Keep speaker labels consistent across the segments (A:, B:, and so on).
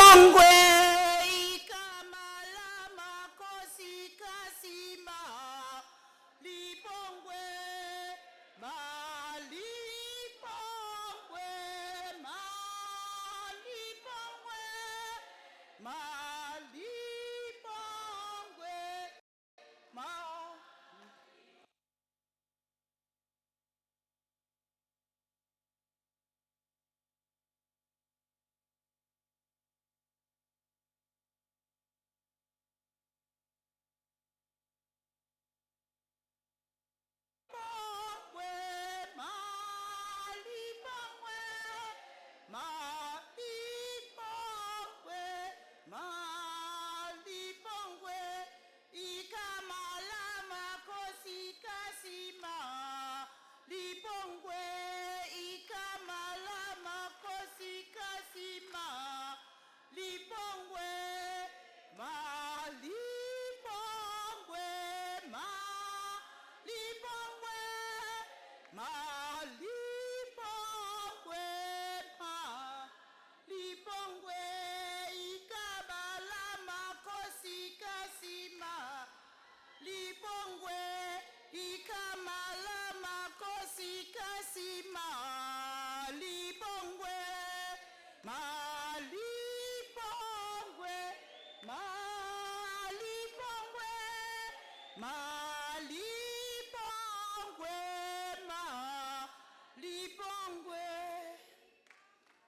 A: Libongwe ikama makosi kasima. Libongwe malibongwe malibongwe malibongwe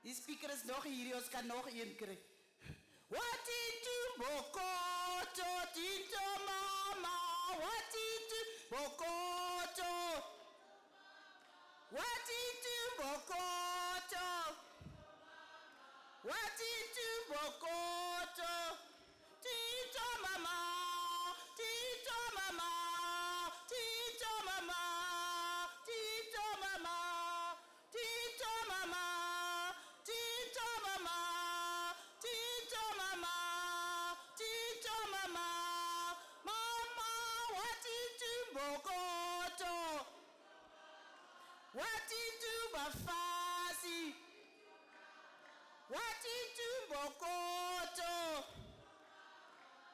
A: Die speaker is nog hier, ons kan nog een kry. Wathint Imbokodo, tinto mama, Wathint Imbokodo. Wathint Imbokodo. Wathint Imbokodo. Tinto mama, tinto mama, tinto mama, tinto mama, tinto mama. Wathint Abafazi. Wathint Imbokodo.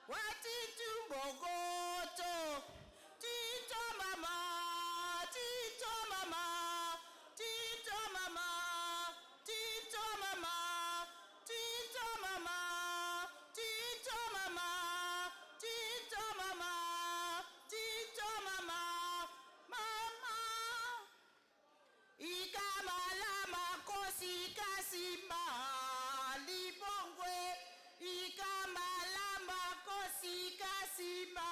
A: Wathint Imbokodo. Tinto mama, tinto mama, tinto mama, tinto mama, tinto mama, tinto mama, tinto mama, tinto mama, mama. Ikamala makosi kasima. Libongwe ikamala makosi kasima.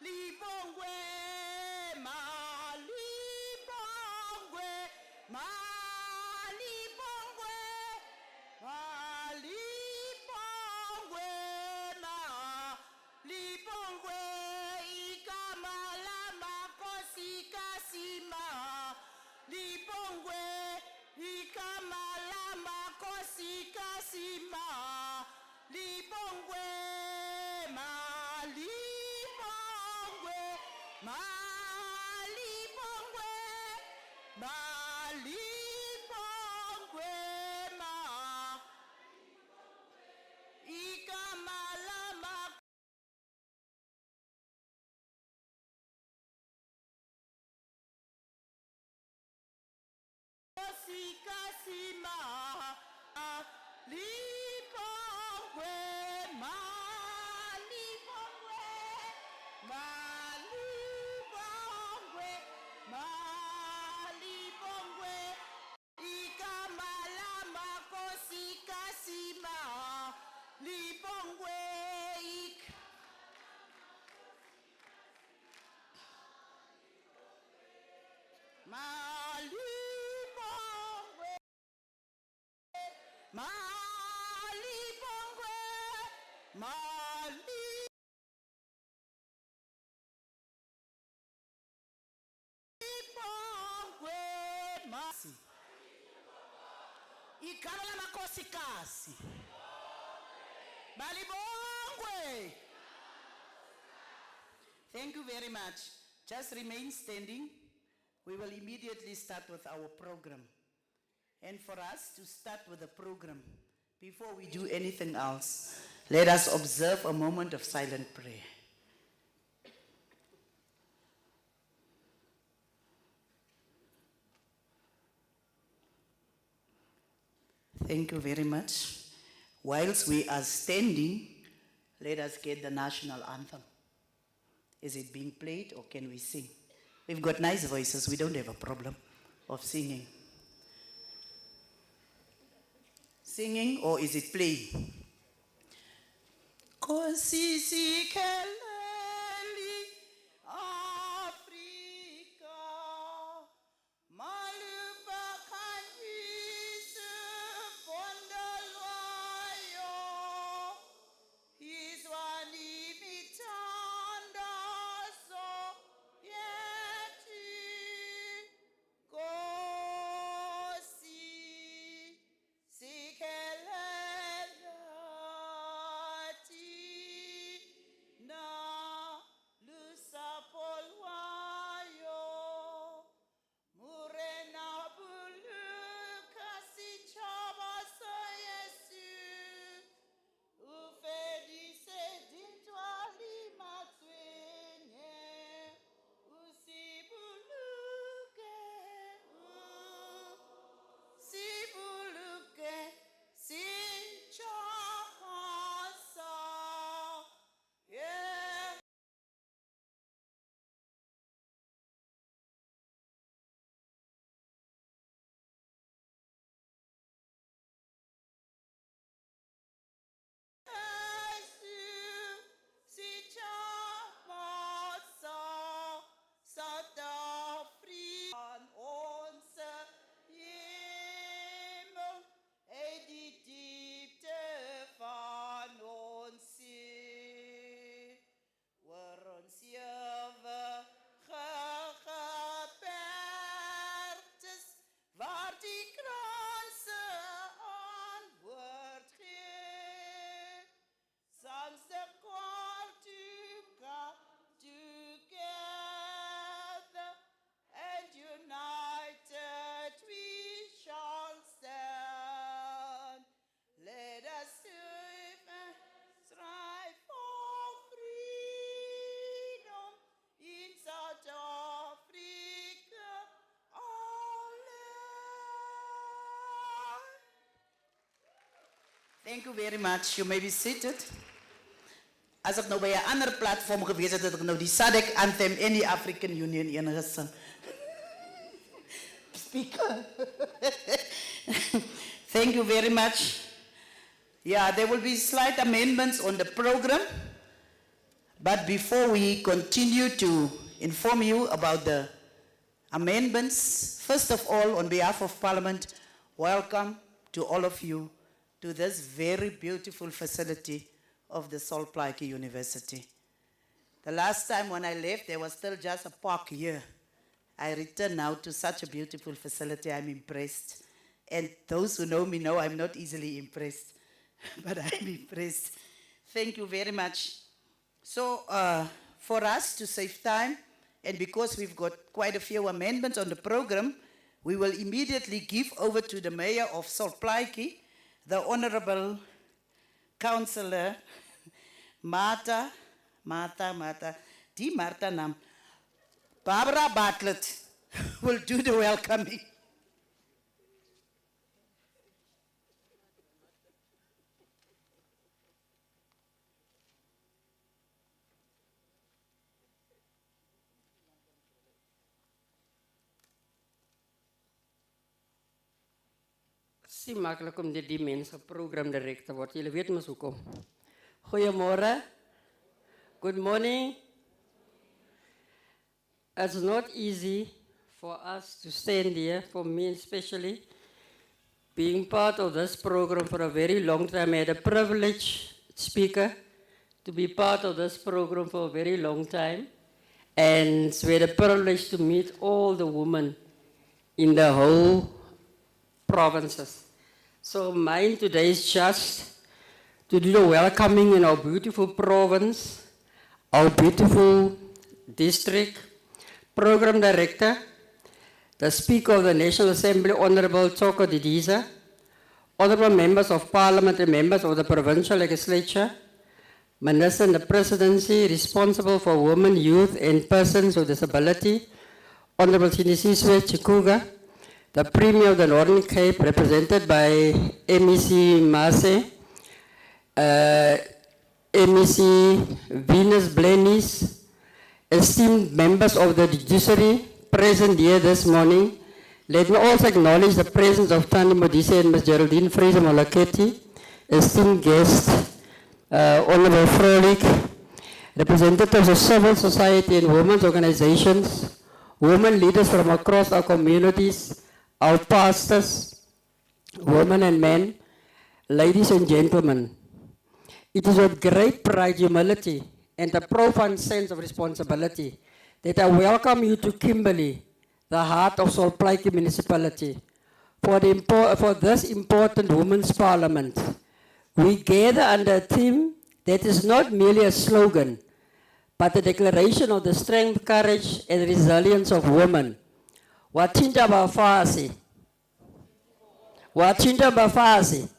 A: Libongwe malibongwe malibongwe malibongwe malibongwe ikamala makosi kasima. Libongwe ikamala makosi kasima. Libongwe malibongwe malibongwe malibongwe ikamala makosi kasima. Libongwe malibongwe malibongwe malibongwe ikamala makosi kasima. Libongwe malibongwe malibongwe malibongwe masi ikamala makosi kasi. Malibongwe. Thank you very much. Just remain standing. We will immediately start with our program. And for us to start with the program, before we do anything else, let us observe a moment of silent prayer. Thank you very much. Whilst we are standing, let us get the national anthem. Is it being played or can we sing? We've got nice voices, we don't have a problem of singing. Singing or is it playing? Nkosi sikheleli Afrika, malubakhanyisa bondolwayo, izwani mithandazo yethi, Nkosi sikheleli thina lusapho lwayo, murena buluka sitjhaba sa Yesu, ufedise dintwa limatswenye, usibuluke, sibuluke, sitjhaba sa Yesu. South Africa, onze hemel, die diepte van ons see, waar ons ewige gebergd is, waar die kranse antwoord gee. Sans the call to come together and united we shall stand. Let us strive for freedom in South Africa, our land. Thank you very much. You may be seated. As ek nou by 'n ander platform gewees het, het ek nou die SADC anthem en die African Union een gesing. Speaker. Thank you very much. Yeah, there will be slight amendments on the program. But before we continue to inform you about the amendments, first of all, on behalf of Parliament, welcome to all of you to this very beautiful facility of the Sol Plaatje University. The last time when I left, there was still just a park here. I return now to such a beautiful facility. I'm impressed. And those who know me know I'm not easily impressed, but I'm impressed. Thank you very much. So for us to save time, and because we've got quite a few amendments on the program, we will immediately give over to the Mayor of Sol Plaatje, the Honorable Councillor Martha, die Martha naam, Barbara Bartlett will do the welcoming.
B: Het is makkelijk om die mensen programdirector te worden. Jullie weten maar hoekom. Goedemorgen. Good morning. It's not easy for us to stand here, for me especially, being part of this program for a very long time. I had a privilege, speaker, to be part of this program for a very long time. And we had a privilege to meet all the women in the whole provinces. So mine today is just to do the welcoming in our beautiful province, our beautiful district, program director, the Speaker of the National Assembly, Honorable Tsoko Didiza, honorable members of parliament and members of the provincial legislature, minister in the presidency responsible for women, youth and persons with disability, Honorable Sinisiswe Chikuga, the Premier of the Northern Cape represented by MEC Mase, MEC Venus Blenis, esteemed members of the judiciary present here this morning. Let me also acknowledge the presence of Tani Modise and Ms. Geraldine Fraser Molaketi, esteemed guests, Honorable Frolik, representatives of civil society and women's organizations, women leaders from across our communities, our pastors, women and men, ladies and gentlemen. It is with great pride, humility, and a profound sense of responsibility that I welcome you to Kimberley, the heart of Solplaike municipality, for this important women's parliament. We gather under a theme that is not merely a slogan, but a declaration of the strength, courage, and resilience of women. Wathint Abafazi. Wathint Abafazi.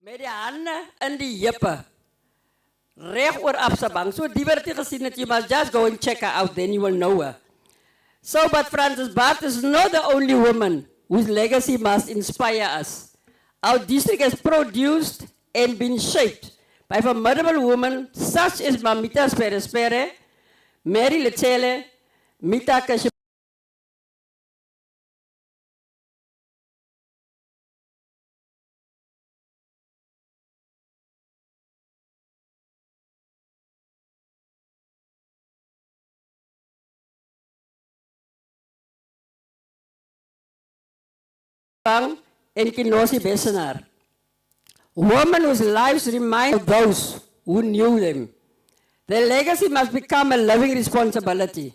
B: Met die hande in die jippe, reg oor Absabang. So die werd jy gesien het, you must just go and check her out, then you will know her. So, but Frances Bart is not the only woman whose legacy must inspire us. Our district has produced and been shaped by formidable women such as Mamita Spere, Mary Letele, Mita Kaship, and Kinosi Bessenar. Women whose lives remind those who knew them. Their legacy must become a living responsibility.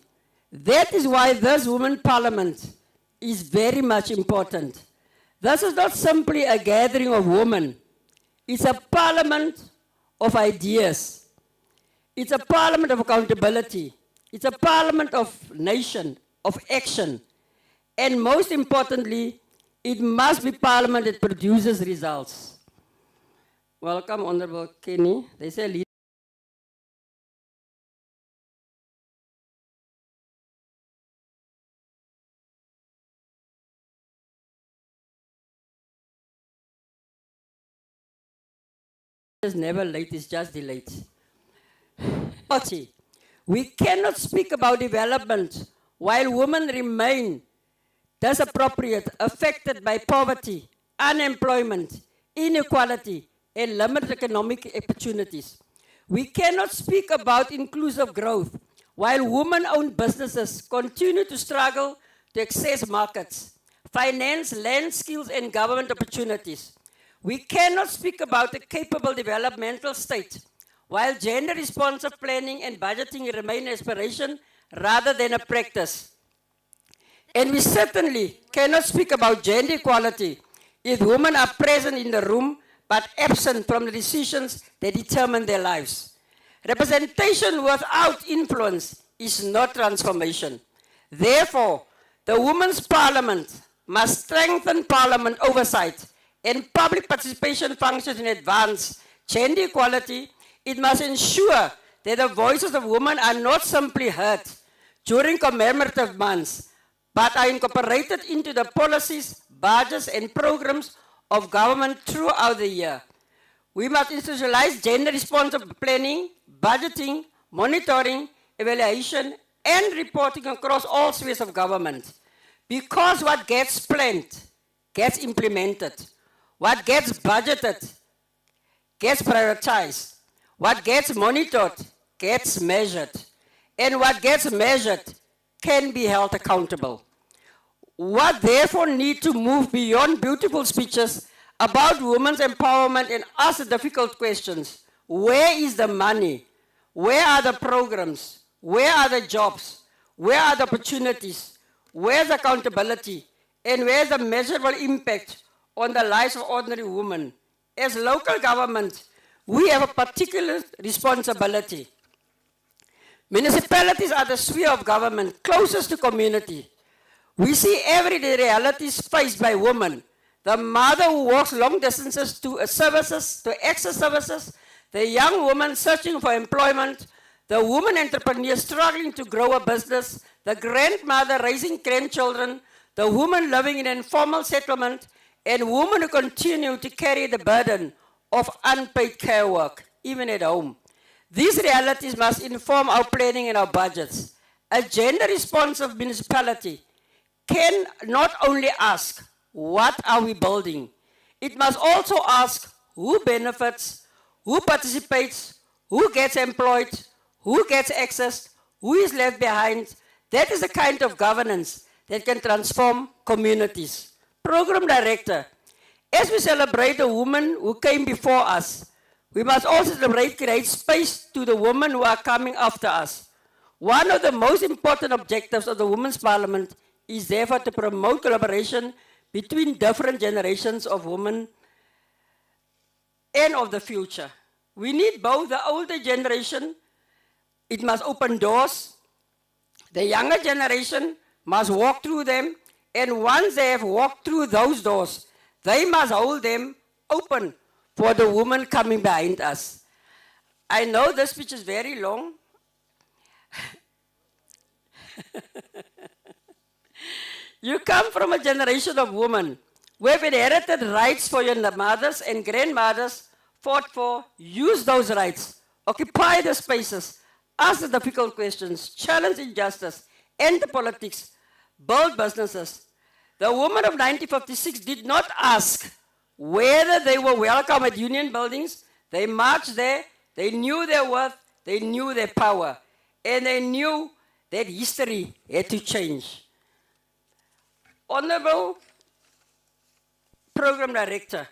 B: That is why this women parliament is very much important. This is not simply a gathering of women. It's a parliament of ideas. It's a parliament of accountability. It's a parliament of nation, of action. And most importantly, it must be parliament that produces results. Welcome, Honorable Kenny. They say It's never late, it's just delayed. We cannot speak about development while women remain disappropriate, affected by poverty, unemployment, inequality, and limited economic opportunities. We cannot speak about inclusive growth while women-owned businesses continue to struggle to access markets, finance, land skills, and government opportunities. We cannot speak about a capable developmental state while gender-responsive planning and budgeting remain an aspiration rather than a practice. And we certainly cannot speak about gender equality if women are present in the room but absent from the decisions that determine their lives. Representation without influence is not transformation. Therefore, the Women's Parliament must strengthen Parliament oversight and public participation functions in advance gender equality. It must ensure that the voices of women are not simply heard during commemorative months, but are incorporated into the policies, budgets, and programs of government throughout the year. We must institutionalize gender-responsive planning, budgeting, monitoring, evaluation, and reporting across all spheres of government. Because what gets planned gets implemented. What gets budgeted gets prioritized. What gets monitored gets measured. And what gets measured can be held accountable. What therefore need to move beyond beautiful speeches about women's empowerment and ask the difficult questions. Where is the money? Where are the programs? Where are the jobs? Where are the opportunities? Where's accountability? And where's the measurable impact on the lives of ordinary women? As local government, we have a particular responsibility. Municipalities are the sphere of government closest to community. We see everyday realities faced by women. The mother who walks long distances to access services, the young woman searching for employment, the woman entrepreneur struggling to grow a business, the grandmother raising grandchildren, the woman living in informal settlement, and women who continue to carry the burden of unpaid care work, even at home. These realities must inform our planning and our budgets. A gender-responsive municipality can not only ask, what are we building? It must also ask who benefits, who participates, who gets employed, who gets access, who is left behind. That is the kind of governance that can transform communities. Program Director, as we celebrate the women who came before us, we must also celebrate create space to the women who are coming after us. One of the most important objectives of the Women's Parliament is therefore to promote collaboration between different generations of women and of the future. We need both the older generation, it must open doors, the younger generation must walk through them, and once they have walked through those doors, they must hold them open for the woman coming behind us. I know this speech is very long. You come from a generation of women who have inherited rights for your mothers and grandmothers fought for. Use those rights, occupy the spaces, ask the difficult questions, challenge injustice, enter politics, build businesses. The women of 1956 did not ask whether they were welcome at union buildings. They marched there, they knew their worth, they knew their power, and they knew that history had to change. Honorable Program Director,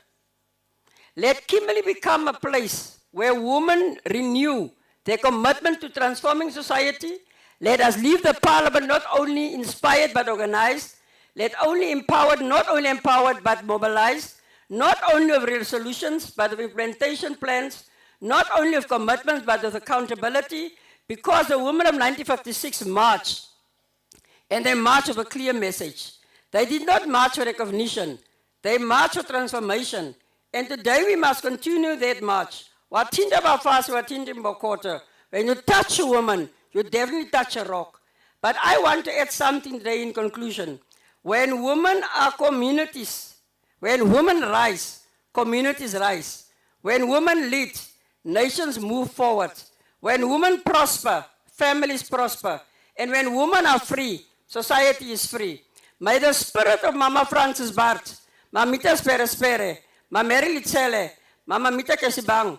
B: let Kimberley become a place where women renew their commitment to transforming society. Let us leave the Parliament not only inspired but organized, not only empowered but mobilized, not only of resolutions but of implementation plans, not only of commitments but of accountability, because the women of 1956 marched, and they marched with a clear message. They did not march for recognition, they marched for transformation, and today we must continue that march. Wathint Abafazi, Wathint Imbokodo. When you touch a woman, you definitely touch a rock. But I want to add something today in conclusion. When women are communities, when women rise, communities rise. When women lead, nations move forward. When women prosper, families prosper. And when women are free, society is free. May the spirit of Mama Francis Bart, Mamita Spere Spere, Mama Mary Litzele, Mama Mita Kesibang,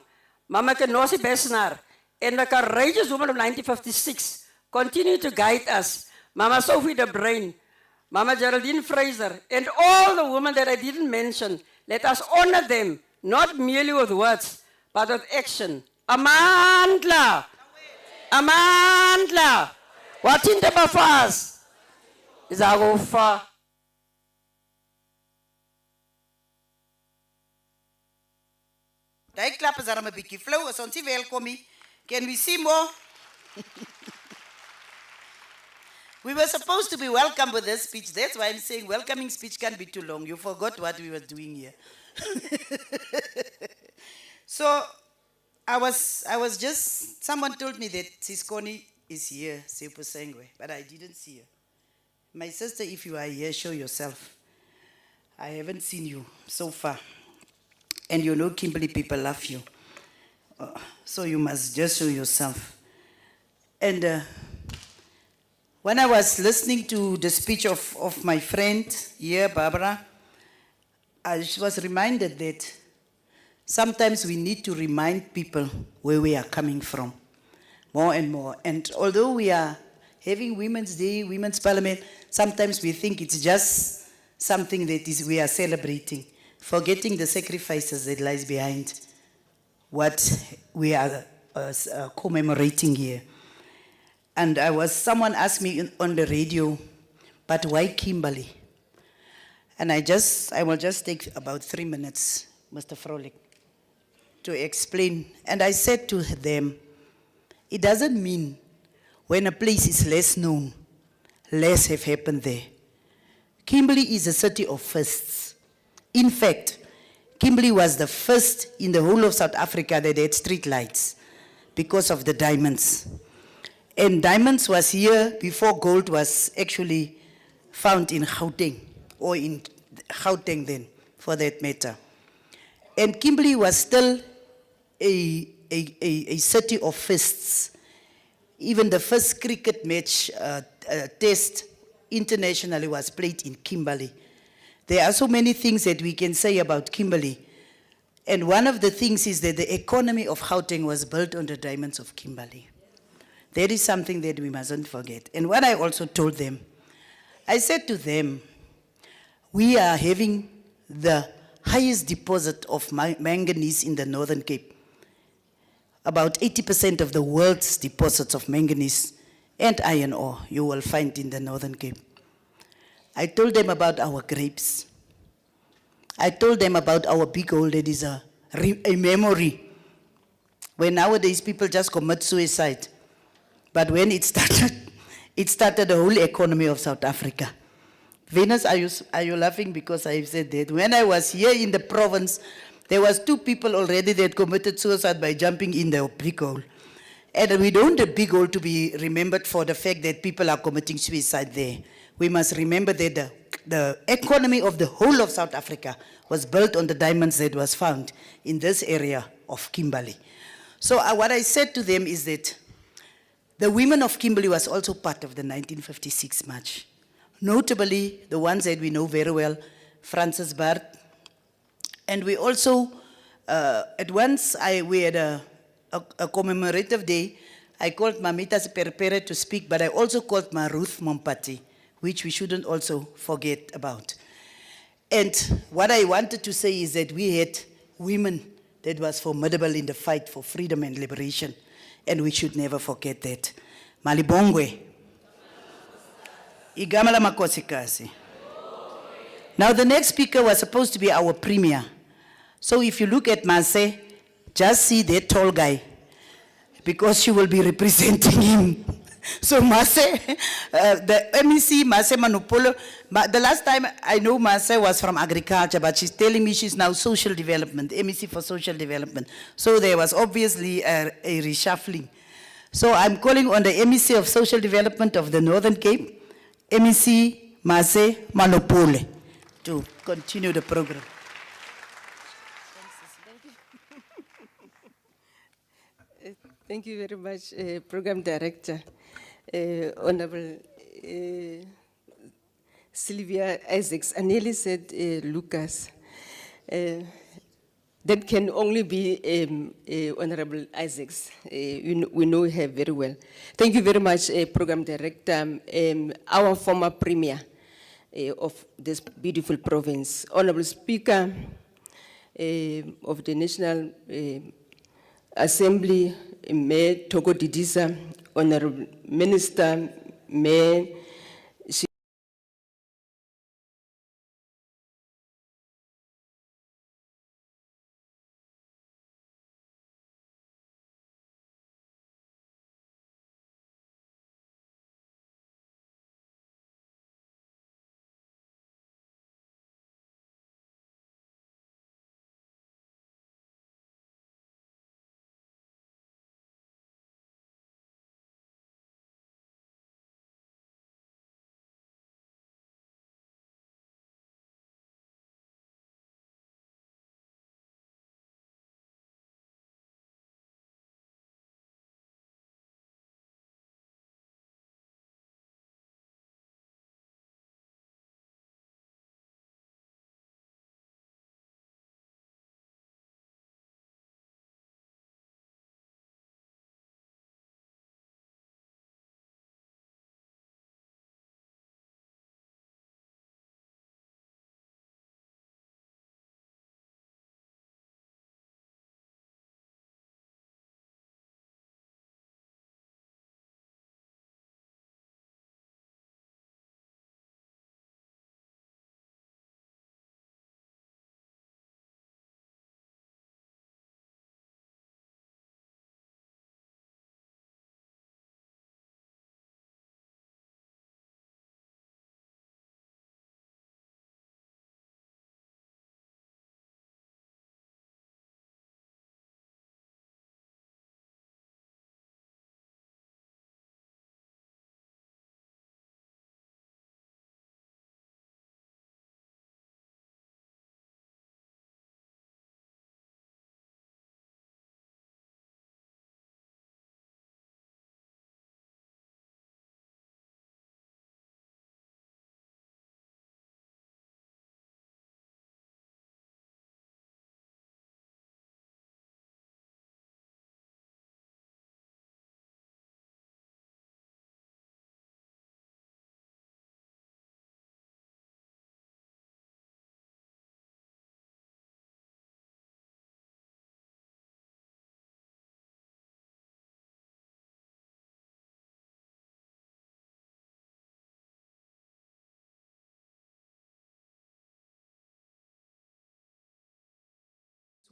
B: Mama Kenosi Besnar, and the courageous woman of 1956 continue to guide us. Mama Sophie the Brain, Mama Geraldine Fraser, and all the women that I didn't mention. Let us honor them, not merely with words, but with action. Amandla! Amandla! Wathint Abafazi! Is our far.
A: Die klap is daarom 'n bietjie flou, as ons nie welkom nie. Can we see more? We were supposed to be welcome with this speech. That's why I'm saying welcoming speech can't be too long. You forgot what we were doing here. So I was just, someone told me that Siskoni is here, Sepo Sengwe, but I didn't see her. My sister, if you are here, show yourself. I haven't seen you so far. And you know Kimberley people love you. So you must just show yourself. And when I was listening to the speech of my friend here, Barbara, I was reminded that sometimes we need to remind people where we are coming from, more and more. And although we are having Women's Day, Women's Parliament, sometimes we think it's just something that we are celebrating, forgetting the sacrifices that lies behind what we are commemorating here. And someone asked me on the radio, but why Kimberley? And I will just take about 3 minutes, Mr. Frolik, to explain. And I said to them, it doesn't mean when a place is less known, less have happened there. Kimberley is a city of firsts. In fact, Kimberley was the first in the whole of South Africa that had street lights because of the diamonds. And diamonds was here before gold was actually found in Gauteng, or in Gauteng then, for that matter. And Kimberley was still a city of firsts. Even the first cricket match test internationally was played in Kimberley. There are so many things that we can say about Kimberley. And one of the things is that the economy of Gauteng was built on the diamonds of Kimberley. That is something that we mustn't forget. And what I also told them, I said to them, we are having the highest deposit of manganese in the Northern Cape. About 80% of the world's deposits of manganese and iron ore you will find in the Northern Cape. I told them about our grapes. I told them about our big hole that is a memory. When nowadays people just commit suicide. But when it started the whole economy of South Africa. Venus, are you laughing because I said that? When I was here in the province, there was 2 people already that committed suicide by jumping in the big hole. And we don't want the big hole to be remembered for the fact that people are committing suicide there. We must remember that the economy of the whole of South Africa was built on the diamonds that was found in this area of Kimberley. So what I said to them is that the women of Kimberley was also part of the 1956 march. Notably, the ones that we know very well, Francis Bart. And we also, at once, we had a commemorative day. I called Mamita Perpere to speak, but I also called Ma Ruth Mompati, which we shouldn't also forget about. And what I wanted to say is that we had women that was formidable in the fight for freedom and liberation, and we should never forget that. Malibongwe. Igamala Makosikazi. Now the next speaker was supposed to be our premier. So if you look at Mase, just see that tall guy, because she will be representing him. So Mase, the MEC, Mase Manupolo, the last time I know Mase was from agriculture, but she's telling me she's now social development, MEC for social development. So there was obviously a reshuffling. So I'm calling on the MEC of social development of the Northern Cape, MEC Mase Manupole, to continue the program.
C: Thank you very much, Program Director, Honorable Sylvia Isaacs. I nearly said Lucas. That can only be Honorable Isaacs. We know her very well. Thank you very much, Program Director, our former Premier of this beautiful province. Honorable Speaker of the National Assembly, Mayor Togo Didisa, Honorable Minister, Mayor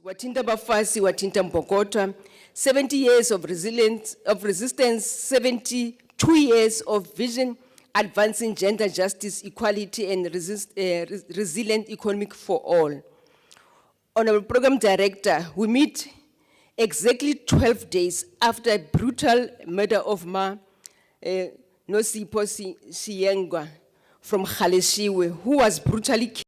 C: Wathint Abafazi, Wathint Imbokodo, 70 years of resistance, 72 years of vision, advancing gender justice, equality, and resilient economic for all. Honorable Program Director, we meet exactly 12 days after a brutal murder of Nosipo Siyengwa from Khaleshiwe, who was brutally killed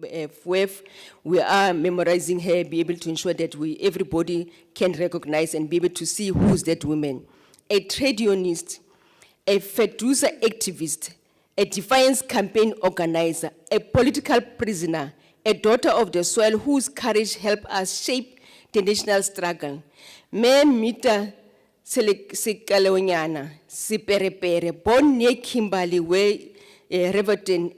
C: FWEF, we are memorizing her, be able to ensure that everybody can recognize and be able to see who's that woman. A trade unionist, a FEDUSA activist, a defiance campaign organizer, a political prisoner, a daughter of the soil whose courage helped us shape the national struggle. Me Mita Sekalonyana, Siperepere, born near Kimberley, where Wathint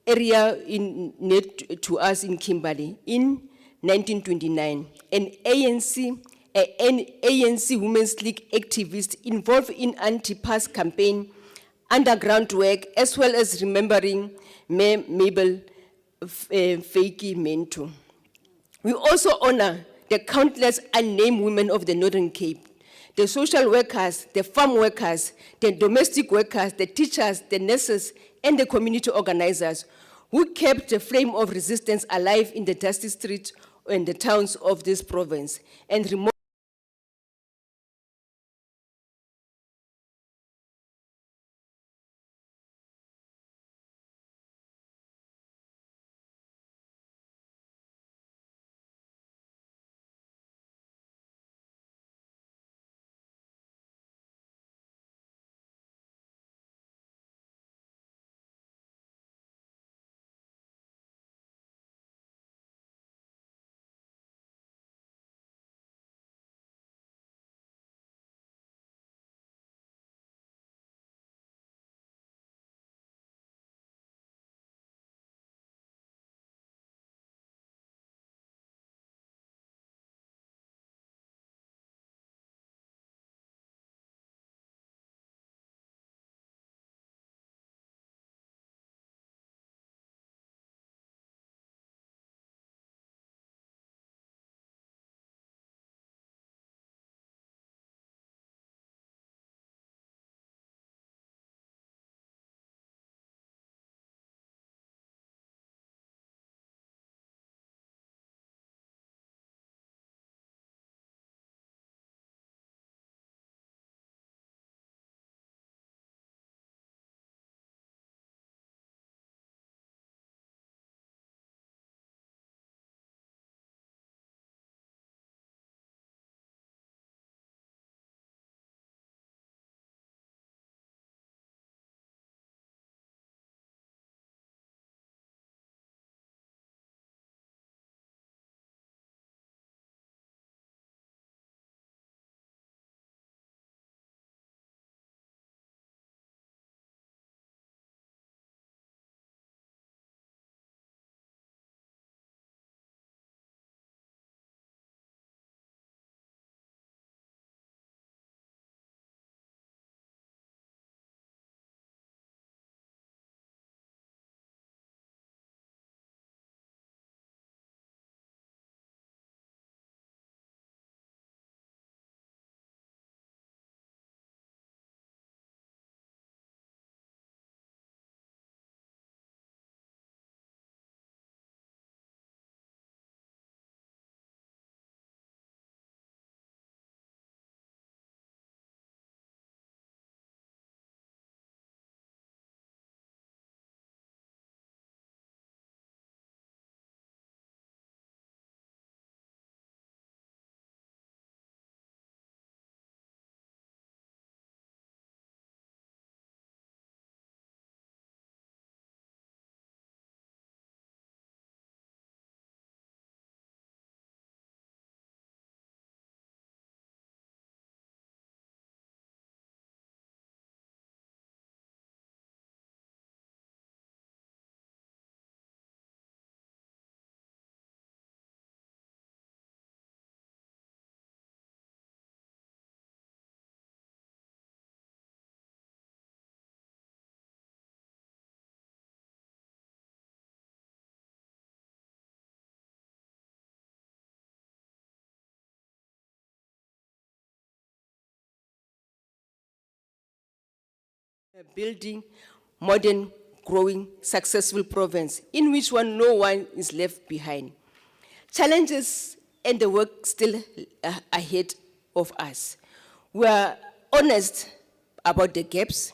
C: area near to us in Kimberley in 1929. An ANC Women's League activist involved in anti-pass campaign, underground work, as well as remembering Mabel Fakey Mento. We also honor the countless unnamed women of the Northern Cape, the social workers, the farm workers, the domestic workers, the teachers, the nurses, and the community organizers who kept the flame of resistance alive in the dusty streets and the towns of this province and remote. Building modern, growing, successful province in which no one is left behind. Challenges and the work still ahead of us. We are honest about the gaps,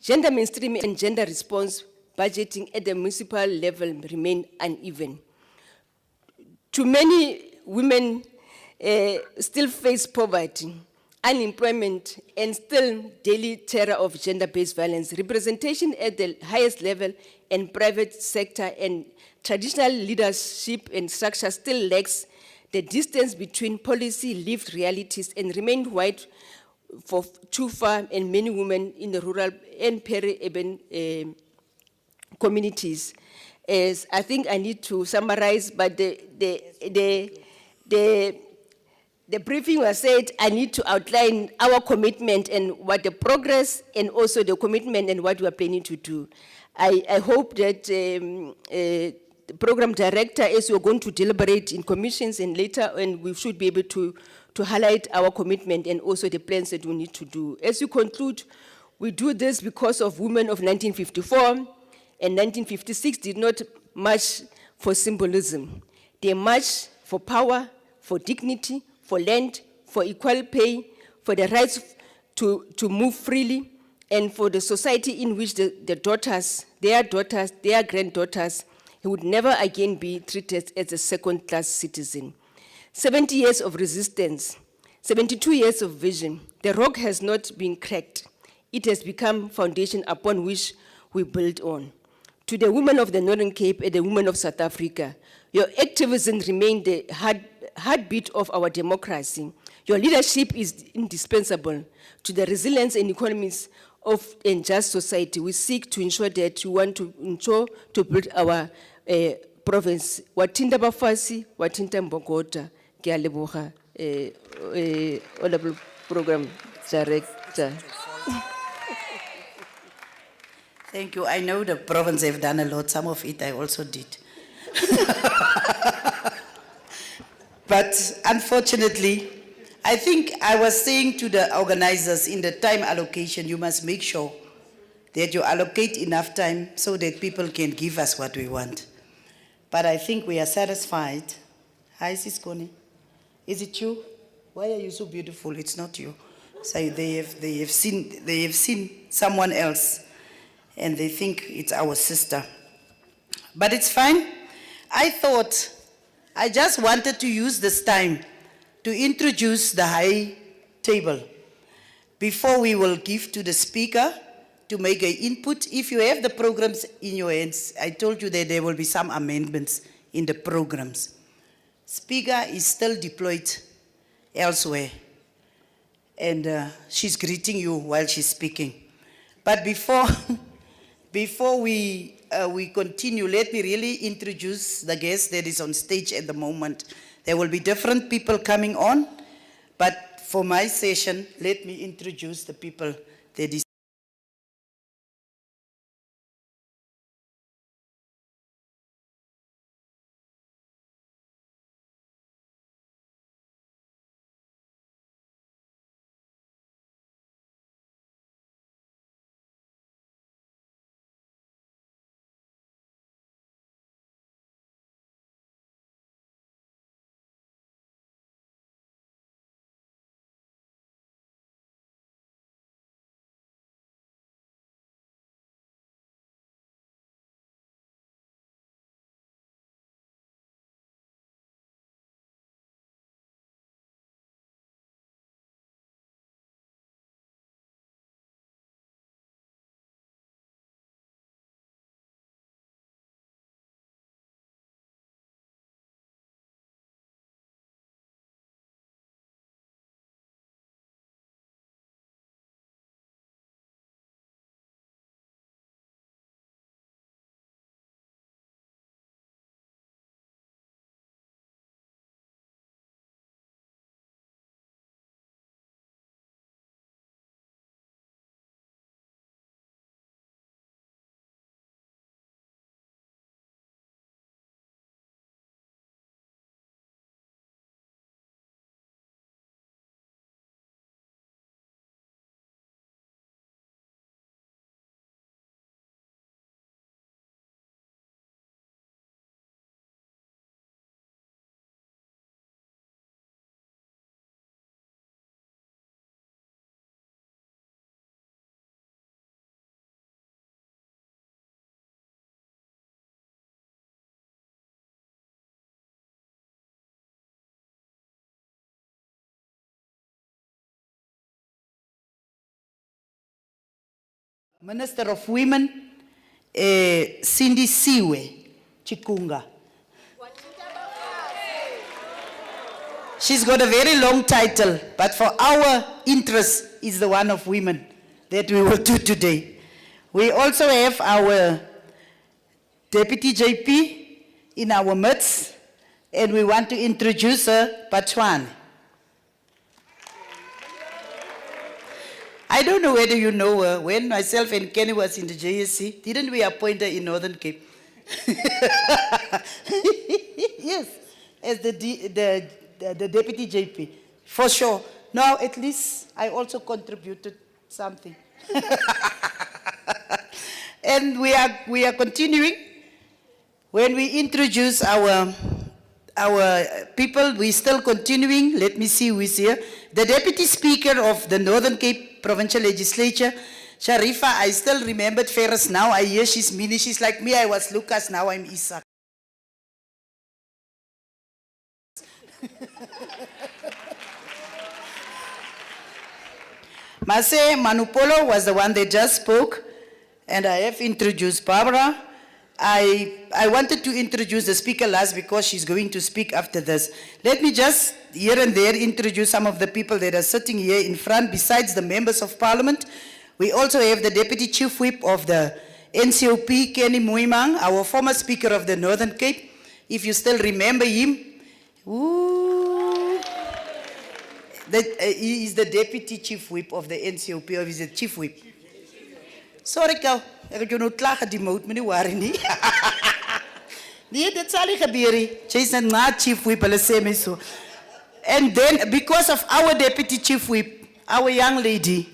C: gender mainstream and gender response budgeting at the municipal level remain uneven. Too many women still face poverty, unemployment, and still daily terror of gender-based violence. Representation at the highest level and private sector and traditional leadership and structure still lacks. The distance between policy lived realities and remain wide for too far, and many women in the rural and peri-urban communities. As I think I need to summarize, but the briefing was said I need to outline our commitment and what the progress and also the commitment and what we are planning to do. I hope that the program director, as we're going to deliberate in commissions and later, and we should be able to highlight our commitment and also the plans that we need to do. As we conclude, we do this because of women of 1954 and 1956 did not march for symbolism. They marched for power, for dignity, for land, for equal pay, for the rights to move freely, and for the society in which the daughters, their granddaughters, would never again be treated as a second-class citizen. 70 years of resistance, 72 years of vision. The rock has not been cracked. It has become foundation upon which we build on. To the women of the Northern Cape and the women of South Africa, your activism remains the heartbeat of our democracy. Your leadership is indispensable to the resilience and economies of a just society. We seek to ensure that you want to ensure to build our province. Wathint Abafazi, Wathint Imbokodo, ke a leboga, Honorable Program Director.
A: Thank you. I know the province have done a lot. Some of it I also did. But unfortunately, I think I was saying to the organizers in the time allocation, you must make sure that you allocate enough time so that people can give us what we want. But I think we are satisfied. Hi, Siskoni. Is it you? Why are you so beautiful? It's not you. So they have seen someone else and they think it's our sister. But it's fine. I just wanted to use this time to introduce the high table before we will give to the speaker to make an input. If you have the programs in your hands, I told you that there will be some amendments in the programs. Speaker is still deployed elsewhere, and she's greeting you while she's speaking. But before we continue, let me really introduce the guest that is on stage at the moment. There will be different people coming on, but for my session, let me introduce the people that is Minister of Women, Cindy Siwe Chikunga. She's got a very long title, but for our interest is the one of women that we will do today. We also have our Deputy JP in our midst, and we want to introduce her, Patwan. I don't know whether you know her. When myself and Kenny was in the JSC, didn't we appoint her in Northern Cape? Yes, as the Deputy JP, for sure. Now, at least I also contributed something. And we are continuing. When we introduce our people, we're still continuing. Let me see who is here. The Deputy Speaker of the Northern Cape Provincial Legislature, Sharifa, I still remembered Ferris now. I hear she's Minnie. She's like me. I was Lucas, now I'm Isaac. Mase Manupolo was the one that just spoke, and I have introduced Barbara. I wanted to introduce the speaker last because she's going to speak after this. Let me just here and there introduce some of the people that are sitting here in front. Besides the members of parliament, we also have the Deputy Chief Whip of the NCOP, Kenny Muimang, our former Speaker of the Northern Cape. If you still remember him, he is the Deputy Chief Whip of the NCOP, or is the Chief Whip? Sorry, Kou. Ek het jou nou klaar gedemote, maar nie worry nie. Nee, dit sal nie gebeur nie. Jy's not Chief Whip, hulle sê my so. And then, because of our Deputy Chief Whip, our young lady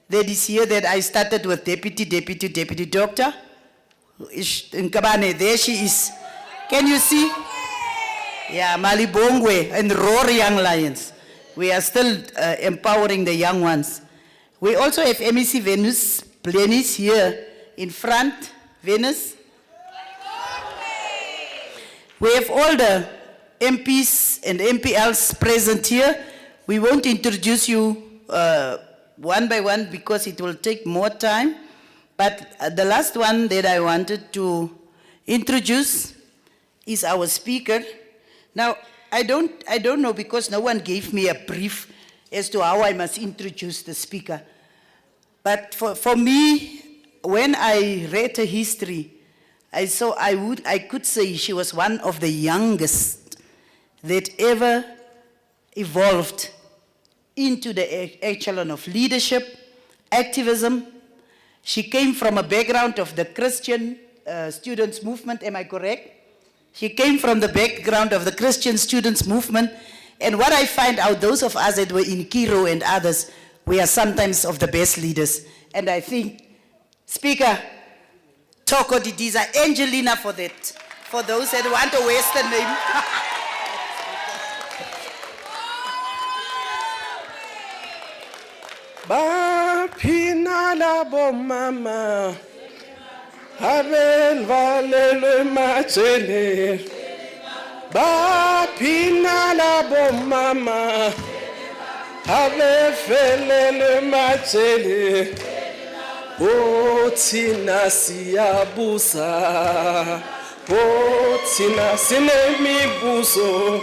A: that is here, that I started with Deputy Doctor, in Kabane, there she is. Can you see? Yeah, Malibongwe and Roar Young Lions. We are still empowering the young ones. We also have MEC Venus Plenis here in front. Venus. We have all the MPs and MPLs present here. We won't introduce you one by one because it will take more time. But the last one that I wanted to introduce is our speaker. Now, I don't know because no one gave me a brief as to how I must introduce the speaker. But for me, when I read her history, I could say she was one of the youngest that ever evolved into the echelon of leadership, activism. She came from a background of the Christian students movement, am I correct? She came from the background of the Christian students movement, and what I find out, those of us that were in Kiro and others, we are sometimes of the best leaders. And I think, Speaker, Toko Didiza, Angelina for that, for those that want a Western name.
D: Bapina la bomama, Abel valele machele. Bapina la bomama, Abel felele machele. Otina siyabusa, Otina sinemibuso,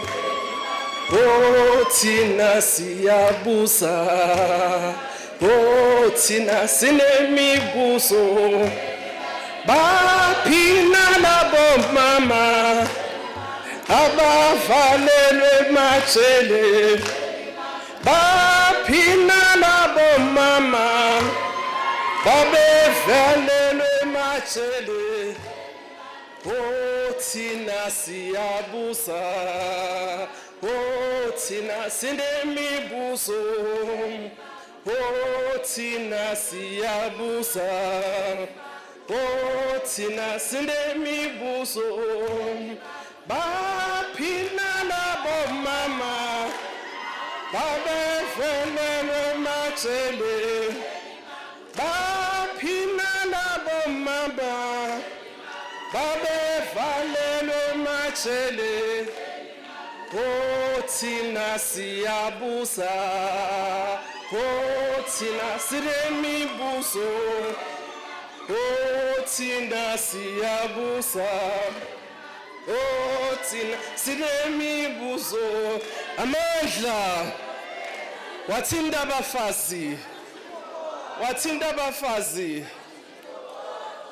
D: Otina siyabusa, Otina sinemibuso. Bapina la bomama, abavalele machele. Bapina la bomama, abavalele machele. Otina siyabusa, Otina sinemibuso, Otina siyabusa. Otina sinemibuso, Bapina la bomama, abavalele machele. Bapina la bomama, abavalele machele. Otina siyabusa, Otina sinemibuso, Oh thina siyabusa. Oh thina sinemibuzo. Amandla. Wathint Abafazi. Wathint Abafazi.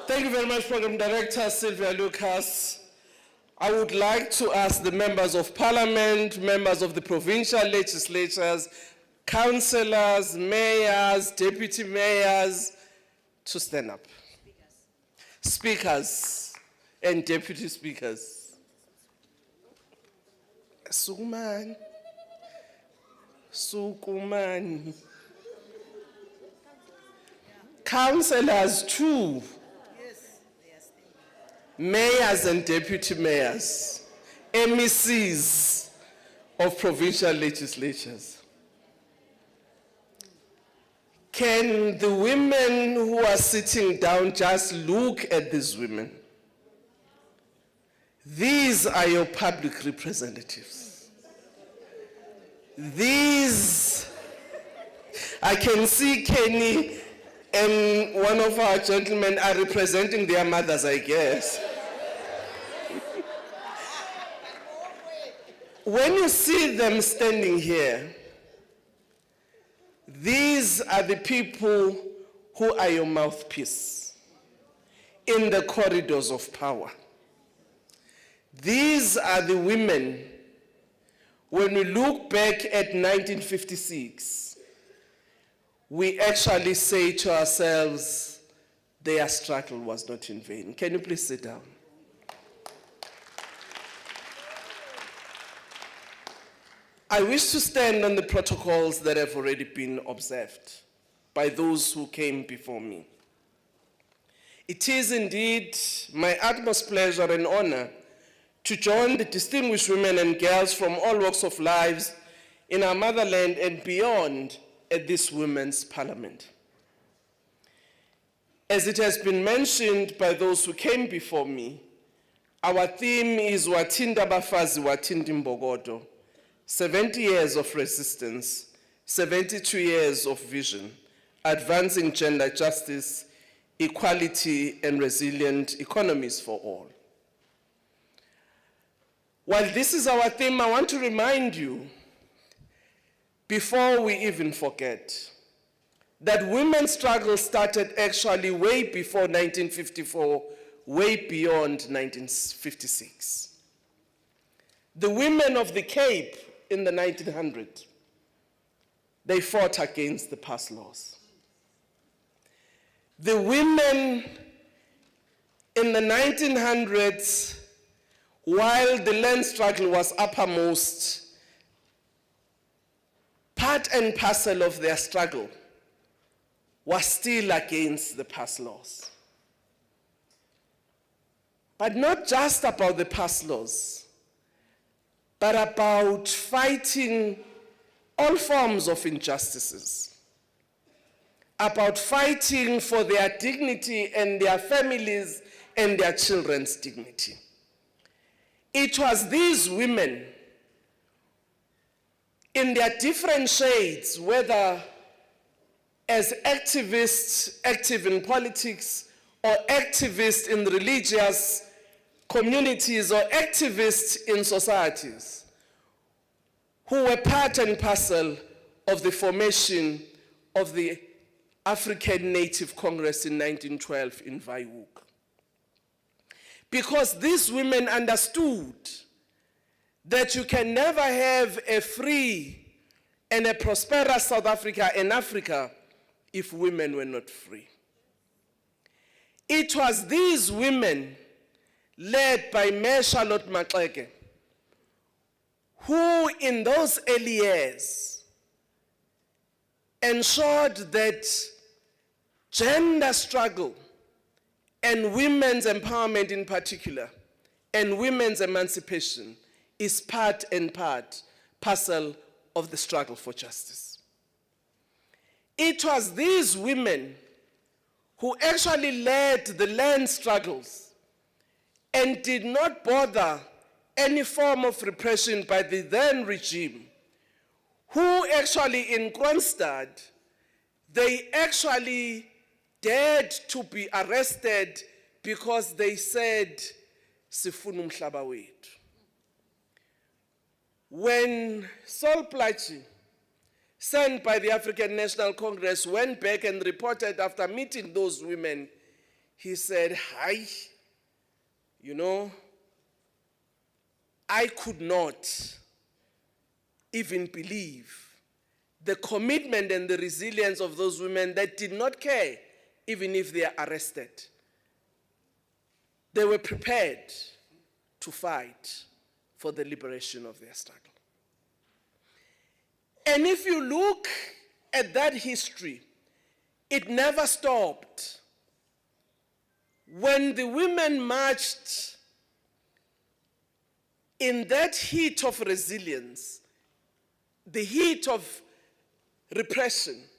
D: Thank you very much, Program Director Sylvia Lucas. I would like to ask the members of parliament, members of the provincial legislatures, councillors, mayors, deputy mayors, to stand up. Speakers and deputy speakers. Sukuman. Sukuman. Councillors too. Mayors and deputy mayors, MECs of provincial legislatures. Can the women who are sitting down just look at these women? These are your public representatives. These, I can see Kenny and one of our gentlemen are representing their mothers, I guess. When you see them standing here, these are the people who are your mouthpiece in the corridors of power. These are the women, when we look back at 1956, we actually say to ourselves, their struggle was not in vain. Can you please sit down? I wish to stand on the protocols that have already been observed by those who came before me. It is indeed my utmost pleasure and honor to join the distinguished women and girls from all walks of lives in our motherland and beyond at this Women's Parliament. As it has been mentioned by those who came before me, our theme is Wathint Abafazi, Wathint Imbokodo, 70 years of resistance, 72 years of vision, advancing gender justice, equality, and resilient economies for all. While this is our theme, I want to remind you, before we even forget, that women's struggle started actually way before 1954, way beyond 1956. The women of the Cape in the 1900s, they fought against the past laws. The women in the 1900s, while the land struggle was uppermost, part and parcel of their struggle was still against the past laws. But not just about the past laws, but about fighting all forms of injustices, about fighting for their dignity and their families and their children's dignity. It was these women in their different shades, whether as activists, active in politics, or activists in religious communities, or activists in societies, who were part and parcel of the formation of the African Native Congress in 1912 in Windhoek. Because these women understood that you can never have a free and a prosperous South Africa and Africa if women were not free. It was these women, led by Mayor Charlotte Maxeke, who in those early years ensured that gender struggle and women's empowerment in particular, and women's emancipation is part and parcel of the struggle for justice. It was these women who actually led the land struggles and did not bother any form of repression by the then regime, who actually in Kronstadt, they actually dared to be arrested because they said, "Sifuna umhlaba wethu." When Saul Plaatje, sent by the African National Congress, went back and reported after meeting those women, he said, "Hi, you know, I could not even believe the commitment and the resilience of those women that did not care even if they are arrested. They were prepared to fight for the liberation of their struggle." And if you look at that history, it never stopped. When the women marched in that heat of resilience, the heat of repression,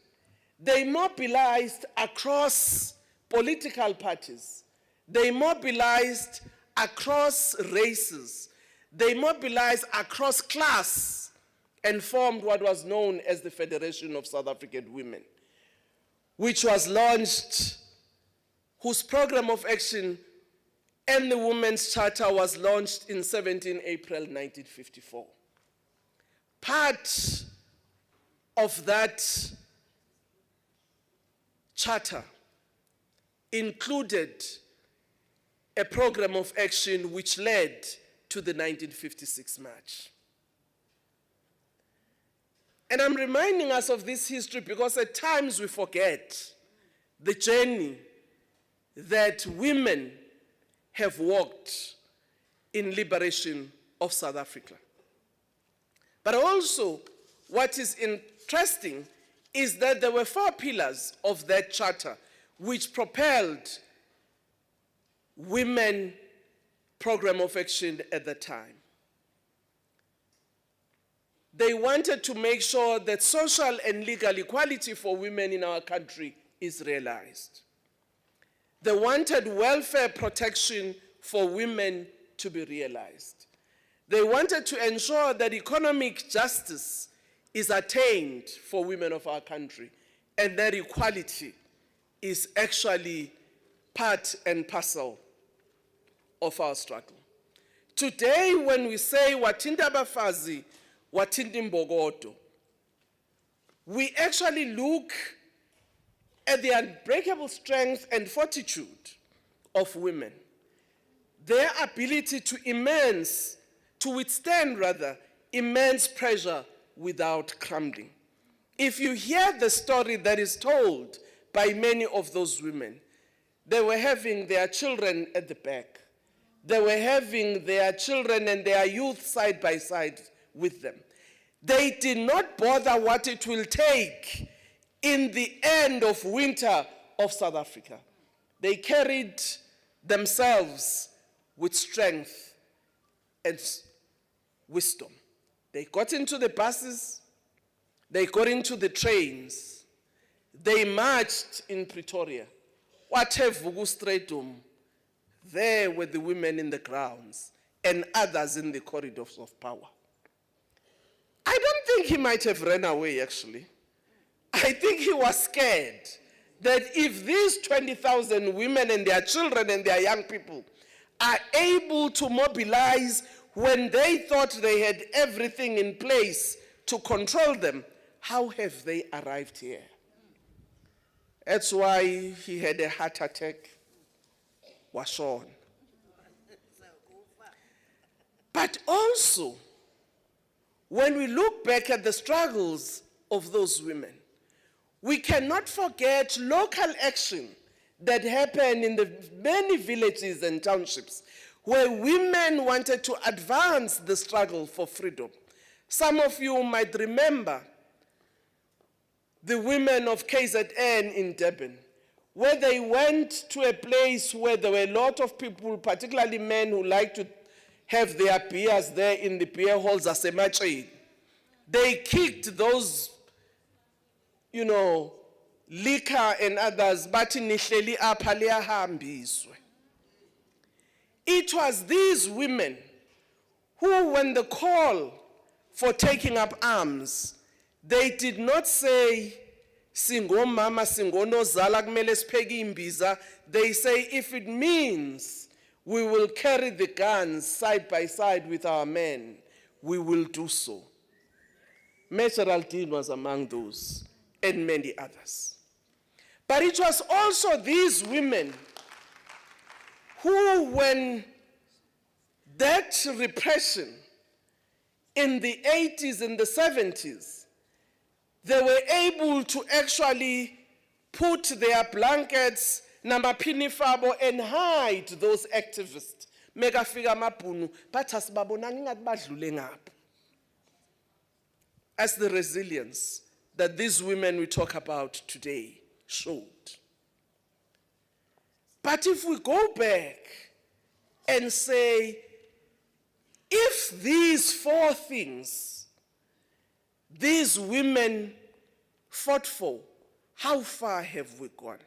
D: they mobilized across political parties. They mobilized across races. They mobilized across class and formed what was known as the Federation of South African Women, which was launched, whose program of action and the Women's Charter was launched in 17 April 1954. Part of that charter included a program of action which led to the 1956 march. And I'm reminding us of this history because at times we forget the journey that women have walked in liberation of South Africa. But also, what is interesting is that there were 4 pillars of that charter which propelled women program of action at the time. They wanted to make sure that social and legal equality for women in our country is realized. They wanted welfare protection for women to be realized. They wanted to ensure that economic justice is attained for women of our country, and that equality is actually part and parcel of our struggle. Today, when we say Wathint Abafazi, Wathint Imbokodo, we actually look at the unbreakable strength and fortitude of women, their ability to withstand immense pressure without crumbling. If you hear the story that is told by many of those women, they were having their children at the back. They were having their children and their youth side by side with them. They did not bother what it will take in the end of winter of South Africa. They carried themselves with strength and wisdom. They got into the buses, they got into the trains, they marched in Pretoria. Whatever Stradum, there were the women in the grounds and others in the corridors of power. I don't think he might have run away, actually. I think he was scared that if these 20,000 women and their children and their young people are able to mobilize when they thought they had everything in place to control them, how have they arrived here? That's why he had a heart attack, was shown. But also, when we look back at the struggles of those women, we cannot forget local action that happened in the many villages and townships where women wanted to advance the struggle for freedom. Some of you might remember the women of KZN in Durban, where they went to a place where there were a lot of people, particularly men who like to have their beers there in the beer halls as a match. They kicked those, liquor and others, but nihleli apha liyahambiswe. It was these women who, when the call for taking up arms, they did not say, singomama singonozala kumele sipheke imbiza, they say if it means we will carry the guns side by side with our men, we will do so. Geraldine was among those, and many others. But it was also these women who, when that repression in the 80s and the 70s, they were able to actually put their blankets, namapinifabo, and hide those activists. Mega figure mapunu, but as as the resilience that these women we talk about today showed. But if we go back and say, if these four things these women fought for, how far have we gone?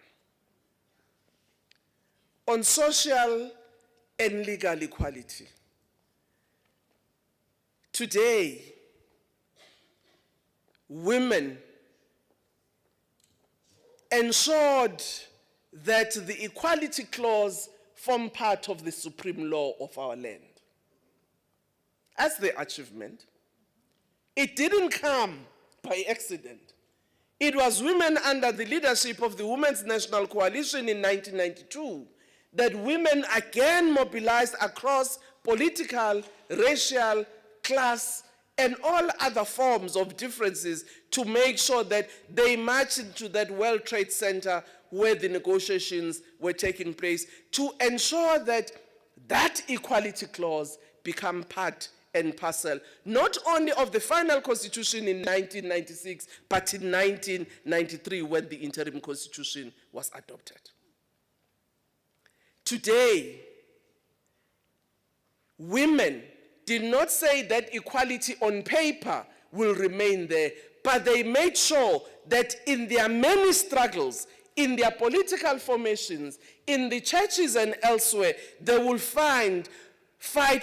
D: On social and legal equality, today, women ensured that the equality clause form part of the supreme law of our land. As the achievement, it didn't come by accident. It was women under the leadership of the Women's National Coalition in 1992 that women again mobilized across political, racial, class, and all other forms of differences to make sure that they marched into that World Trade Center where the negotiations were taking place to ensure that that equality clause become part and parcel, not only of the final constitution in 1996, but in 1993 when the interim constitution was adopted. Today, women did not say that equality on paper will remain there, but they made sure that in their many struggles, in their political formations, in the churches and elsewhere, they will fight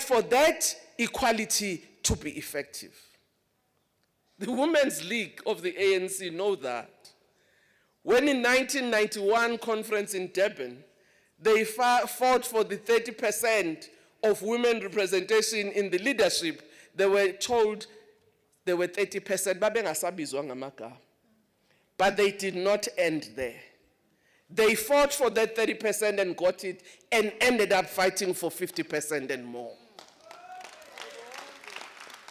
D: for that equality to be effective. The Women's League of the ANC know that. When in 1991 conference in Durban, they fought for the 30% of women representation in the leadership, they were told they were 30%, but they did not end there. They fought for that 30% and got it, and ended up fighting for 50% and more.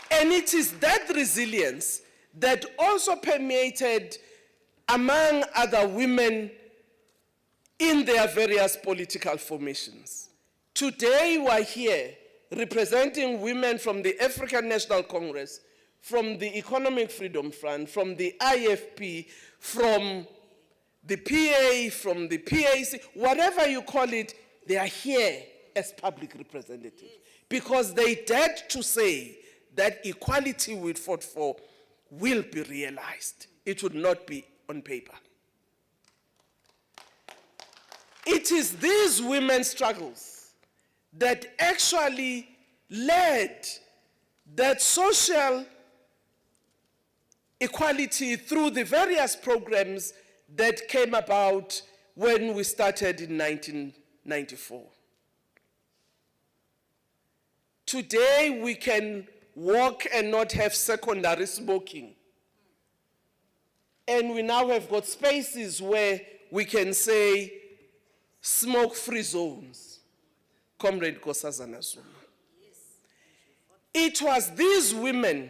D: And it is that resilience that also permeated among other women in their various political formations. Today we are here representing women from the African National Congress, from the Economic Freedom Front, from the IFP, from the PA, from the PAC, whatever you call it, they are here as public representatives because they dared to say that equality we fought for will be realized. It would not be on paper. It is these women's struggles that actually led that social equality through the various programs that came about when we started in 1994. Today we can walk and not have secondary smoking. And we now have got spaces where we can say smoke-free zones. Comrade Nkosazana Zuma. It was these women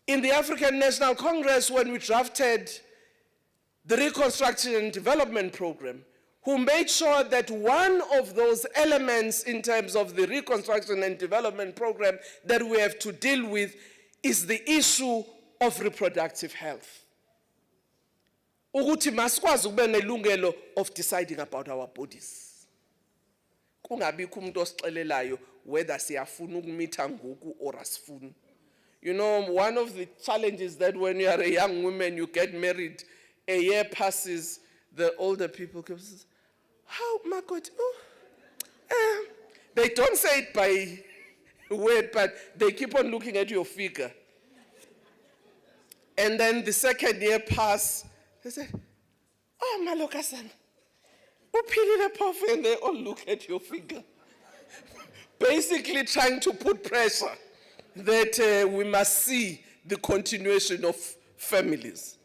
D: in the African National Congress when we drafted the Reconstruction and Development Program who made sure that one of those elements in terms of the Reconstruction and Development Program that we have to deal with is the issue of reproductive health. Ukuthi masikwazi ukube nelungelo of deciding about our bodies. Kungabikho umuntu osixelelayo whether siyafuna ukumitha ngoku or asifuni. You know, one of the challenges that when you are a young woman, you get married, a year passes, the older people come and say, how, my God, they don't say it by word, but they keep on looking at your figure. And then the second year passed. They said, oh, Malokasan, uphilile phofu, and they all look at your finger. Basically trying to put pressure that we must see the continuation of families.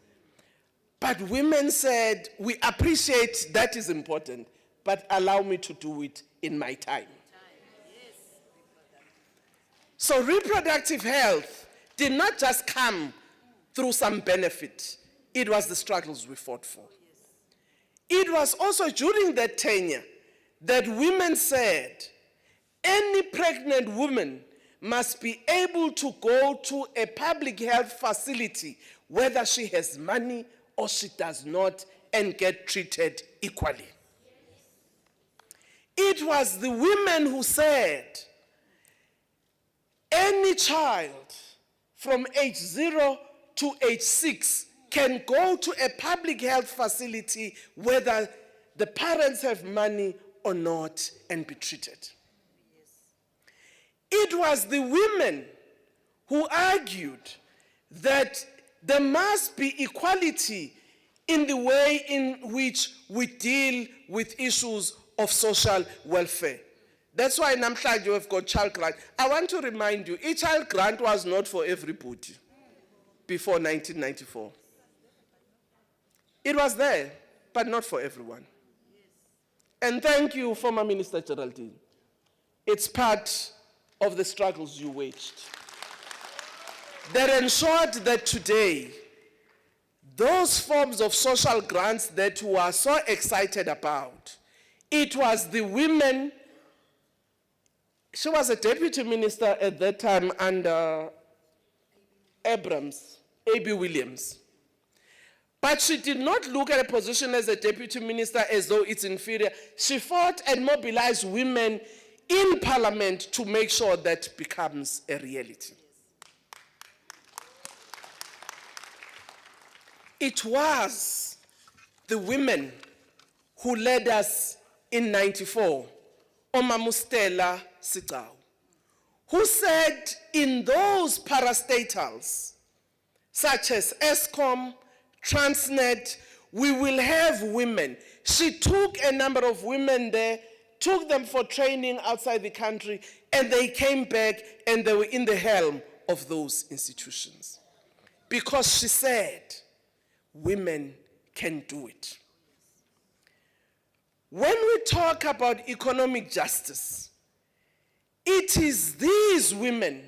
D: But women said, we appreciate that is important, but allow me to do it in my time. So reproductive health did not just come through some benefit. It was the struggles we fought for. It was also during that tenure that women said, any pregnant woman must be able to go to a public health facility, whether she has money or she does not, and get treated equally. It was the women who said, any child from age 0 to age 6 can go to a public health facility, whether the parents have money or not, and be treated. It was the women who argued that there must be equality in the way in which we deal with issues of social welfare. That's why namhlanje we've got child grant. I want to remind you, each child grant was not for everybody before 1994. It was there, but not for everyone. And thank you, former Minister Geraldine. It's part of the struggles you waged that ensured that today, those forms of social grants that we are so excited about, it was the women. She was a deputy minister at that time under A.B. Williams. But she did not look at a position as a deputy minister as though it's inferior. She fought and mobilized women in parliament to make sure that becomes a reality. It was the women who led us in 94, Omamustela Sigao, who said in those parastatals, such as Eskom, Transnet, we will have women. She took a number of women there, took them for training outside the country, and they came back and they were in the helm of those institutions. Because she said, women can do it. When we talk about economic justice, it is these women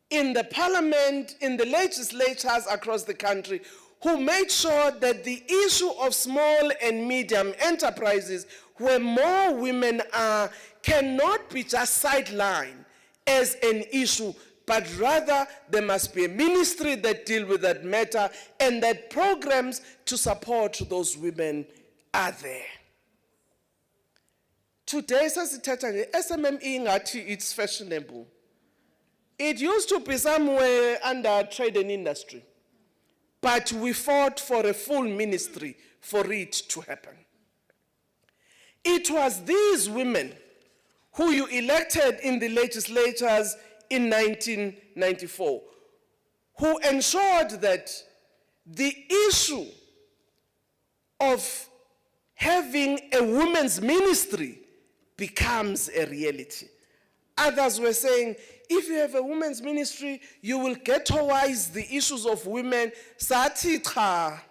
D: in the parliament, in the legislatures across the country, who made sure that the issue of small and medium enterprises, where more women are, cannot be just sidelined as an issue, but rather there must be a ministry that deals with that matter, and that programs to support those women are there. Today, SMME ngathi it's fashionable. It used to be somewhere under trade and industry, but we fought for a full ministry for it to happen. It was these women who you elected in the legislatures in 1994 who ensured that the issue of having a women's ministry becomes a reality. Others were saying, if you have a women's ministry, you will ghettoize the issues of women. Sathi cha.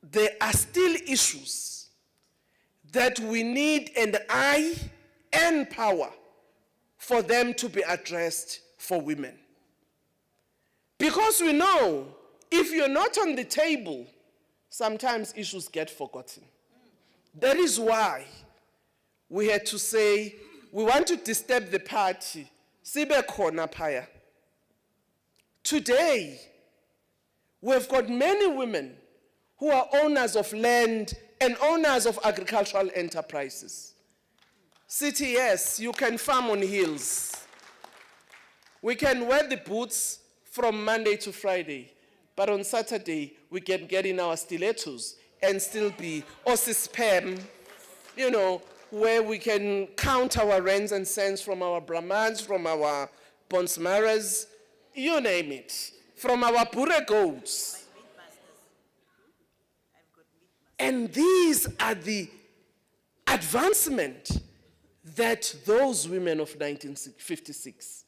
D: There are still issues that we need an eye and power for them to be addressed for women. Because we know, if you're not on the table, sometimes issues get forgotten. That is why we had to say, we want to disturb the party. Sibe khona phaya. Today, we've got many women who are owners of land and owners of agricultural enterprises. City, yes, you can farm on hills. We can wear the boots from Monday to Friday, but on Saturday, we can get in our stilettos and still be spam, you know, where we can count our rands and cents from our brahmans, from our Bonsmaras, you name it, from our Bure goats. And these are the advancement that those women of 1956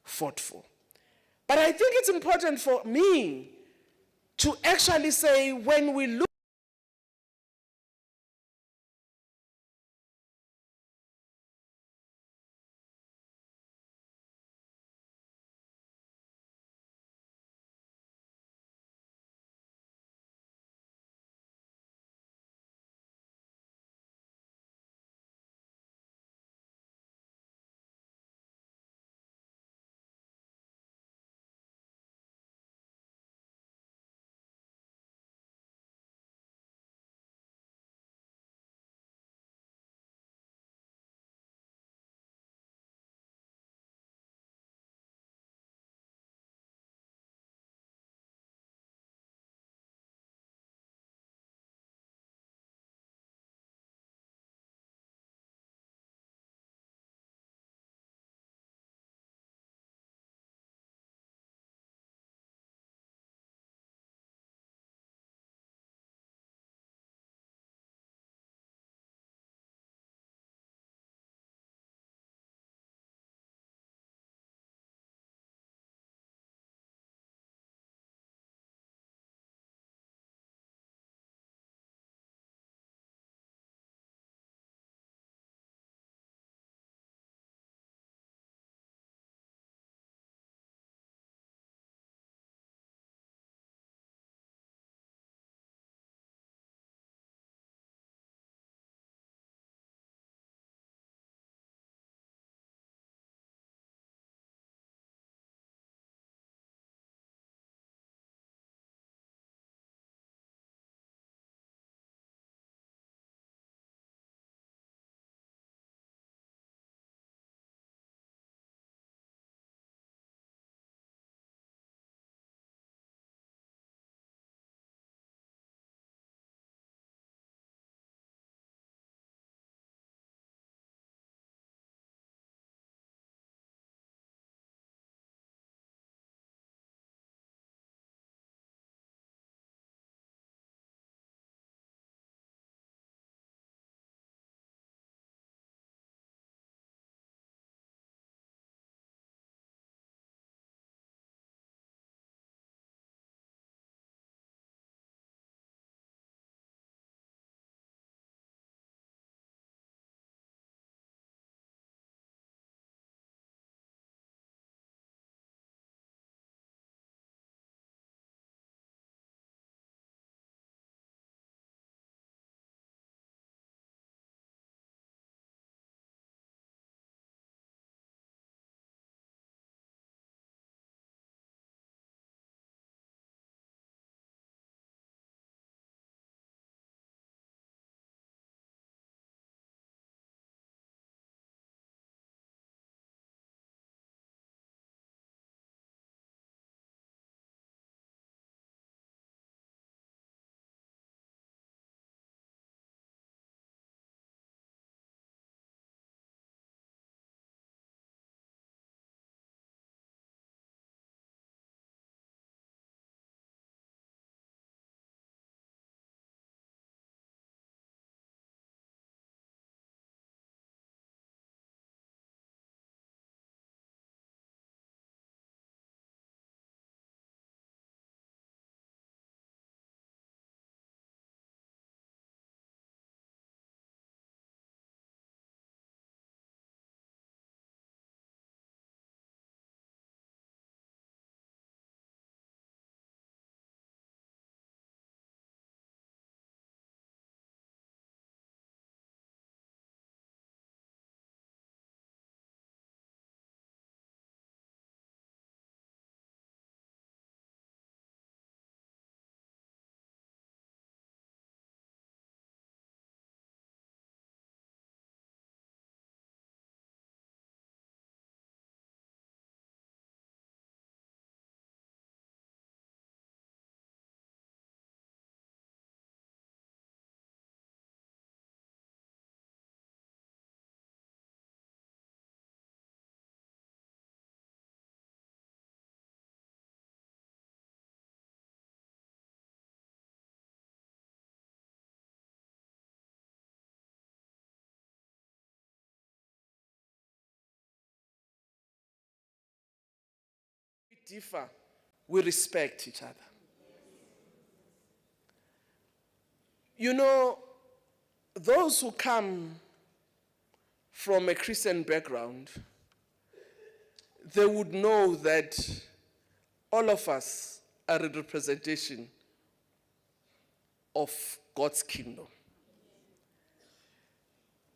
D: fought for. But I think it's important for me to actually say, when we look differ, we respect each other. You know, those who come from a Christian background, they would know that all of us are a representation of God's kingdom.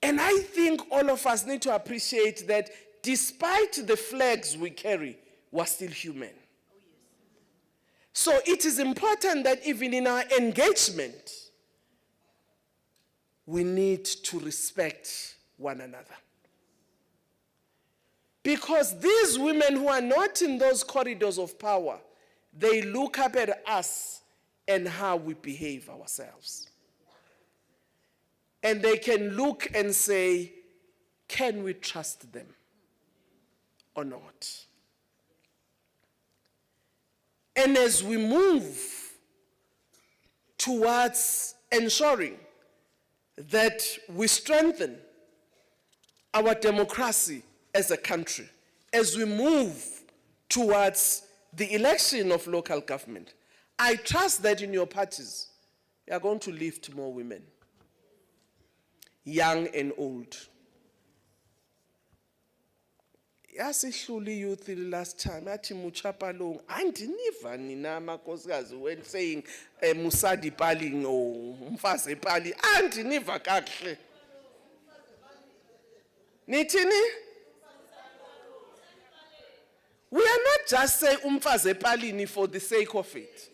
D: And I think all of us need to appreciate that despite the flags we carry, we're still human. So it is important that even in our engagement, we need to respect one another. Because these women who are not in those corridors of power, they look up at us and how we behave ourselves. And they can look and say, can we trust them or not? And as we move towards ensuring that we strengthen our democracy as a country, as we move towards the election of local government, I trust that in your parties, you are going to lift more women, young and old. Yasihluli youth the last time, athi muchapalong, andiniva nina makosikazi when saying musadi paling or mfaze pali, andiniva kakhle. Nitini? We are not just saying umfaze palini for the sake of it.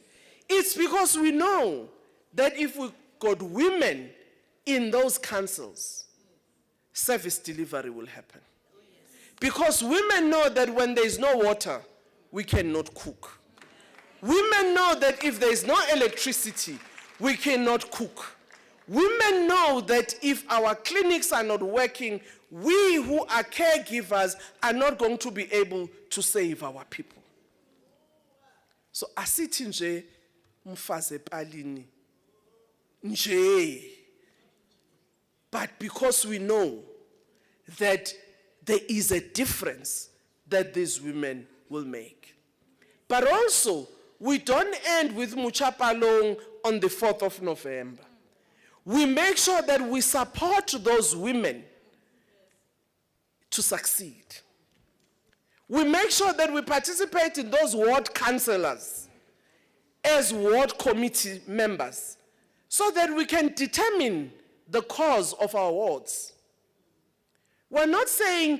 D: It's because we know that if we got women in those councils, service delivery will happen. Because women know that when there is no water, we cannot cook. Women know that if there is no electricity, we cannot cook. Women know that if our clinics are not working, we who are caregivers are not going to be able to save our people. So asithi nje mfaze palini nje. But because we know that there is a difference that these women will make. But also, we don't end with Muchapalong on the 4th of November. We make sure that we support those women to succeed. We make sure that we participate in those ward councillors as ward committee members so that we can determine the cause of our wards. We're not saying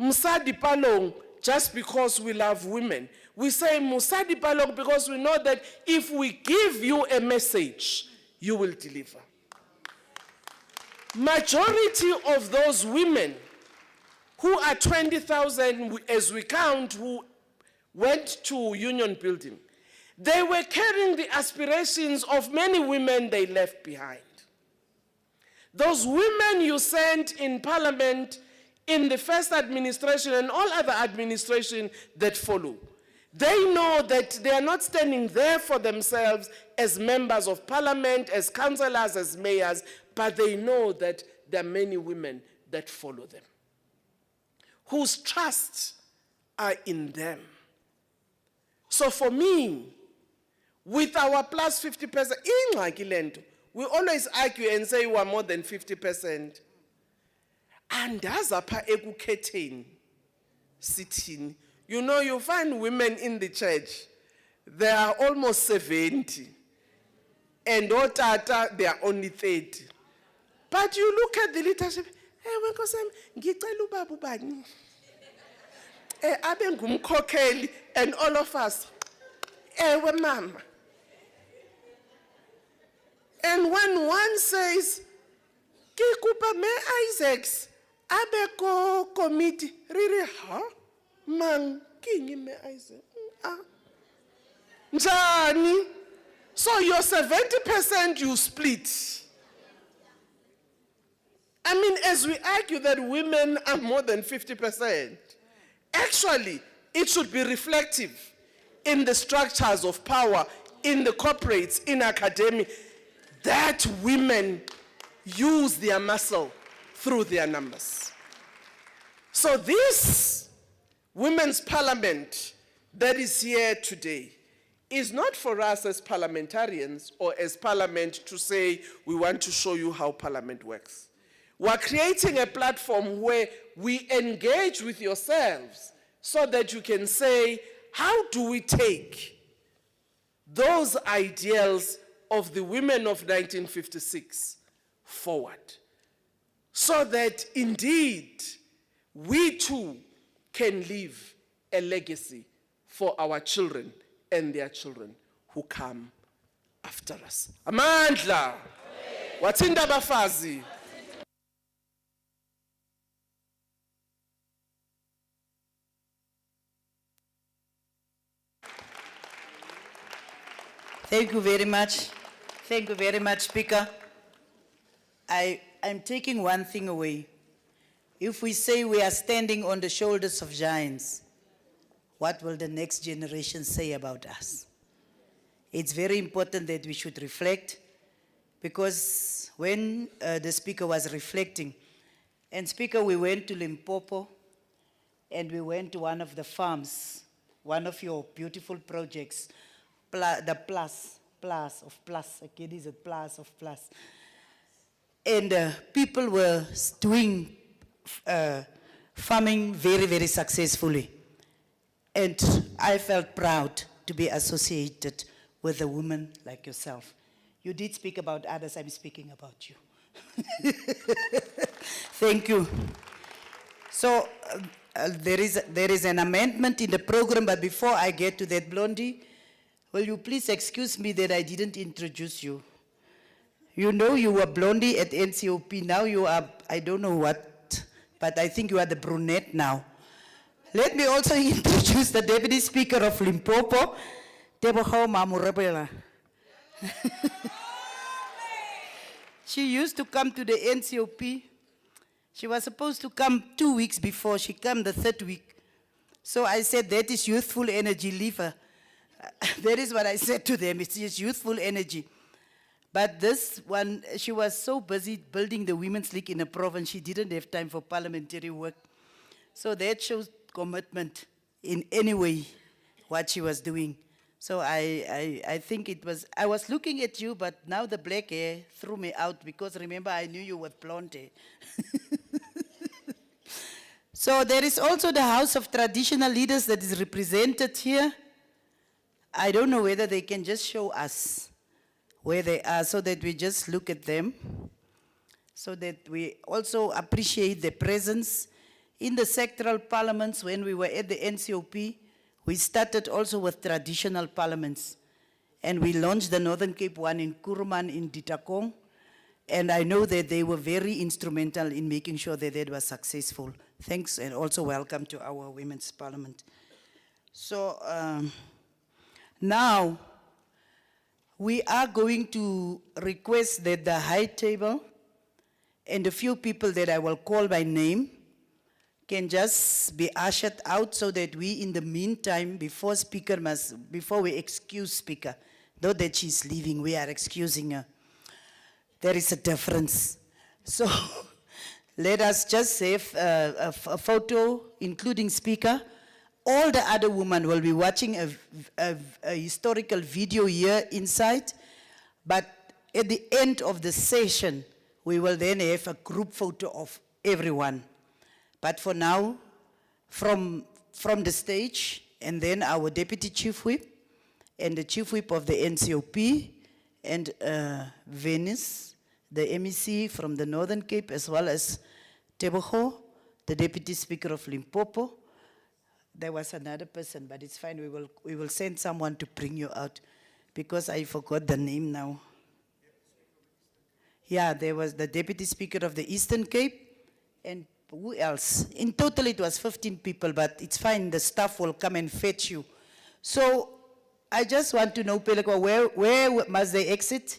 D: Musadi Palong just because we love women. We say Musadi Palong because we know that if we give you a message, you will deliver. Majority of those women who are 20,000 as we count who went to Union Building, they were carrying the aspirations of many women they left behind. Those women you sent in Parliament in the first administration and all other administration that follow, they know that they are not standing there for themselves as members of Parliament, as councillors, as mayors, but they know that there are many women that follow them, whose trusts are in them. So for me, with our plus 50%, we always argue and say we are more than 50%. And as a ekukhetheni sitini, you know, you find women in the church, they are almost 70. And otata, they are only 30. But you look at the leadership, and all of us, mama. And when one says, Kikupa me Isaacs, abeko committee, really, huh? Man, kingi me Isaac. Njani. So your 70% you split. I mean, as we argue that women are more than 50%, actually, it should be reflective in the structures of power, in the corporates, in academia, that women use their muscle through their numbers. So this Women's Parliament that is here today is not for us as parliamentarians or as parliament to say, we want to show you how parliament works. We're creating a platform where we engage with yourselves so that you can say, how do we take those ideals of the women of 1956 forward? So that indeed, we too can leave a legacy for our children and their children who come after us. Amandla! Wathint Abafazi!
A: Thank you very much. Thank you very much, Speaker. I'm taking one thing away. If we say we are standing on the shoulders of giants, what will the next generation say about us? It's very important that we should reflect, because when the Speaker was reflecting, and Speaker, we went to Limpopo, and we went to one of the farms, one of your beautiful projects, the plus of plus, again is a plus of plus. And people were doing farming very, very successfully. And I felt proud to be associated with a woman like yourself. You did speak about others, I'm speaking about you. Thank you. So there is an amendment in the program, but before I get to that, Blondie, will you please excuse me that I didn't introduce you? You know you were Blondie at NCOP, now you are, I don't know what, but I think you are the brunette now. Let me also introduce the Deputy Speaker of Limpopo, Tebogo Mamurabela. She used to come to the NCOP. She was supposed to come 2 weeks before, she came the 3rd week. So I said, that is youthful energy, leave her. That is what I said to them, it's just youthful energy. But this one, she was so busy building the Women's League in a province, she didn't have time for parliamentary work. So that shows commitment in any way, what she was doing. So I think it was, I was looking at you, but now the black hair threw me out, because remember I knew you with blonde hair. So there is also the House of Traditional Leaders that is represented here. I don't know whether they can just show us where they are so that we just look at them, so that we also appreciate their presence. In the sectoral parliaments, when we were at the NCOP, we started also with traditional parliaments. And we launched the Northern Cape one in Kuruman in Ditakong. And I know that they were very instrumental in making sure that that was successful. Thanks, and also welcome to our Women's Parliament. So now, we are going to request that the high table and a few people that I will call by name can just be ushered out, so that we, in the meantime, before we excuse Speaker, not that she's leaving, we are excusing her. There is a difference. So let us just have a photo, including Speaker. All the other women will be watching a historical video here inside, but at the end of the session, we will then have a group photo of everyone. But for now, from the stage, and then our Deputy Chief Whip, and the Chief Whip of the NCOP, and Venice, the MEC from the Northern Cape, as well as Tebogo, the Deputy Speaker of Limpopo. There was another person, but it's fine, we will send someone to bring you out, because I forgot the name now. Yeah, there was the Deputy Speaker of the Eastern Cape, and who else? In total it was 15 people, but it's fine, the staff will come and fetch you. So I just want to know, Pelekwa, where must they exit?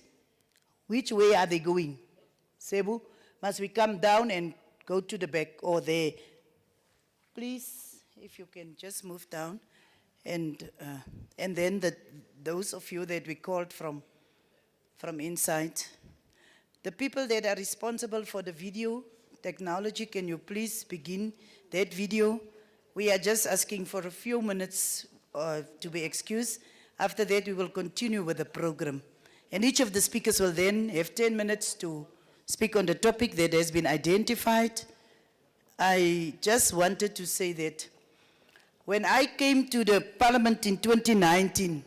A: Which way are they going? Sebu, must we come down and go to the back, or there? Please, if you can just move down. And then those of you that we called from inside. The people that are responsible for the video technology, can you please begin that video? We are just asking for a few minutes to be excused. After that, we will continue with the program. And each of the speakers will then have 10 minutes to speak on the topic that has been identified. I just wanted to say that when I came to the parliament in 2019,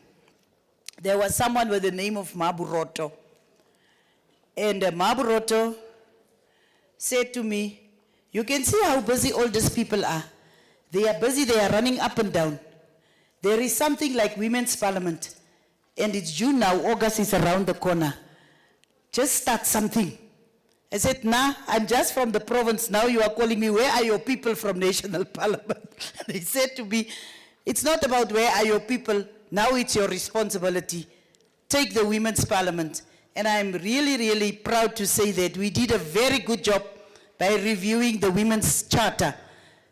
A: there was someone with the name of Maburoto. And Maburoto said to me, you can see how busy all these people are. They are busy, they are running up and down. There is something like Women's Parliament. And it's June now, August is around the corner. Just start something. I said, nah, I'm just from the province. Now you are calling me, where are your people from National Parliament? They said to me, it's not about where are your people, now it's your responsibility. Take the Women's Parliament. And I'm really, really proud to say that we did a very good job by reviewing the Women's Charter,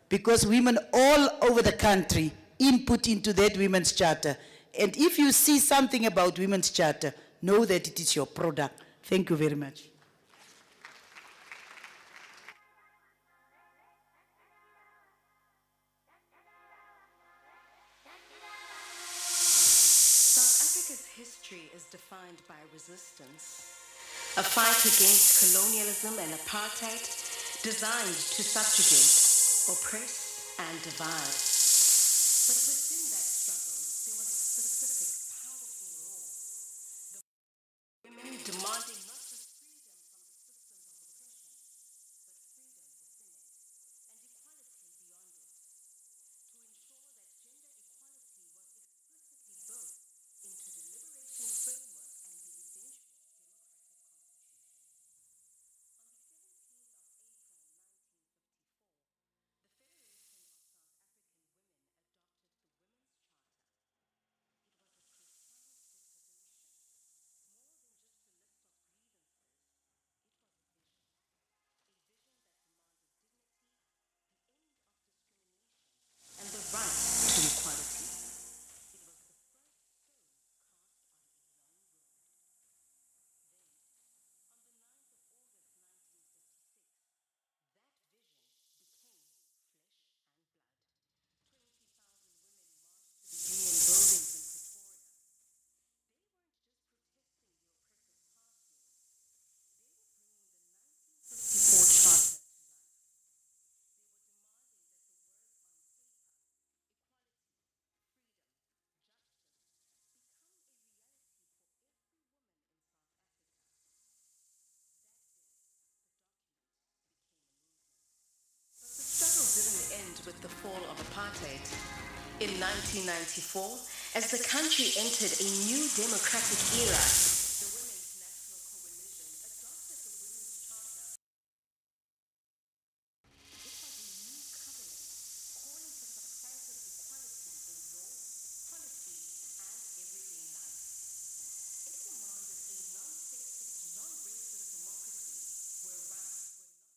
A: because women all over the country input into that Women's Charter. And if you see something about Women's Charter, know that it is your product. Thank you very much.
E: South Africa's history is defined by resistance, a fight against colonialism and apartheid designed to subjugate, oppress, and divide. But within that struggle, there was a specific, powerful role. The women demanding not just freedom from the systems of oppression, but freedom within it, and equality beyond it, to ensure that gender equality was explicitly built into the liberation framework and the eventual and the right to equality. Union buildings in Pretoria. They weren't just protesting the oppressive past. They were bringing the 1954 Charter. The struggle didn't end with the fall of apartheid. In 1994, as the country entered a new democratic era, the Women's National Coalition adopted the Women's Charter. It was a new covenant calling for substantive equality in law, policy, and everyday life. It demanded a non-sexist, non-racist democracy where rights were not scourge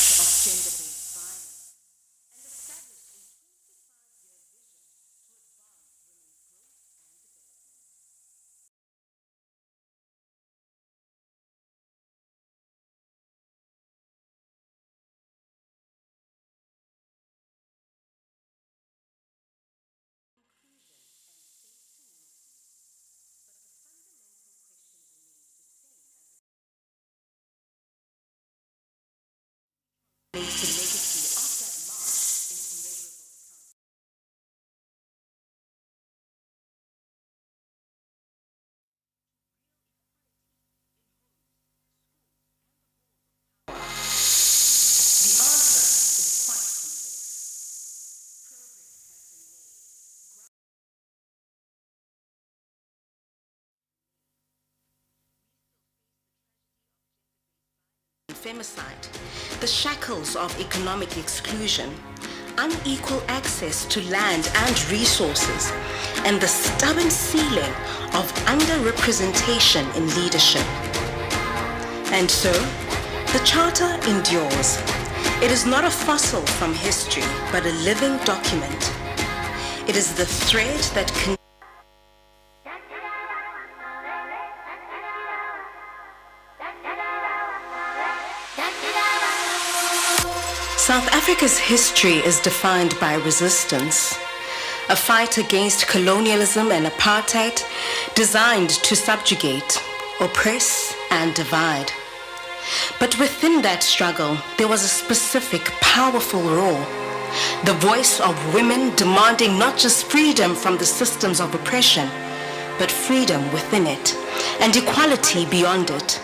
E: of gender-based violence and established a 25-year vision to advance women's growth and development. Makes the legacy of that march into measurable account. The answer is quite complex. Femicide, the shackles of economic exclusion, unequal access to land and resources, and the stubborn ceiling of underrepresentation in leadership. And so, the Charter endures. It is not a fossil from history, but a living document. It is the thread that South Africa's history is defined by resistance, a fight against colonialism and apartheid designed to subjugate, oppress, and divide. But within that struggle, there was a specific, powerful roar, the voice of women demanding not just freedom from the systems of oppression, but freedom within it, and equality beyond it,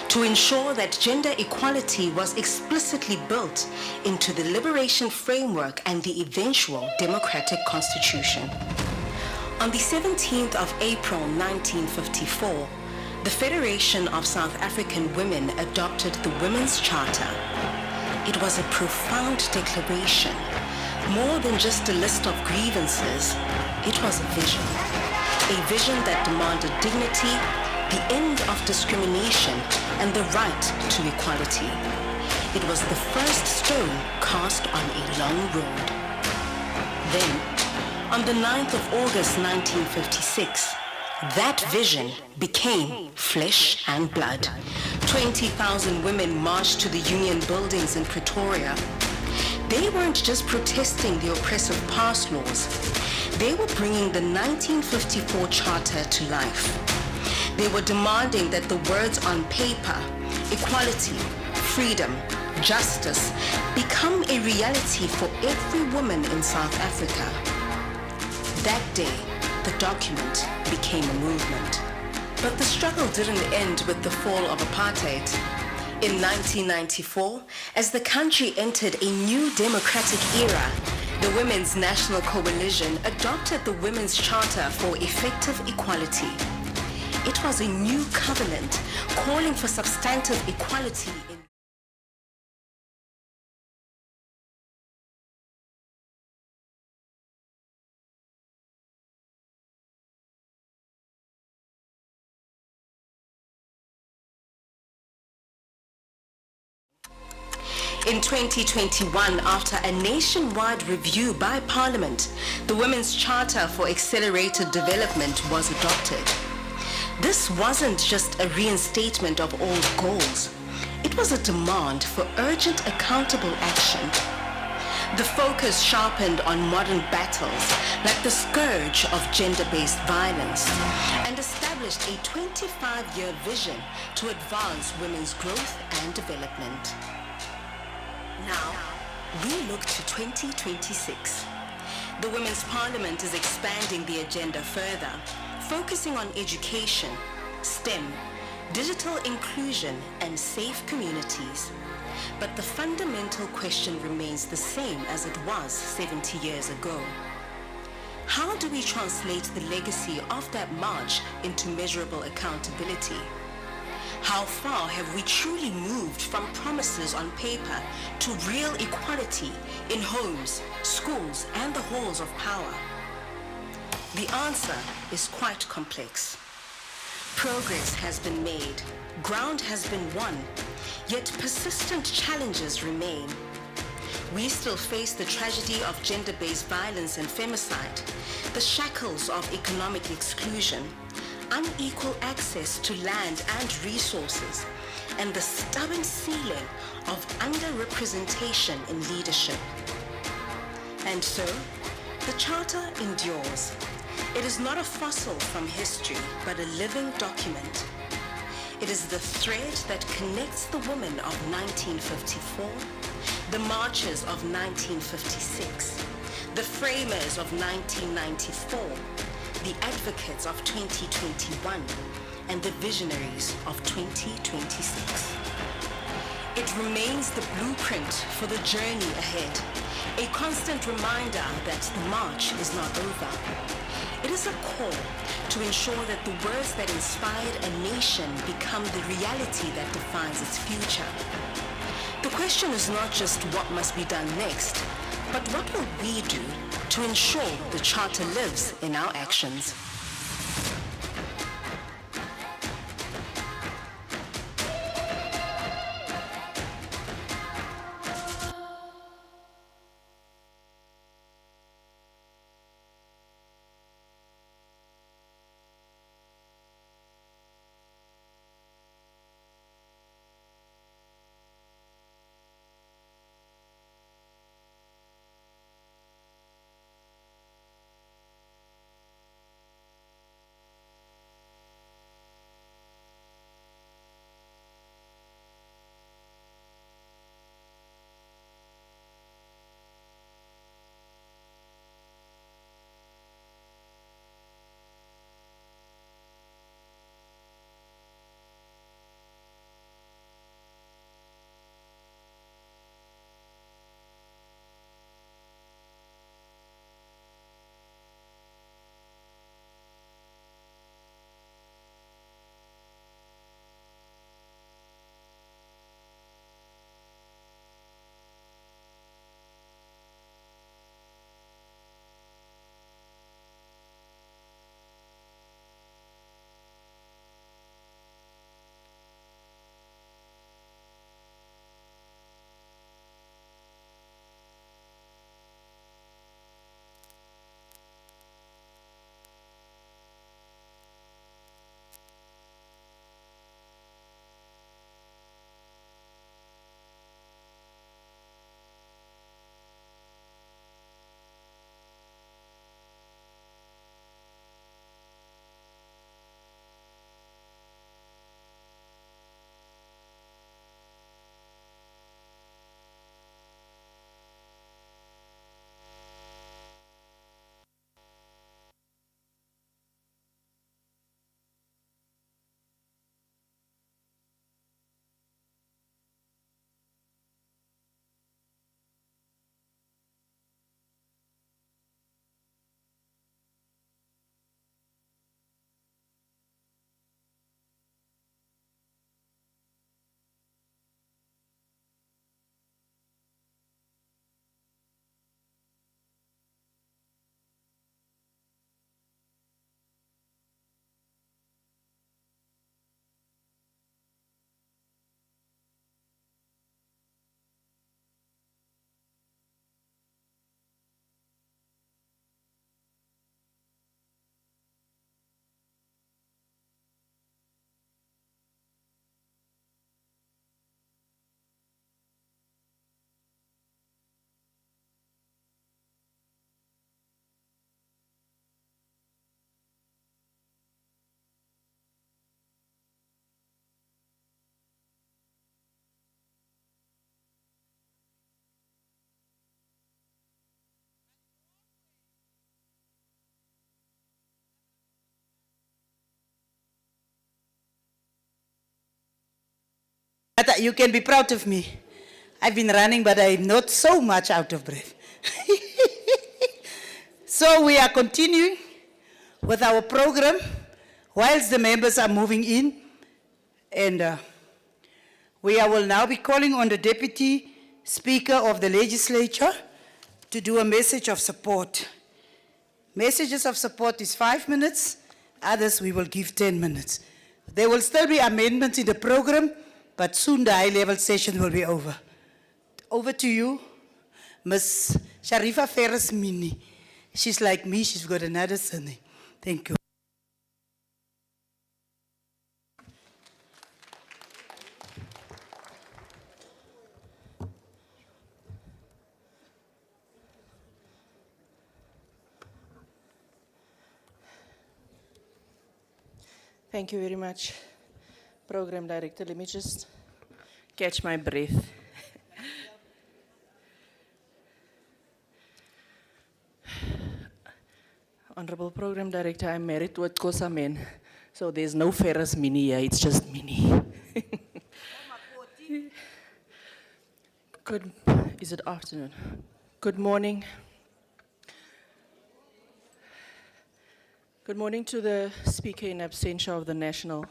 E: to ensure that gender equality was explicitly built into the liberation framework and the eventual democratic constitution. On the 17th of April 1954, the Federation of South African Women adopted the Women's Charter. It was a profound declaration, more than just a list of grievances. It was a vision that demanded dignity, the end of discrimination, and the right to equality. It was the first stone cast on a long road. Then, on the 9th of August 1956, that vision became flesh and blood. 20,000 women marched to the union buildings in Pretoria. They weren't just protesting the oppressive past laws. They were bringing the 1954 Charter to life. They were demanding that the words on paper, equality, freedom, justice, become a reality for every woman in South Africa. That day, the document became a movement. But the struggle didn't end with the fall of apartheid. In 1994, as the country entered a new democratic era, the Women's National Coalition adopted the Women's Charter for Effective Equality. It was a new covenant calling for substantive equality in 2021, after a nationwide review by Parliament, the Women's Charter for Accelerated Development was adopted. This wasn't just a reinstatement of old goals. It was a demand for urgent accountable action. The focus sharpened on modern battles like the scourge of gender-based violence and established a 25-year vision to advance women's growth and development. Now, we look to 2026. The Women's Parliament is expanding the agenda further, focusing on education, STEM, digital inclusion, and safe communities. But the fundamental question remains the same as it was 70 years ago. How do we translate the legacy of that march into measurable accountability? How far have we truly moved from promises on paper to real equality in homes, schools, and the halls of power? The answer is quite complex. Progress has been made, ground has been won, yet persistent challenges remain. We still face the tragedy of gender-based violence and femicide, the shackles of economic exclusion, unequal access to land and resources, and the stubborn ceiling of underrepresentation in leadership. And so, the Charter endures. It is not a fossil from history, but a living document. It is the thread that connects the women of 1954, the marchers of 1956, the framers of 1994, the advocates of 2021, and the visionaries of 2026. It remains the blueprint for the journey ahead, a constant reminder that the march is not over. It is a call to ensure that the words that inspired a nation become the reality that defines its future. The question is not just what must be done next, but what will we do to ensure the Charter lives in our actions?
A: But you can be proud of me. I've been running, but I'm not so much out of breath. So we are continuing with our program whilst the members are moving in. And will now be calling on the Deputy Speaker of the Legislature to do a message of support. Messages of support is 5 minutes, others we will give 10 minutes. There will still be amendments in the program, but soon the high-level session will be over. Over to you, Ms. Sharifa Ferris Mini. She's like me, she's got another surname. Thank you.
F: Thank you very much, Program Director. Let me just catch my breath. Honorable Program Director, I'm married to a Xhosa man, so there's no Ferris Mini here, it's just Mini. Is it afternoon? Good morning. Good morning to the Speaker in absentia of the National.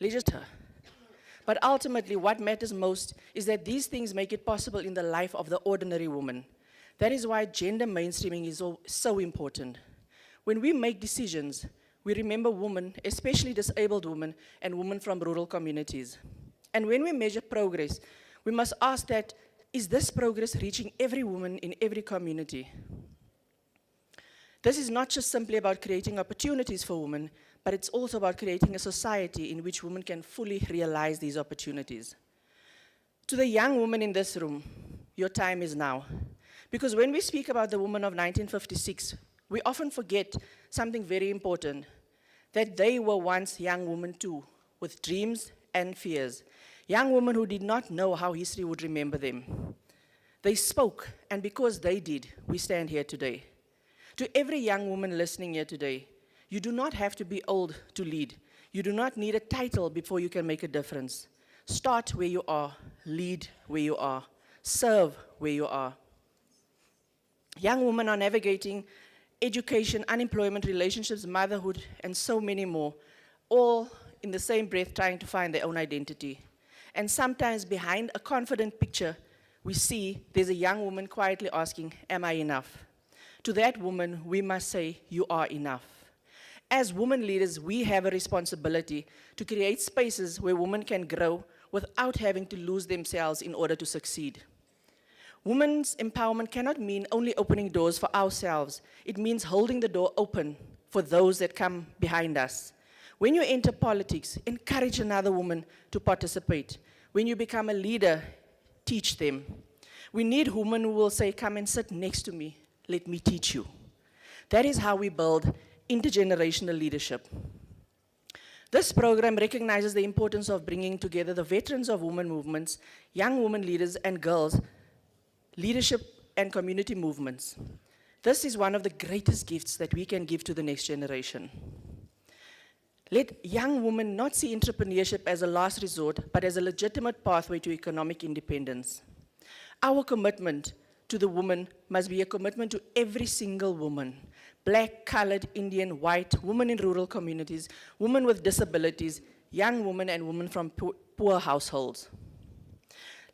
F: Legislature. But ultimately, what matters most is that these things make it possible in the life of the ordinary woman. That is why gender mainstreaming is so important. When we make decisions, we remember women, especially disabled women and women from rural communities. And when we measure progress, we must ask that, is this progress reaching every woman in every community? This is not just simply about creating opportunities for women, but it's also about creating a society in which women can fully realize these opportunities. To the young women in this room, your time is now. Because when we speak about the women of 1956, we often forget something very important, that they were once young women too, with dreams and fears. Young women who did not know how history would remember them. They spoke, and because they did, we stand here today. To every young woman listening here today, you do not have to be old to lead. You do not need a title before you can make a difference. Start where you are, lead where you are, serve where you are. Young women are navigating education, unemployment, relationships, motherhood, and so many more, all in the same breath trying to find their own identity. And sometimes behind a confident picture, we see there's a young woman quietly asking, am I enough? To that woman, we must say, you are enough. As women leaders, we have a responsibility to create spaces where women can grow without having to lose themselves in order to succeed. Women's empowerment cannot mean only opening doors for ourselves. It means holding the door open for those that come behind us. When you enter politics, encourage another woman to participate. When you become a leader, teach them. We need women who will say, come and sit next to me. Let me teach you. That is how we build intergenerational leadership. This program recognizes the importance of bringing together the veterans of women movements, young women leaders and girls, leadership and community movements. This is one of the greatest gifts that we can give to the next generation. Let young women not see entrepreneurship as a last resort, but as a legitimate pathway to economic independence. Our commitment to the woman must be a commitment to every single woman, black, colored, Indian, white, women in rural communities, women with disabilities, young women and women from poor households.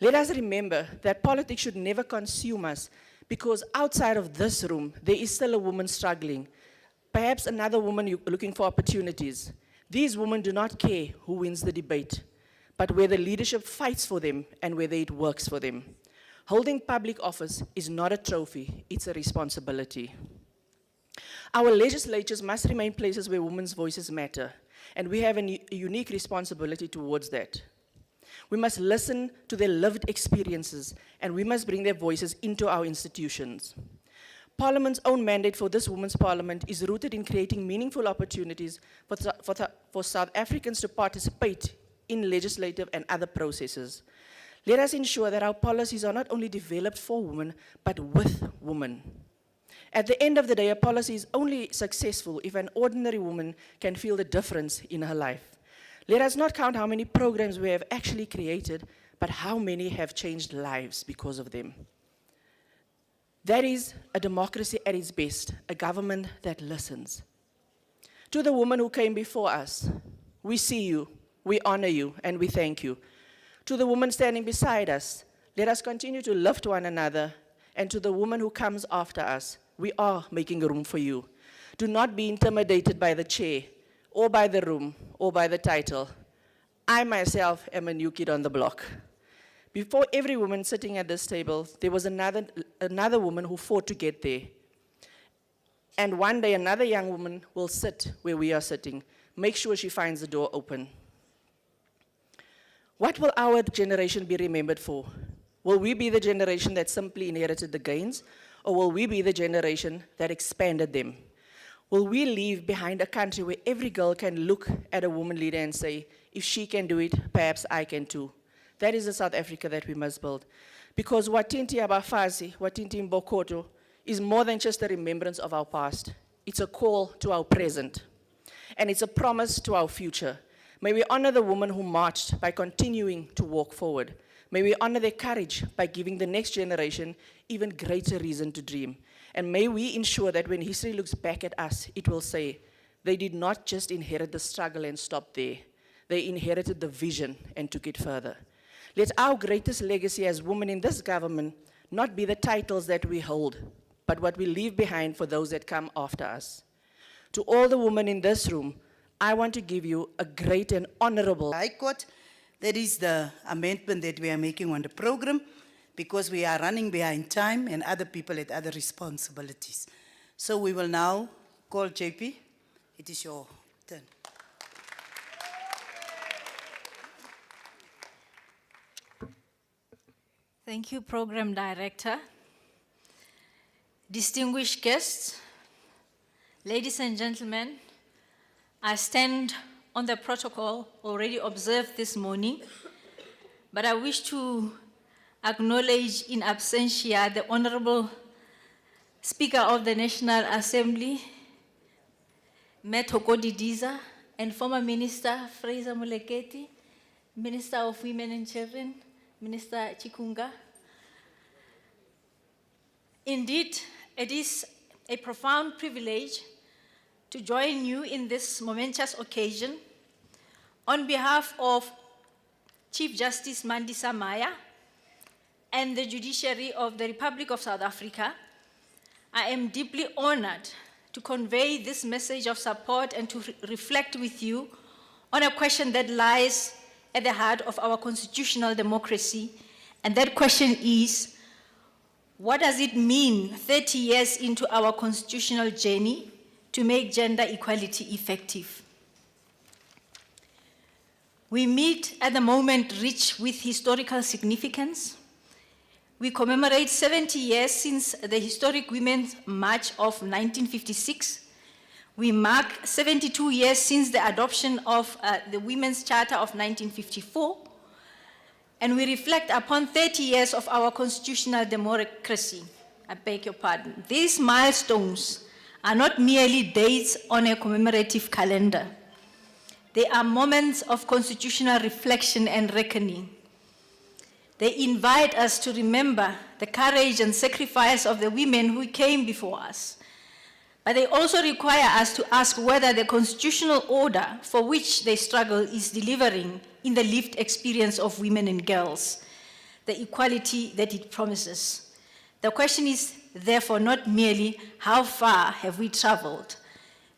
F: Let us remember that politics should never consume us, because outside of this room, there is still a woman struggling, perhaps another woman looking for opportunities. These women do not care who wins the debate, but whether leadership fights for them and whether it works for them. Holding public office is not a trophy, it's a responsibility. Our legislatures must remain places where women's voices matter, and we have a unique responsibility towards that. We must listen to their lived experiences, and we must bring their voices into our institutions. Parliament's own mandate for this Women's Parliament is rooted in creating meaningful opportunities for South Africans to participate in legislative and other processes. Let us ensure that our policies are not only developed for women, but with women. At the end of the day, a policy is only successful if an ordinary woman can feel the difference in her life. Let us not count how many programs we have actually created, but how many have changed lives because of them. That is a democracy at its best, a government that listens. To the woman who came before us, we see you, we honor you, and we thank you. To the woman standing beside us, let us continue to lift one another. And to the woman who comes after us, we are making room for you. Do not be intimidated by the chair, or by the room, or by the title. I myself am a new kid on the block. Before every woman sitting at this table, there was another woman who fought to get there. And one day, another young woman will sit where we are sitting. Make sure she finds the door open. What will our generation be remembered for? Will we be the generation that simply inherited the gains, or will we be the generation that expanded them? Will we leave behind a country where every girl can look at a woman leader and say, if she can do it, perhaps I can too? That is the South Africa that we must build. Because Wathint Abafazi, Wathint Imbokodo, is more than just a remembrance of our past. It's a call to our present. And it's a promise to our future. May we honor the women who marched by continuing to walk forward. May we honor their courage by giving the next generation even greater reason to dream. And may we ensure that when history looks back at us, it will say, they did not just inherit the struggle and stop there. They inherited the vision and took it further. Let our greatest legacy as women in this government not be the titles that we hold, but what we leave behind for those that come after us. To all the women in this room, I want to give you a great and honorable
A: High Court. That is the amendment that we are making on the program, because we are running behind time and other people had other responsibilities. So we will now call JP. It is your turn.
G: Thank you, Program Director. Distinguished guests, ladies and gentlemen, I stand on the protocol already observed this morning, but I wish to acknowledge in absentia the Honorable Speaker of the National Assembly, Metoko Didiza, and former Minister Fraser Moleketi, Minister of Women and Children, Minister Chikunga. Indeed, it is a profound privilege to join you in this momentous occasion on behalf of Chief Justice Mandisa Maya and the judiciary of the Republic of South Africa, I am deeply honored to convey this message of support and to reflect with you on a question that lies at the heart of our constitutional democracy, and that question is, what does it mean 30 years into our constitutional journey to make gender equality effective? We meet at the moment rich with historical significance. We commemorate 70 years since the historic Women's March of 1956. We mark 72 years since the adoption of the Women's Charter of 1954. And we reflect upon 30 years of our constitutional democracy. I beg your pardon. These milestones are not merely dates on a commemorative calendar. They are moments of constitutional reflection and reckoning. They invite us to remember the courage and sacrifice of the women who came before us. But they also require us to ask whether the constitutional order for which they struggle is delivering in the lived experience of women and girls, the equality that it promises. The question is therefore not merely how far have we traveled,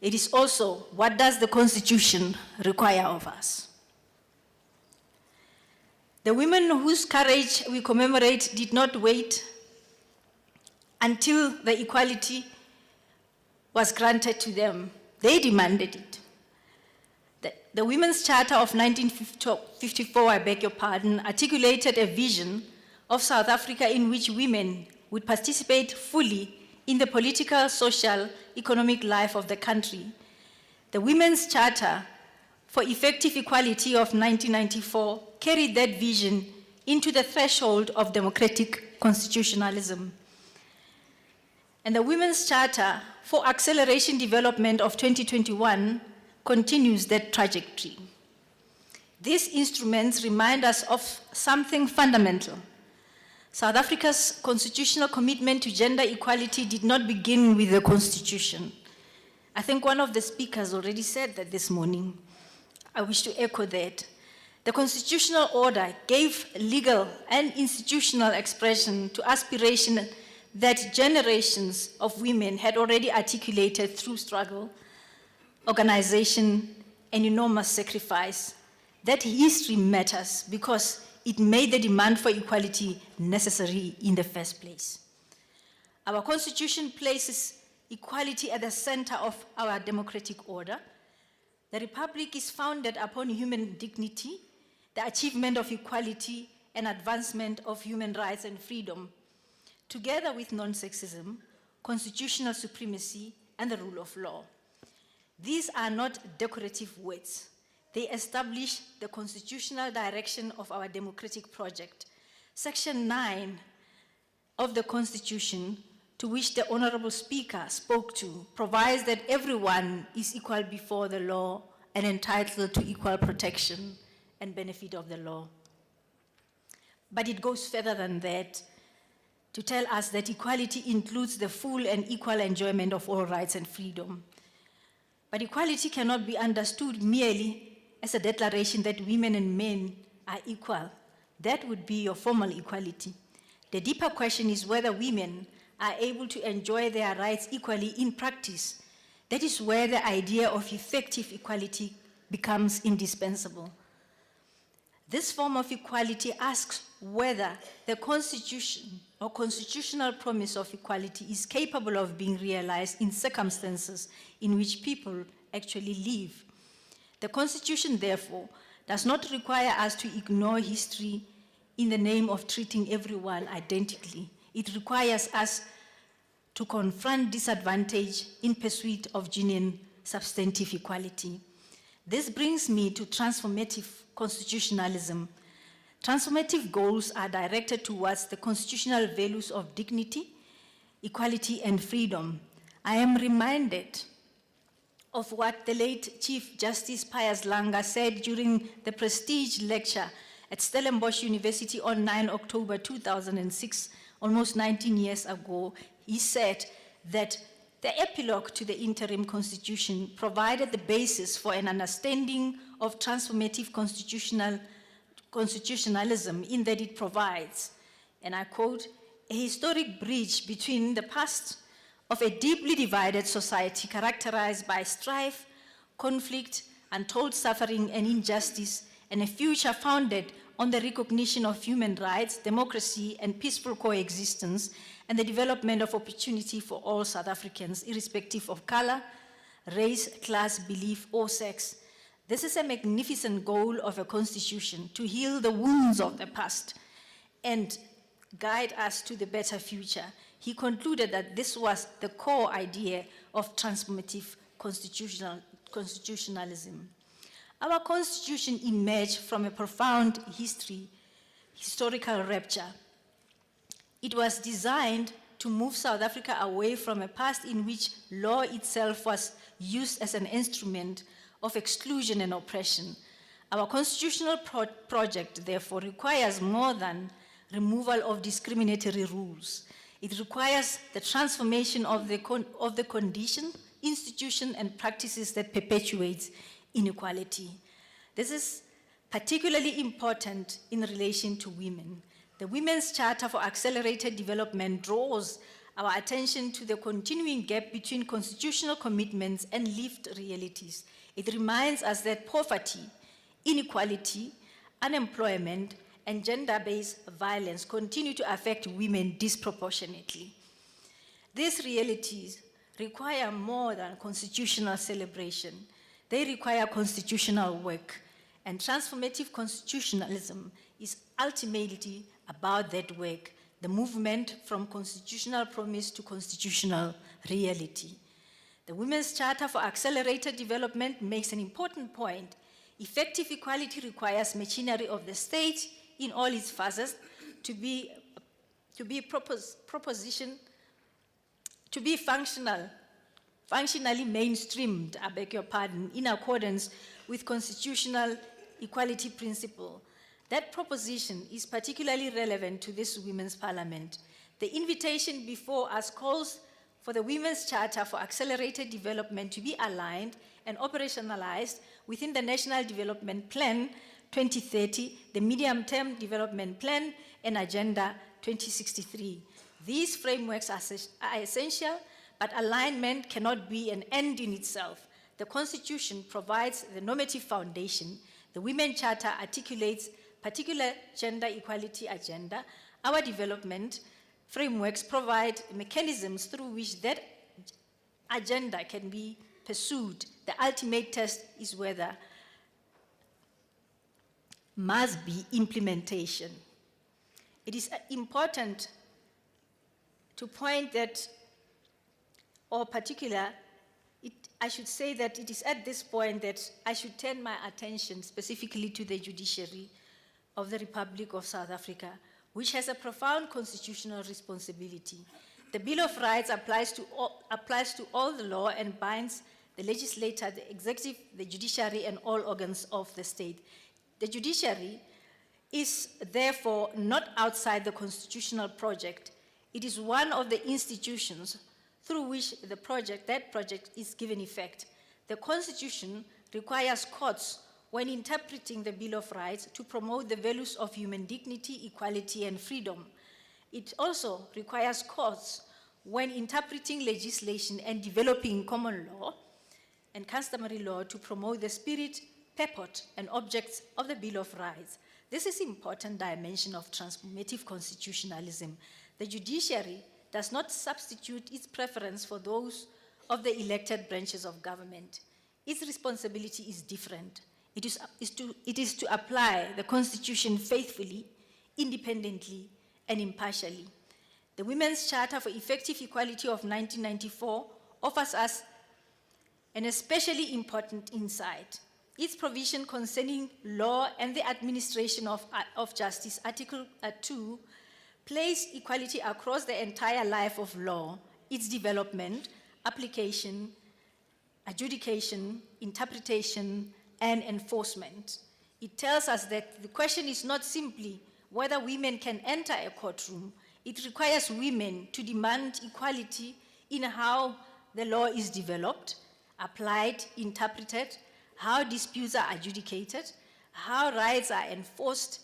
G: it is also what does the Constitution require of us. The women whose courage we commemorate did not wait until the equality was granted to them. They demanded it. The Women's Charter of 1954, I beg your pardon, articulated a vision of South Africa in which women would participate fully in the political, social, economic life of the country. The Women's Charter for Effective Equality of 1994 carried that vision into the threshold of democratic constitutionalism. And the Women's Charter for Acceleration Development of 2021 continues that trajectory. These instruments remind us of something fundamental. South Africa's constitutional commitment to gender equality did not begin with the Constitution. I think one of the speakers already said that this morning. I wish to echo that. The constitutional order gave legal and institutional expression to aspiration that generations of women had already articulated through struggle, organization, and enormous sacrifice. That history matters because it made the demand for equality necessary in the first place. Our Constitution places equality at the center of our democratic order. The Republic is founded upon human dignity, the achievement of equality, and advancement of human rights and freedom, together with non-sexism, constitutional supremacy, and the rule of law. These are not decorative words. They establish the constitutional direction of our democratic project. Section 9 of the Constitution, to which the Honorable Speaker spoke to, provides that everyone is equal before the law and entitled to equal protection and benefit of the law. But it goes further than that to tell us that equality includes the full and equal enjoyment of all rights and freedom. But equality cannot be understood merely as a declaration that women and men are equal. That would be your formal equality. The deeper question is whether women are able to enjoy their rights equally in practice. That is where the idea of effective equality becomes indispensable. This form of equality asks whether the Constitution or constitutional promise of equality is capable of being realized in circumstances in which people actually live. The Constitution, therefore, does not require us to ignore history in the name of treating everyone identically. It requires us to confront disadvantage in pursuit of genuine substantive equality. This brings me to transformative constitutionalism. Transformative goals are directed towards the constitutional values of dignity, equality, and freedom. I am reminded of what the late Chief Justice Pius Langa said during the prestige lecture at Stellenbosch University on 9 October 2006, almost 19 years ago. He said that The epilogue to the interim constitution provided the basis for an understanding of transformative constitutionalism in that it provides, and I quote, a historic bridge between the past of a deeply divided society characterized by strife, conflict, untold suffering and injustice, and a future founded on the recognition of human rights, democracy, and peaceful coexistence, and the development of opportunity for all South Africans, irrespective of color, race, class, belief, or sex. This is a magnificent goal of a constitution, to heal the wounds of the past and guide us to the better future. He concluded that this was the core idea of transformative constitutionalism. Our constitution emerged from a profound historical rupture. It was designed to move South Africa away from a past in which law itself was used as an instrument of exclusion and oppression. Our constitutional project, therefore, requires more than removal of discriminatory rules. It requires the transformation of the condition, institution, and practices that perpetuates inequality. This is particularly important in relation to women. The Women's Charter for Accelerated Development draws our attention to the continuing gap between constitutional commitments and lived realities. It reminds us that poverty, inequality, unemployment, and gender-based violence continue to affect women disproportionately. These realities require more than constitutional celebration. They require constitutional work, and transformative constitutionalism is ultimately about that work, the movement from constitutional promise to constitutional reality. The Women's Charter for Accelerated Development makes an important point. Effective equality requires machinery of the state in all its phases to be functionally mainstreamed, I beg your pardon, in accordance with constitutional equality principle. That proposition is particularly relevant to this Women's Parliament. The invitation before us calls for the Women's Charter for Accelerated Development to be aligned and operationalized within the National Development Plan 2030, the Medium-Term Development Plan, and Agenda 2063. These frameworks are essential, but alignment cannot be an end in itself. The Constitution provides the normative foundation. The Women's Charter articulates particular gender equality agenda. Our development frameworks provide mechanisms through which that agenda can be pursued. The ultimate test is whether must be implementation. It is important to point that, or particular, I should say that it is at this point that I should turn my attention specifically to the judiciary of the Republic of South Africa, which has a profound constitutional responsibility. The Bill of Rights applies to all the law and binds the legislature, the executive, the judiciary, and all organs of the state. The judiciary is therefore not outside the constitutional project. It is one of the institutions through which that project is given effect. The Constitution requires courts when interpreting the Bill of Rights to promote the values of human dignity, equality, and freedom. It also requires courts when interpreting legislation and developing common law and customary law to promote the spirit, purport, and objects of the Bill of Rights. This is an important dimension of transformative constitutionalism. The judiciary does not substitute its preference for those of the elected branches of government. Its responsibility is different. It is to apply the Constitution faithfully, independently, and impartially. The Women's Charter for Effective Equality of 1994 offers us an especially important insight. Its provision concerning law and the administration of justice, Article 2, place equality across the entire life of law, its development, application, adjudication, interpretation, and enforcement. It tells us that the question is not simply whether women can enter a courtroom. It requires women to demand equality in how the law is developed, applied, interpreted, how disputes are adjudicated, how rights are enforced,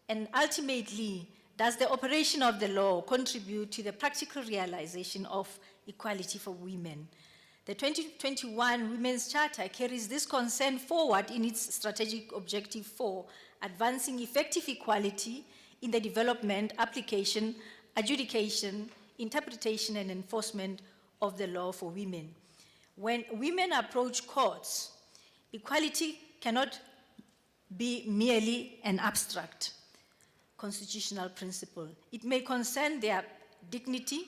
G: and ultimately, does the operation of the law contribute to the practical realization of equality for women? The 2021 Women's Charter carries this concern forward in its strategic objective 4, advancing effective equality in the development, application, adjudication, interpretation, and enforcement of the law for women. When women approach courts, equality cannot be merely an abstract constitutional principle. It may concern their dignity,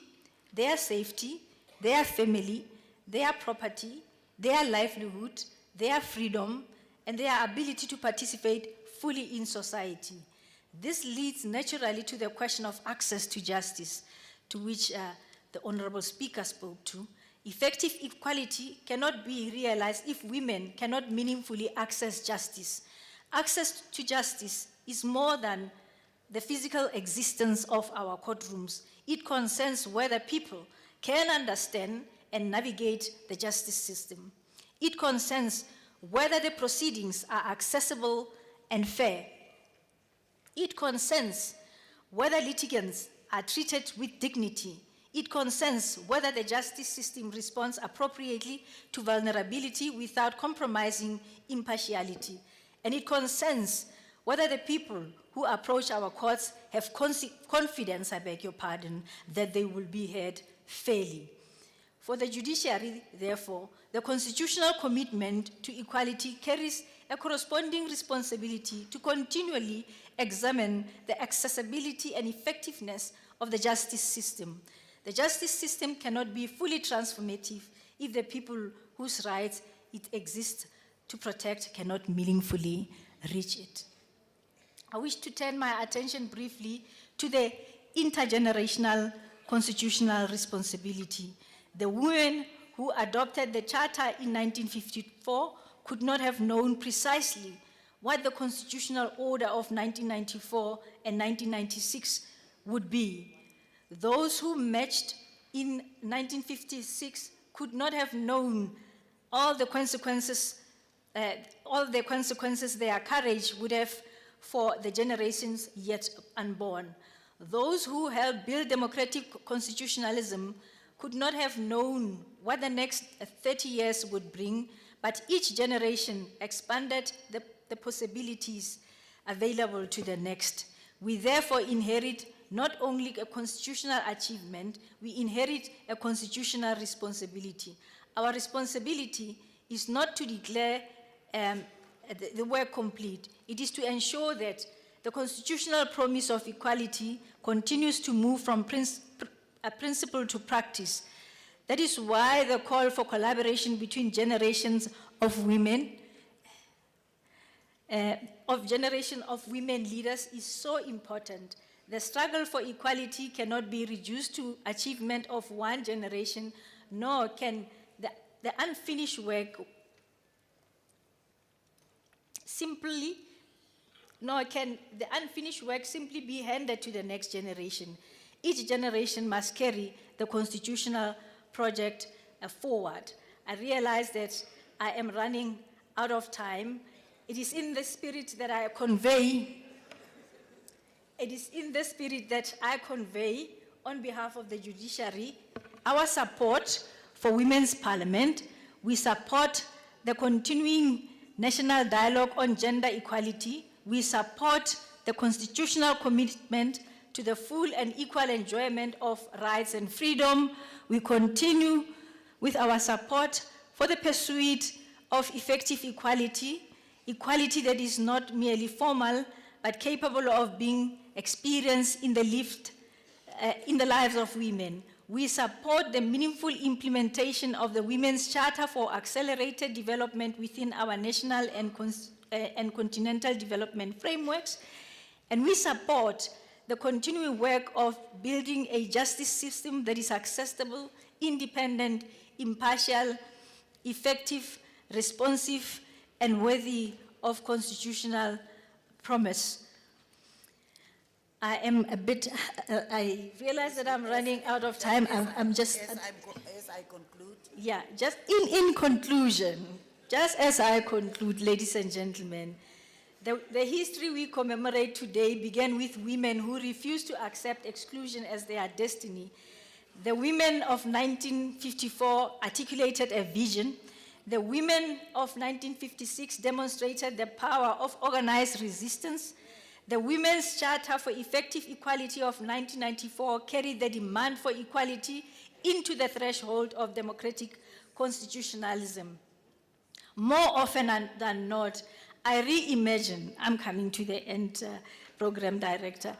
G: their safety, their family, their property, their livelihood, their freedom, and their ability to participate fully in society. This leads naturally to the question of access to justice, to which the Honorable Speaker spoke to. Effective equality cannot be realized if women cannot meaningfully access justice. Access to justice is more than the physical existence of our courtrooms. It concerns whether people can understand and navigate the justice system. It concerns whether the proceedings are accessible and fair. It concerns whether litigants are treated with dignity. It concerns whether the justice system responds appropriately to vulnerability without compromising impartiality. And it concerns whether the people who approach our courts have confidence, I beg your pardon, that they will be heard fairly. For the judiciary, therefore, the constitutional commitment to equality carries a corresponding responsibility to continually examine the accessibility and effectiveness of the justice system. The justice system cannot be fully transformative if the people whose rights it exists to protect cannot meaningfully reach it. I wish to turn my attention briefly to the intergenerational constitutional responsibility. The women who adopted the Charter in 1954 could not have known precisely what the constitutional order of 1994 and 1996 would be. Those who matched in 1956 could not have known all the consequences their courage would have for the generations yet unborn. Those who helped build democratic constitutionalism could not have known what the next 30 years would bring, but each generation expanded the possibilities available to the next. We therefore inherit not only a constitutional achievement, we inherit a constitutional responsibility. Our responsibility is not to declare the work complete. It is to ensure that the constitutional promise of equality continues to move from principle to practice. That is why the call for collaboration between generations of women, leaders is so important. The struggle for equality cannot be reduced to achievement of one generation, nor can the unfinished work simply be handed to the next generation. Each generation must carry the constitutional project forward. I realize that I am running out of time. It is in the spirit that I convey on behalf of the judiciary our support for Women's Parliament. We support the continuing national dialogue on gender equality. We support the constitutional commitment to the full and equal enjoyment of rights and freedom. We continue with our support for the pursuit of effective equality, equality that is not merely formal, but capable of being experienced in the lives of women. We support the meaningful implementation of the Women's Charter for accelerated development within our national and continental development frameworks. And we support the continuing work of building a justice system that is accessible, independent, impartial, effective, responsive, and worthy of constitutional promise. I realize that I'm running out of time. I'm just...
A: As I conclude,
G: Yeah, just in conclusion, just as I conclude, ladies and gentlemen, the history we commemorate today began with women who refused to accept exclusion as their destiny. The women of 1954 articulated a vision. The women of 1956 demonstrated the power of organized resistance. The Women's Charter for Effective Equality of 1994 carried the demand for equality into the threshold of democratic constitutionalism. More often than not, I reimagine, I'm coming to the end, Program Director,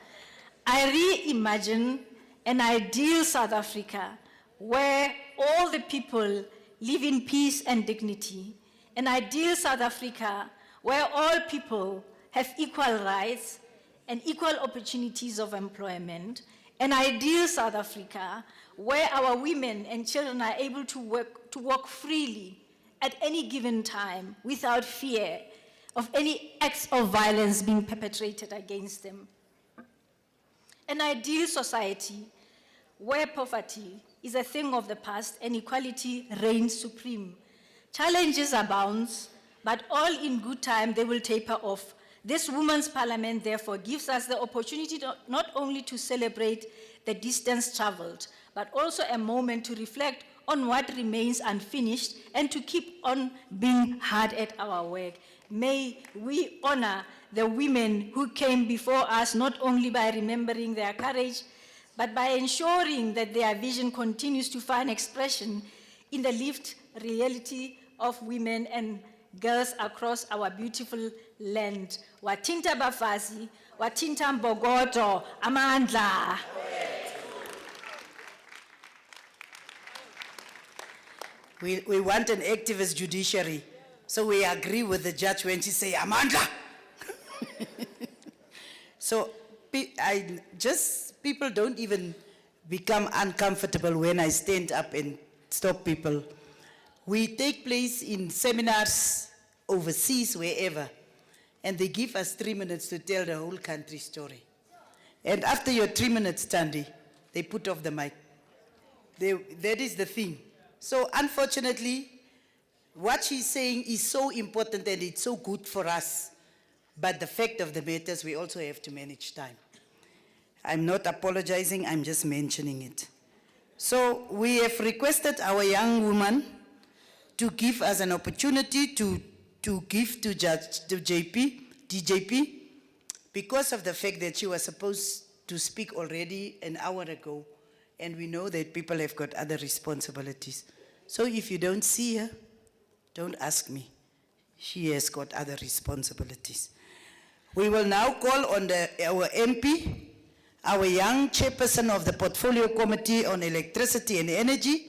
G: I reimagine an ideal South Africa where all the people live in peace and dignity, an ideal South Africa where all people have equal rights and equal opportunities of employment, an ideal South Africa where our women and children are able to walk freely at any given time without fear of any acts of violence being perpetrated against them. An ideal society where poverty is a thing of the past and equality reigns supreme. Challenges abound, but all in good time they will taper off. This Women's Parliament therefore gives us the opportunity not only to celebrate the distance traveled, but also a moment to reflect on what remains unfinished and to keep on being hard at our work. May we honor the women who came before us not only by remembering their courage, but by ensuring that their vision continues to find expression in the lived reality of women and girls across our beautiful land. Wathint Abafazi, Wathint Imbokodo, Amandla.
A: We want an activist judiciary. So we agree with the judge when she say, Amandla. So people don't even become uncomfortable when I stand up and stop people. We take place in seminars overseas, wherever, and they give us 3 minutes to tell the whole country story. And after your 3 minutes, Tandy, they put off the mic. That is the thing. So unfortunately, what she's saying is so important and it's so good for us. But the fact of the matter is we also have to manage time. I'm not apologizing, I'm just mentioning it. So we have requested our young woman to give us an opportunity to give to DJP, because of the fact that she was supposed to speak already an hour ago, and we know that people have got other responsibilities. So if you don't see her, don't ask me. She has got other responsibilities. We will now call on our MP, our young chairperson of the Portfolio Committee on Electricity and Energy,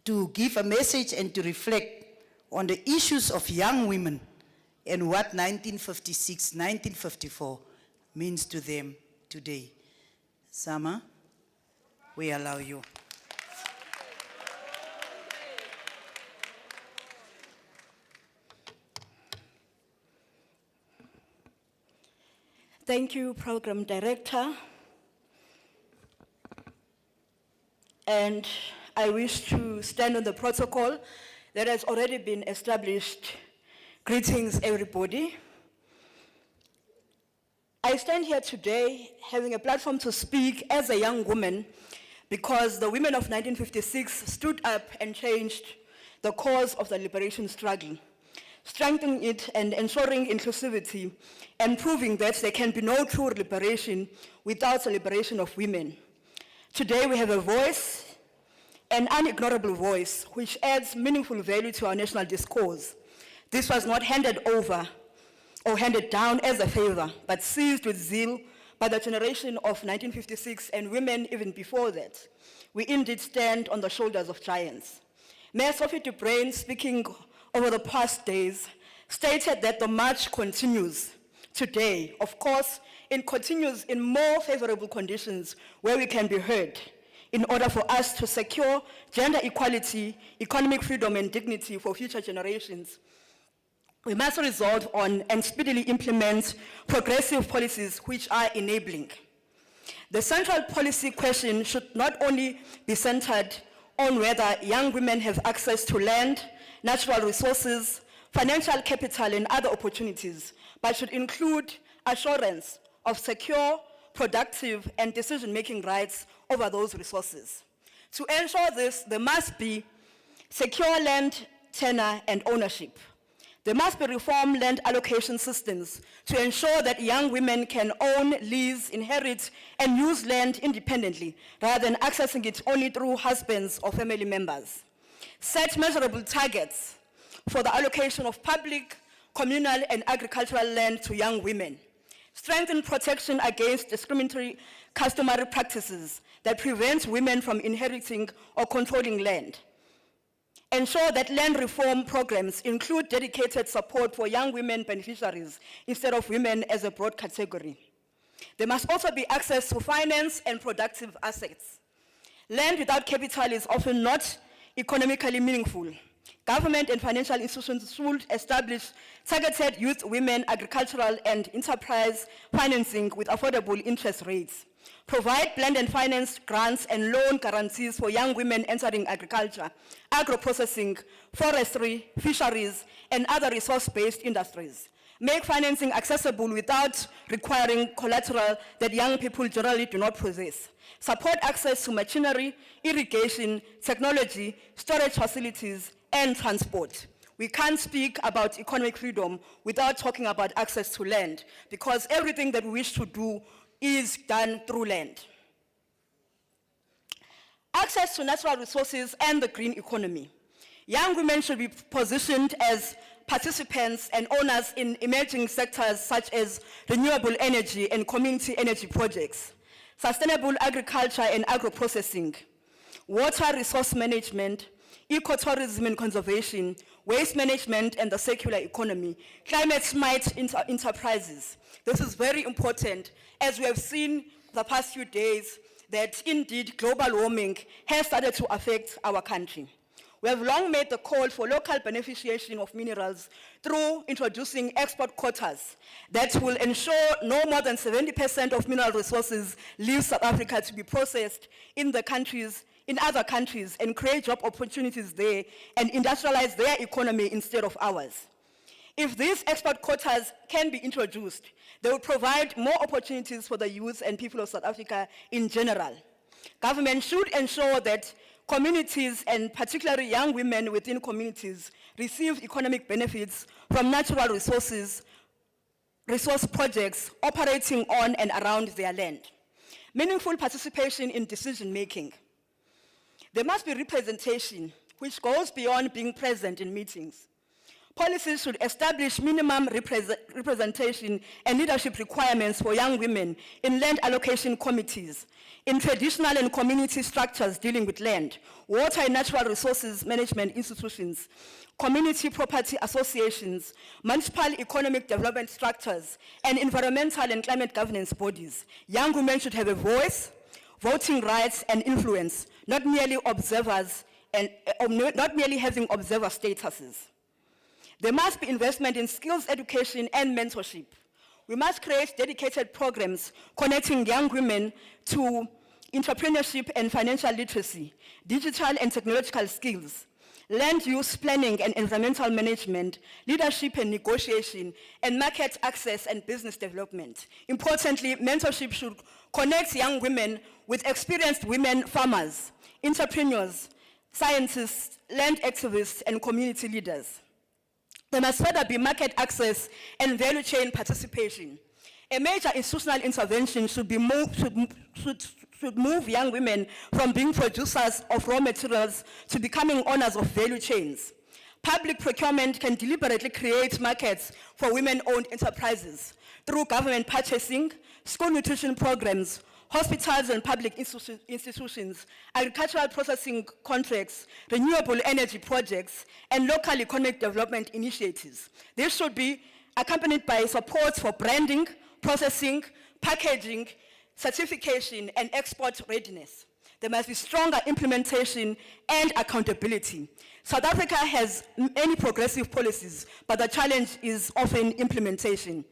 A: to give a message and to reflect on the issues of young women and what 1956, 1954 means to them today. Sama, we allow you.
H: Thank you, Program Director. And I wish to stand on the protocol that has already been established. Greetings, everybody. I stand here today having a platform to speak as a young woman because the women of 1956 stood up and changed the cause of the liberation struggle, strengthening it and ensuring inclusivity and proving that there can be no true liberation without the liberation of women. Today we have a voice, an unignorable voice, which adds meaningful value to our national discourse. This was not handed over or handed down as a favor, but seized with zeal by the generation of 1956 and women even before that. We indeed stand on the shoulders of giants. Mayor Sophie du Brain, speaking over the past days, stated that the march continues today. Of course, it continues in more favorable conditions where we can be heard in order for us to secure gender equality, economic freedom, and dignity for future generations. We must resolve on and speedily implement progressive policies which are enabling. The central policy question should not only be centered on whether young women have access to land, natural resources, financial capital, and other opportunities, but should include assurance of secure, productive, and decision-making rights over those resources. To ensure this, there must be secure land, tenure, and ownership. There must be reformed land allocation systems to ensure that young women can own, lease, inherit, and use land independently, rather than accessing it only through husbands or family members. Set measurable targets for the allocation of public, communal, and agricultural land to young women. Strengthen protection against discriminatory customary practices that prevent women from inheriting or controlling land. Ensure that land reform programs include dedicated support for young women beneficiaries instead of women as a broad category. There must also be access to finance and productive assets. Land without capital is often not economically meaningful. Government and financial institutions should establish targeted youth, women, agricultural, and enterprise financing with affordable interest rates. Provide blended finance grants and loan guarantees for young women entering agriculture, agro-processing, forestry, fisheries, and other resource-based industries. Make financing accessible without requiring collateral that young people generally do not possess. Support access to machinery, irrigation, technology, storage facilities, and transport. We can't speak about economic freedom without talking about access to land, because everything that we wish to do is done through land. Access to natural resources and the green economy. Young women should be positioned as participants and owners in emerging sectors such as renewable energy and community energy projects, sustainable agriculture and agro-processing, water resource management, ecotourism and conservation, waste management and the circular economy, climate-smart enterprises. This is very important, as we have seen the past few days that indeed global warming has started to affect our country. We have long made the call for local beneficiation of minerals through introducing export quotas that will ensure no more than 70% of mineral resources leave South Africa to be processed in other countries and create job opportunities there and industrialize their economy instead of ours. If these export quotas can be introduced, they will provide more opportunities for the youth and people of South Africa in general. Government should ensure that communities, and particularly young women within communities, receive economic benefits from natural resource projects operating on and around their land. Meaningful participation in decision-making. There must be representation, which goes beyond being present in meetings. Policies should establish minimum representation and leadership requirements for young women in land allocation committees, in traditional and community structures dealing with land, water and natural resources management institutions, community property associations, municipal economic development structures, and environmental and climate governance bodies. Young women should have a voice, voting rights, and influence, not merely observers and not merely having observer statuses. There must be investment in skills education and mentorship. We must create dedicated programs connecting young women to entrepreneurship and financial literacy, digital and technological skills, land use planning and environmental management, leadership and negotiation, and market access and business development. Importantly, mentorship should connect young women with experienced women farmers, entrepreneurs, scientists, land activists, and community leaders. There must further be market access and value chain participation. A major institutional intervention should move young women from being producers of raw materials to becoming owners of value chains. Public procurement can deliberately create markets for women-owned enterprises through government purchasing, school nutrition programs, hospitals and public institutions, agricultural processing contracts, renewable energy projects, and local economic development initiatives. This should be accompanied by support for branding, processing, packaging, certification, and export readiness. There must be stronger implementation and accountability. South Africa has many progressive policies, but the challenge is often implementation.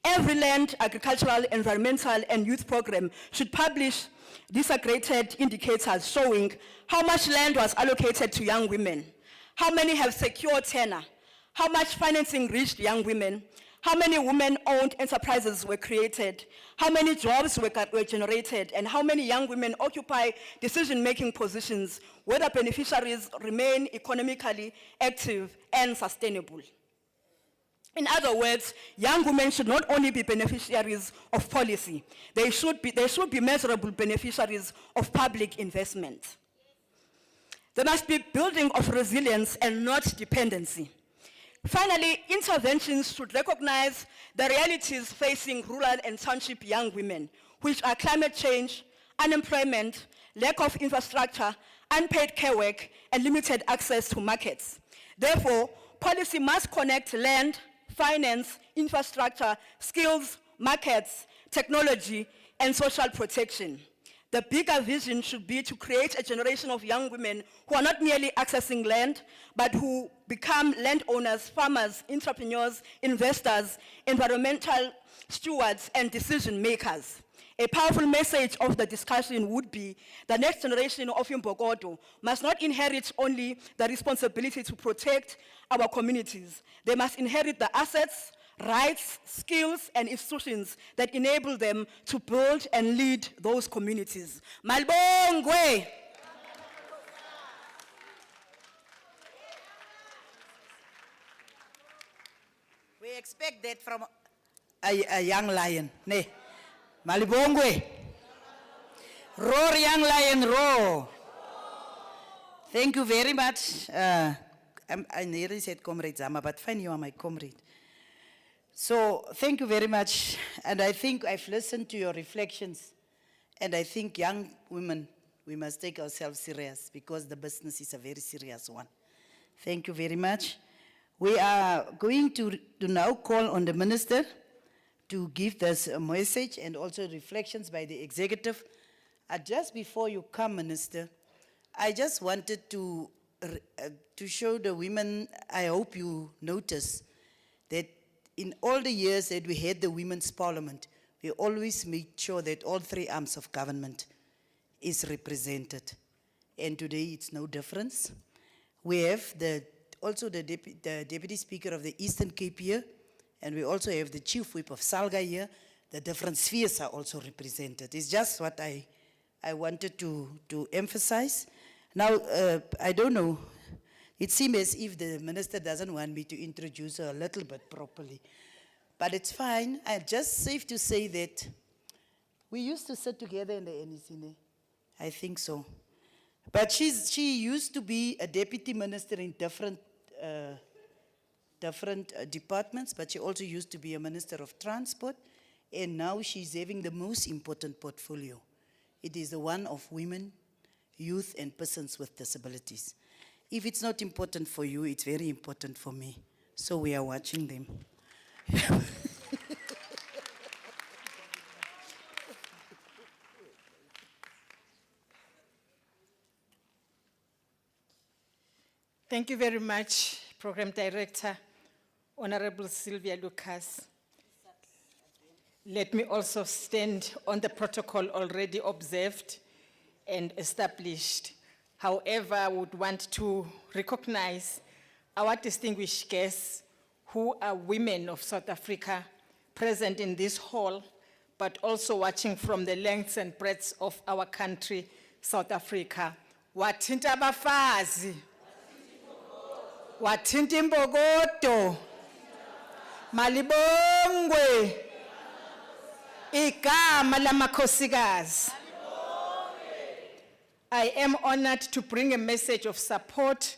H: Every land, agricultural, environmental, and youth program should publish disaggregated indicators showing how much land was allocated to young women, how many have secure tenure, how much financing reached young women, how many women-owned enterprises were created, how many jobs were generated, and how many young women occupy decision-making positions, whether beneficiaries remain economically active and sustainable. In other words, young women should not only be beneficiaries of policy, they should be measurable beneficiaries of public investment. There must be building of resilience and not dependency. Finally, interventions should recognize the realities facing rural and township young women, which are climate change, unemployment, lack of infrastructure, unpaid care work, and limited access to markets. Therefore, policy must connect land, finance, infrastructure, skills, markets, technology, and social protection. The bigger vision should be to create a generation of young women who are not merely accessing land, but who become landowners, farmers, entrepreneurs, investors, environmental stewards, and decision makers. A powerful message of the discussion would be the next generation of Imbokodo must not inherit only the responsibility to protect our communities. They must inherit the assets, rights, skills, and institutions that enable them to build and lead those communities. Malbongwe!
A: We expect that from a young lion. Ne? Malibongwe. Roar, young lion, roar. Thank you very much. I nearly said Comrade Zama, but fine, you are my comrade. So thank you very much. And I think I've listened to your reflections. And I think young women, we must take ourselves serious because the business is a very serious one. Thank you very much. We are going to now call on the minister to give us a message and also reflections by the executive. Just before you come, Minister, I just wanted to show the women, I hope you notice that in all the years that we had the Women's Parliament, we always made sure that all three arms of government is represented. And today it's no difference. We have also the Deputy Speaker of the Eastern Cape here, and we also have the Chief Whip of Salga here. The different spheres are also represented. It's just what I wanted to emphasize. Now, I don't know, it seems as if the minister doesn't want me to introduce her a little bit properly. But it's fine. I'm just safe to say that we used to sit together in the NEC. I think so. But she used to be a deputy minister in different departments, but she also used to be a minister of transport, and now she's having the most important portfolio. It is the one of women, youth, and persons with disabilities. If it's not important for you, it's very important for me. So we are watching them.
I: Thank you very much, Program Director, Honorable Sylvia Lucas. Let me also stand on the protocol already observed and established. However, I would want to recognize our distinguished guests who are women of South Africa present in this hall, but also watching from the lengths and breadths of our country, South Africa. Wathint Abafazi. Wathint Imbokodo. Malibongwe. Igama lamakhosikazi. I am honored to bring a message of support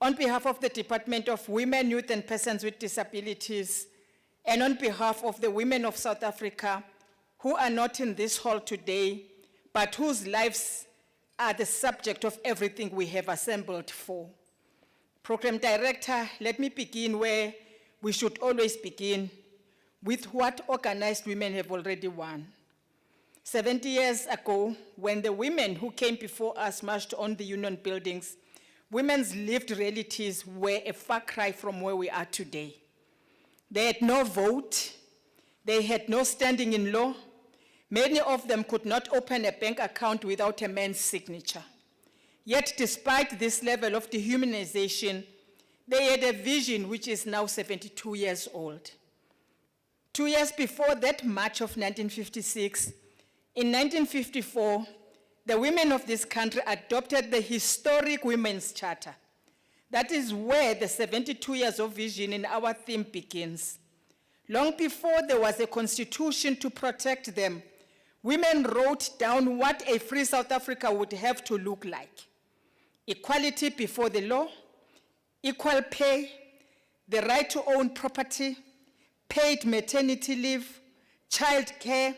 I: on behalf of the Department of Women, Youth and Persons with Disabilities, and on behalf of the women of South Africa who are not in this hall today, but whose lives are the subject of everything we have assembled for. Program Director, let me begin where we should always begin, with what organized women have already won. 70 years ago, when the women who came before us marched on the union buildings, women's lived realities were a far cry from where we are today. They had no vote, They had no standing in law. Many of them could not open a bank account without a man's signature. Yet, despite this level of dehumanization, they had a vision which is now 72 years old. 2 years before that March of 1956, in 1954, the women of this country adopted the historic Women's Charter. That is where the 72 years of vision in our theme begins. Long before there was a constitution to protect them, women wrote down what a free South Africa would have to look like. Equality before the law, equal pay, the right to own property, paid maternity leave, child care,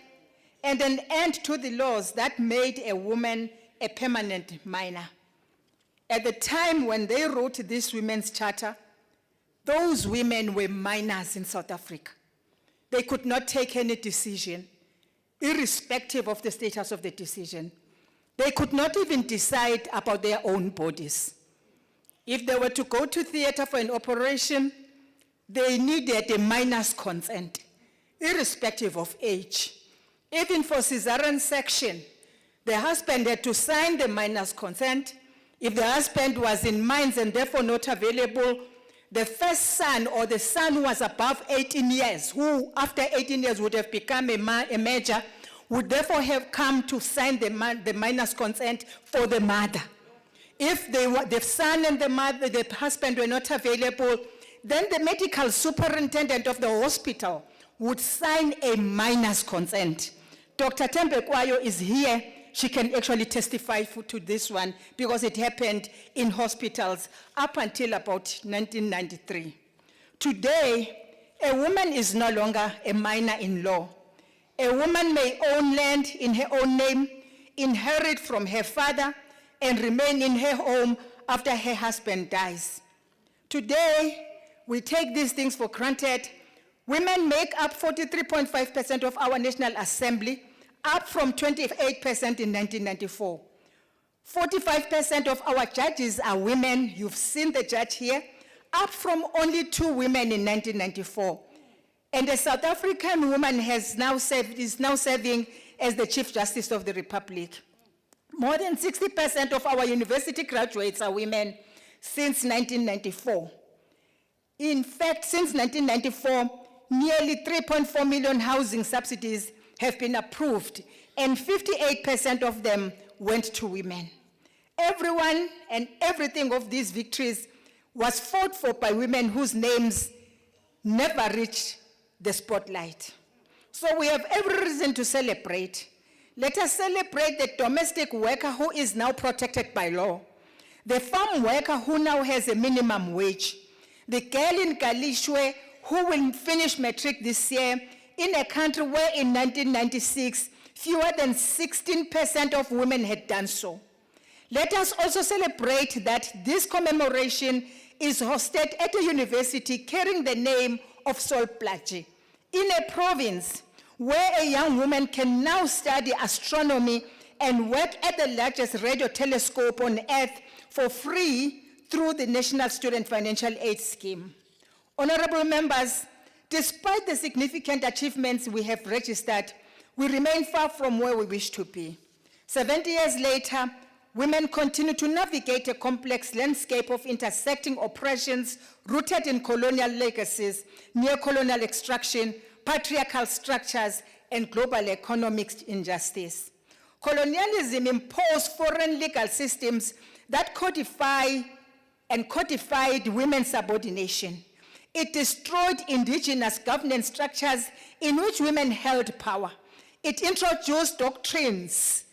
I: and an end to the laws that made a woman a permanent minor. At the time when they wrote this Women's Charter, those women were minors in South Africa. They could not take any decision, irrespective of the status of the decision. They could not even decide about their own bodies. If they were to go to theater for an operation, they needed a minor's consent, irrespective of age. Even for cesarean section, the husband had to sign the minor's consent. If the husband was in mines and therefore not available, the first son or the son who was above 18 years, who after 18 years would have become a major, would therefore have come to sign the minor's consent for the mother. If the son and the husband were not available, then the medical superintendent of the hospital would sign a minor's consent. Dr. Tembekwayo is here. She can actually testify to this one because it happened in hospitals up until about 1993. Today, a woman is no longer a minor in law. A woman may own land in her own name, inherit from her father, and remain in her home after her husband dies. Today, we take these things for granted. Women make up 43.5% of our National Assembly, up from 28% in 1994. 45% of our judges are women. You've seen the judge here, up from only 2 women in 1994. And a South African woman is now serving as the Chief Justice of the Republic. More than 60% of our university graduates are women since 1994. In fact, since 1994, nearly 3.4 million housing subsidies have been approved, and 58% of them went to women. Everyone and everything of these victories was fought for by women whose names never reached the spotlight. So we have every reason to celebrate. Let us celebrate the domestic worker who is now protected by law, the farm worker who now has a minimum wage, the girl in Kalishwe who will finish matric this year, in a country where in 1996, fewer than 16% of women had done so. Let us also celebrate that this commemoration is hosted at a university carrying the name of Sol Plaatje, in a province where a young woman can now study astronomy and work at the largest radio telescope on Earth for free through the National Student Financial Aid Scheme. Honorable members, despite the significant achievements we have registered, we remain far from where we wish to be. 70 years later, women continue to navigate a complex landscape of intersecting oppressions rooted in colonial legacies, neo-colonial extraction, patriarchal structures, and global economic injustice. Colonialism imposed foreign legal systems that codified women's subordination. It destroyed indigenous governance structures in which women held power. It introduced doctrines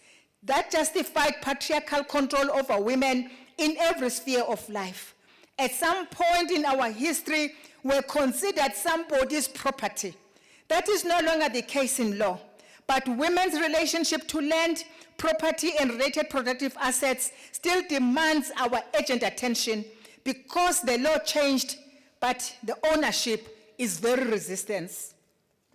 I: that justified patriarchal control over women in every sphere of life. At some point in our history, we're considered somebody's property. That is no longer the case in law, but women's relationship to land, property, and related productive assets still demands our urgent attention because the law changed, but the ownership is very resistant.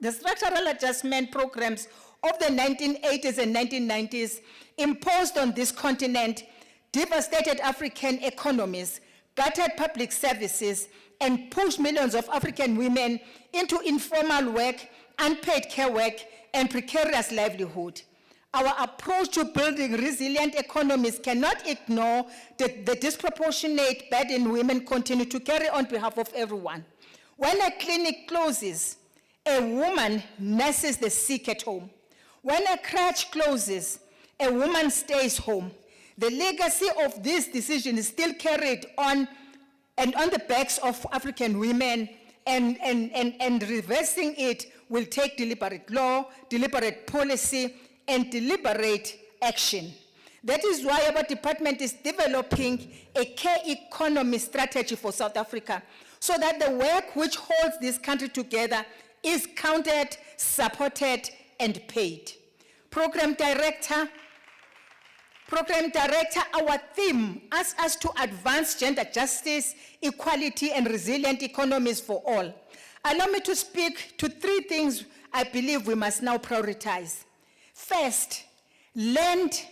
I: The structural adjustment programs of the 1980s and 1990s imposed on this continent devastated African economies, gutted public services, and push millions of African women into informal work, unpaid care work, and precarious livelihood. Our approach to building resilient economies cannot ignore the disproportionate burden women continue to carry on behalf of everyone. When a clinic closes, a woman nurses the sick at home. When a crèche closes, a woman stays home. The legacy of this decision is still carried on and on the backs of African women, and reversing it will take deliberate law, deliberate policy, and deliberate action. That is why our department is developing a care economy strategy for South Africa, so that the work which holds this country together is counted, supported, and paid. Program director, our theme asks us to advance gender justice, equality, and resilient economies for all. Allow me to speak to 3 things I believe we must now prioritize. First, land,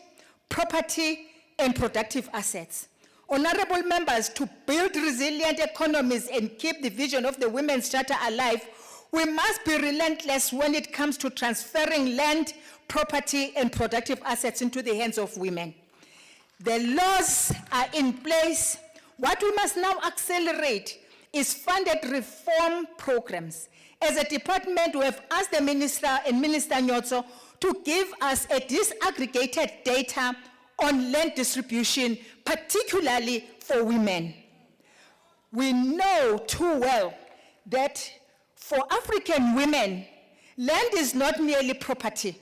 I: property, and productive assets. Honorable members, to build resilient economies and keep the vision of the Women's Charter alive, we must be relentless when it comes to transferring land, property, and productive assets into the hands of women. The laws are in place. What we must now accelerate is funded reform programs. As a department, we have asked the Minister and Minister Nyotso to give us a disaggregated data on land distribution, particularly for women. We know too well that for African women, land is not merely property.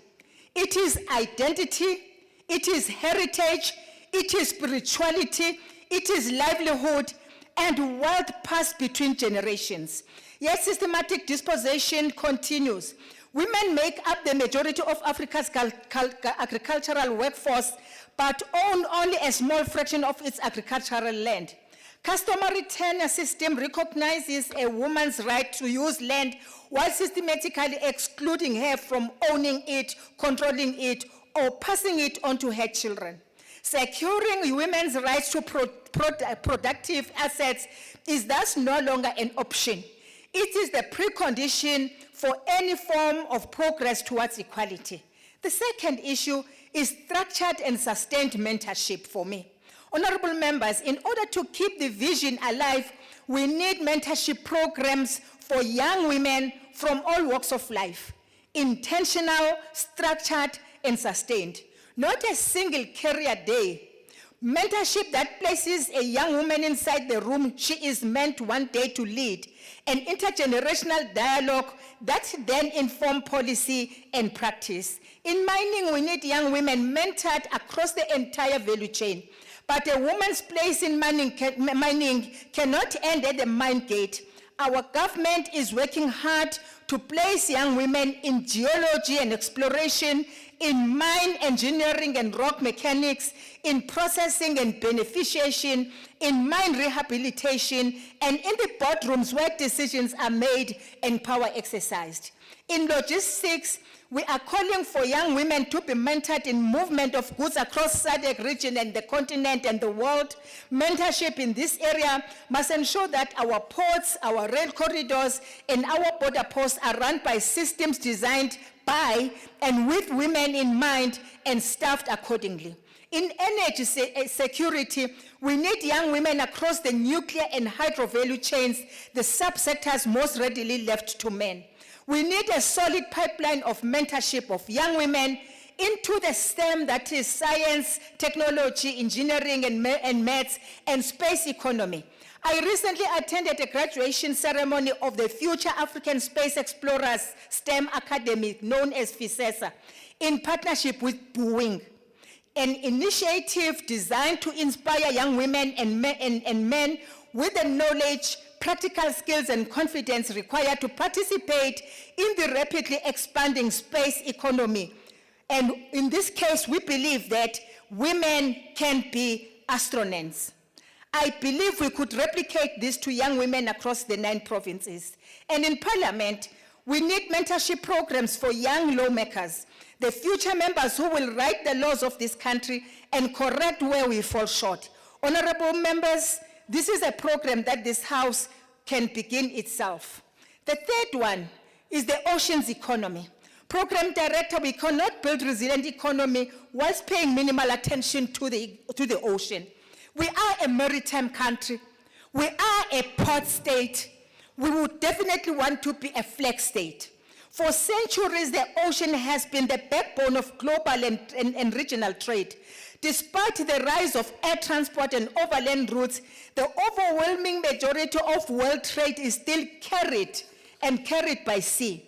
I: It is identity, it is heritage, it is spirituality, it is livelihood, and wealth passed between generations. Yet systematic dispossession continues. Women make up the majority of Africa's agricultural workforce, but own only a small fraction of its agricultural land. Customary tenure system recognizes a woman's right to use land while systematically excluding her from owning it, controlling it, or passing it on to her children. Securing women's rights to productive assets is thus no longer an option. It is the precondition for any form of progress towards equality. The second issue is structured and sustained mentorship for me. Honorable members, in order to keep the vision alive, we need mentorship programs for young women from all walks of life. Intentional, structured, and sustained. Not a single career day. Mentorship that places a young woman inside the room she is meant one day to lead. An intergenerational dialogue that then informs policy and practice. In mining, we need young women mentored across the entire value chain. But a woman's place in mining cannot end at the mine gate. Our government is working hard to place young women in geology and exploration, in mine engineering and rock mechanics, in processing and beneficiation, in mine rehabilitation, and in the boardrooms where decisions are made and power exercised. In logistics, we are calling for young women to be mentored in movement of goods across SADC region and the continent and the world. Mentorship in this area must ensure that our ports, our rail corridors, and our border posts are run by systems designed by and with women in mind and staffed accordingly. In energy security, we need young women across the nuclear and hydro value chains, the subsectors most readily left to men. We need a solid pipeline of mentorship of young women into the STEM, that is science, technology, engineering, and maths, and space economy. I recently attended a graduation ceremony of the Future African Space Explorers STEM Academy, known as FISESA, in partnership with Boeing, an initiative designed to inspire young women and men with the knowledge, practical skills, and confidence required to participate in the rapidly expanding space economy. And in this case, we believe that women can be astronauts. I believe we could replicate this to young women across the 9 provinces. And in Parliament, we need mentorship programs for young lawmakers, the future members who will write the laws of this country and correct where we fall short. Honorable members, this is a program that this House can begin itself. The third one is the oceans economy. Program director, we cannot build resilient economy whilst paying minimal attention to the ocean. We are a maritime country. We are a port state. We would definitely want to be a flag state. For centuries, the ocean has been the backbone of global and regional trade. Despite the rise of air transport and overland routes, the overwhelming majority of world trade is still carried by sea.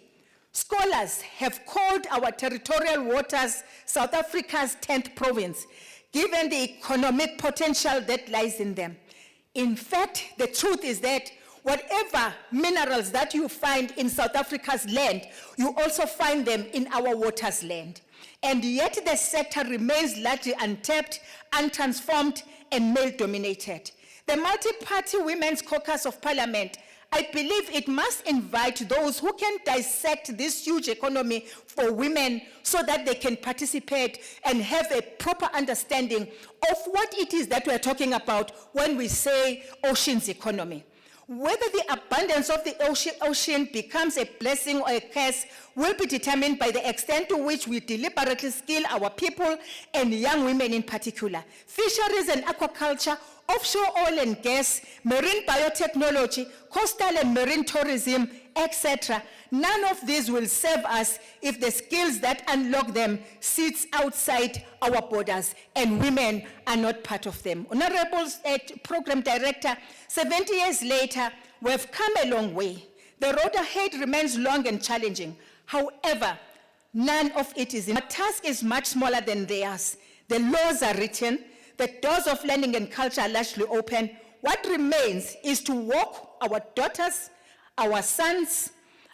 I: Scholars have called our territorial waters South Africa's 10th province, given the economic potential that lies in them. In fact, the truth is that whatever minerals that you find in South Africa's land, you also find them in our waters land. And yet the sector remains largely untapped, untransformed, and male-dominated. The Multi-Party Women's Caucus of Parliament, I believe it must invite those who can dissect this huge economy for women so that they can participate and have a proper understanding of what it is that we're talking about when we say oceans economy. Whether the abundance of the ocean becomes a blessing or a curse will be determined by the extent to which we deliberately skill our people and young women in particular. Fisheries and aquaculture, offshore oil and gas, marine biotechnology, coastal and marine tourism, etc. None of these will serve us if the skills that unlock them sits outside our borders and women are not part of them. Honorable Program Director, 70 years later, we have come a long way. The road ahead remains long and challenging. However, none of it is. Our task is much smaller than theirs. The laws are written. The doors of learning and culture are largely open. What remains is to walk our daughters, our sons,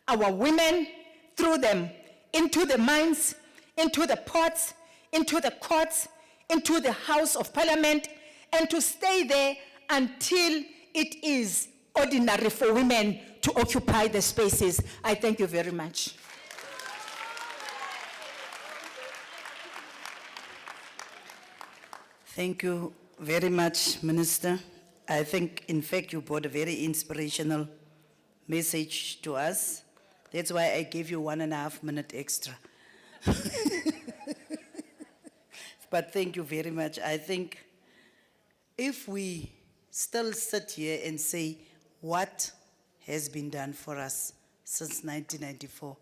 I: our women through them, into the mines, into the ports, into the courts, into the House of Parliament, and to stay there until it is ordinary for women to occupy the spaces. I thank you very much.
A: Thank you very much, Minister. I think, in fact, you brought a very inspirational message to us. That's why I gave you 1.5 minutes extra. But thank you very much. I think if we still sit here and say what has been done for us since 1994,